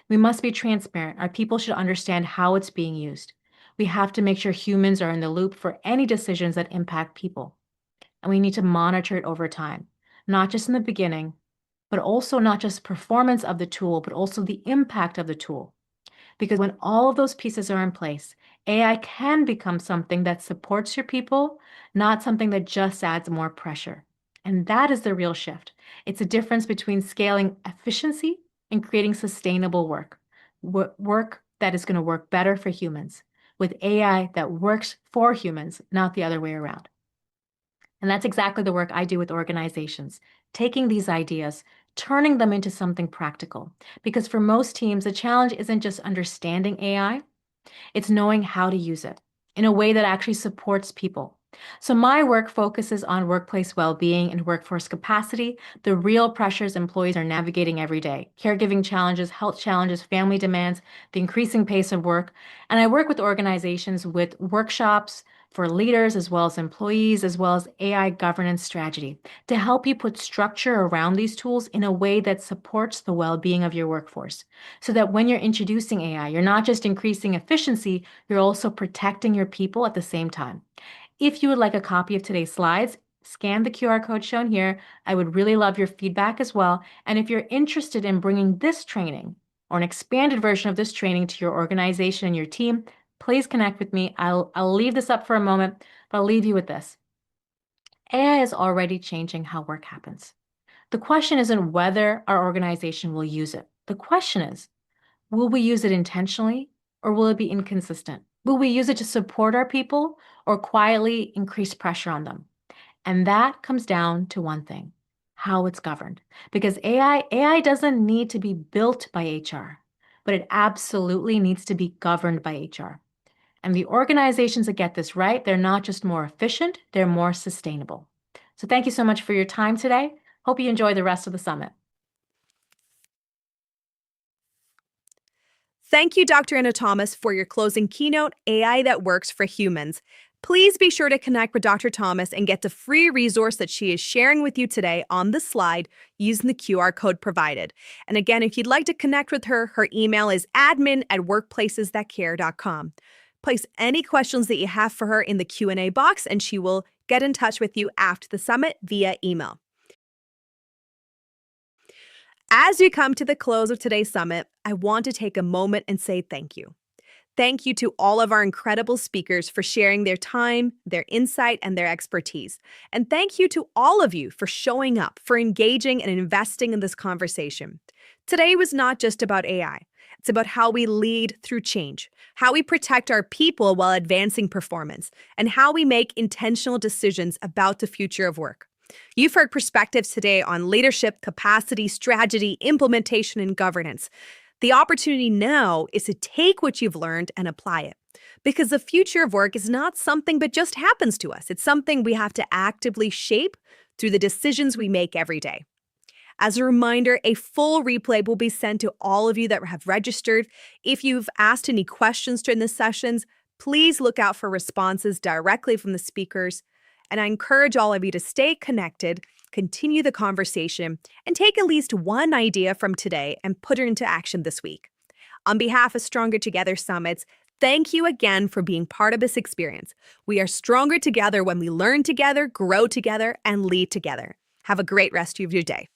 We must be transparent. Our people should understand how it's being used. We have to make sure humans are in the loop for any decisions that impact people. And we need to monitor it over time, not just in the beginning, but also not just performance of the tool, but also the impact of the tool. Because when all of those pieces are in place, AI can become something that supports your people, not something that just adds more pressure. And that is the real shift. It's a difference between scaling efficiency and creating sustainable work. Work that is going to work better for humans, with AI that works for humans, not the other way around. And that's exactly the work I do with organizations, taking these ideas, turning them into something practical. Because for most teams, the challenge isn't just understanding AI, it's knowing how to use it in a way that actually supports people, So my work focuses on workplace well-being and workforce capacity, the real pressures employees are navigating every day, caregiving challenges, health challenges, family demands, the increasing pace of work. And I work with organizations with workshops for leaders as well as employees, as well as AI governance strategy to help you put structure around these tools in a way that supports the well-being of your workforce. So that when you're introducing AI, you're not just increasing efficiency, you're also protecting your people at the same time. If you would like a copy of today's slides, scan the QR code shown here. I would really love your feedback as well. And if you're interested in bringing this training or an expanded version of this training to your organization and your team, please connect with me. I'll leave this up for a moment, but I'll leave you with this. AI is already changing how work happens. The question isn't whether our organization will use it. The question is, will we use it intentionally or will it be inconsistent? Will we use it to support our people or quietly increase pressure on them? And that comes down to one thing, how it's governed. Because AI doesn't need to be built by HR, but it absolutely needs to be governed by HR. And the organizations that get this right, they're not just more efficient, they're more sustainable. So thank you so much for your time today. Hope you enjoy the rest of the summit. Thank you, Dr. Anna Thomas, for your closing keynote, AI that Works for Humans. Please be sure to connect with Dr. Thomas and get the free resource that she is sharing with you today on the slide using the QR code provided. And again, if you'd like to connect with her, her email is admin@workplacesthatcare.com. Place any questions that you have for her in the Q&A box, and she will get in touch with you after the summit via email. As we come to the close of today's summit, I want to take a moment and say thank you. Thank you to all of our incredible speakers for sharing their time, their insight, and their expertise. And thank you to all of you for showing up, for engaging and investing in this conversation. Today was not just about AI. It's about how we lead through change, how we protect our people while advancing performance, and how we make intentional decisions about the future of work. You've heard perspectives today on leadership, capacity, strategy, implementation, and governance. The opportunity now is to take what you've learned and apply it. Because the future of work is not something that just happens to us. It's something we have to actively shape through the decisions we make every day. As a reminder, a full replay will be sent to all of you that have registered. If you've asked any questions during the sessions, please look out for responses directly from the speakers. And I encourage all of you to stay connected, continue the conversation, and take at least one idea from today and put it into action this week. On behalf of Stronger Together Summits, thank you again for being part of this experience. We are stronger together when we learn together, grow together, and lead together. Have a great rest of your day.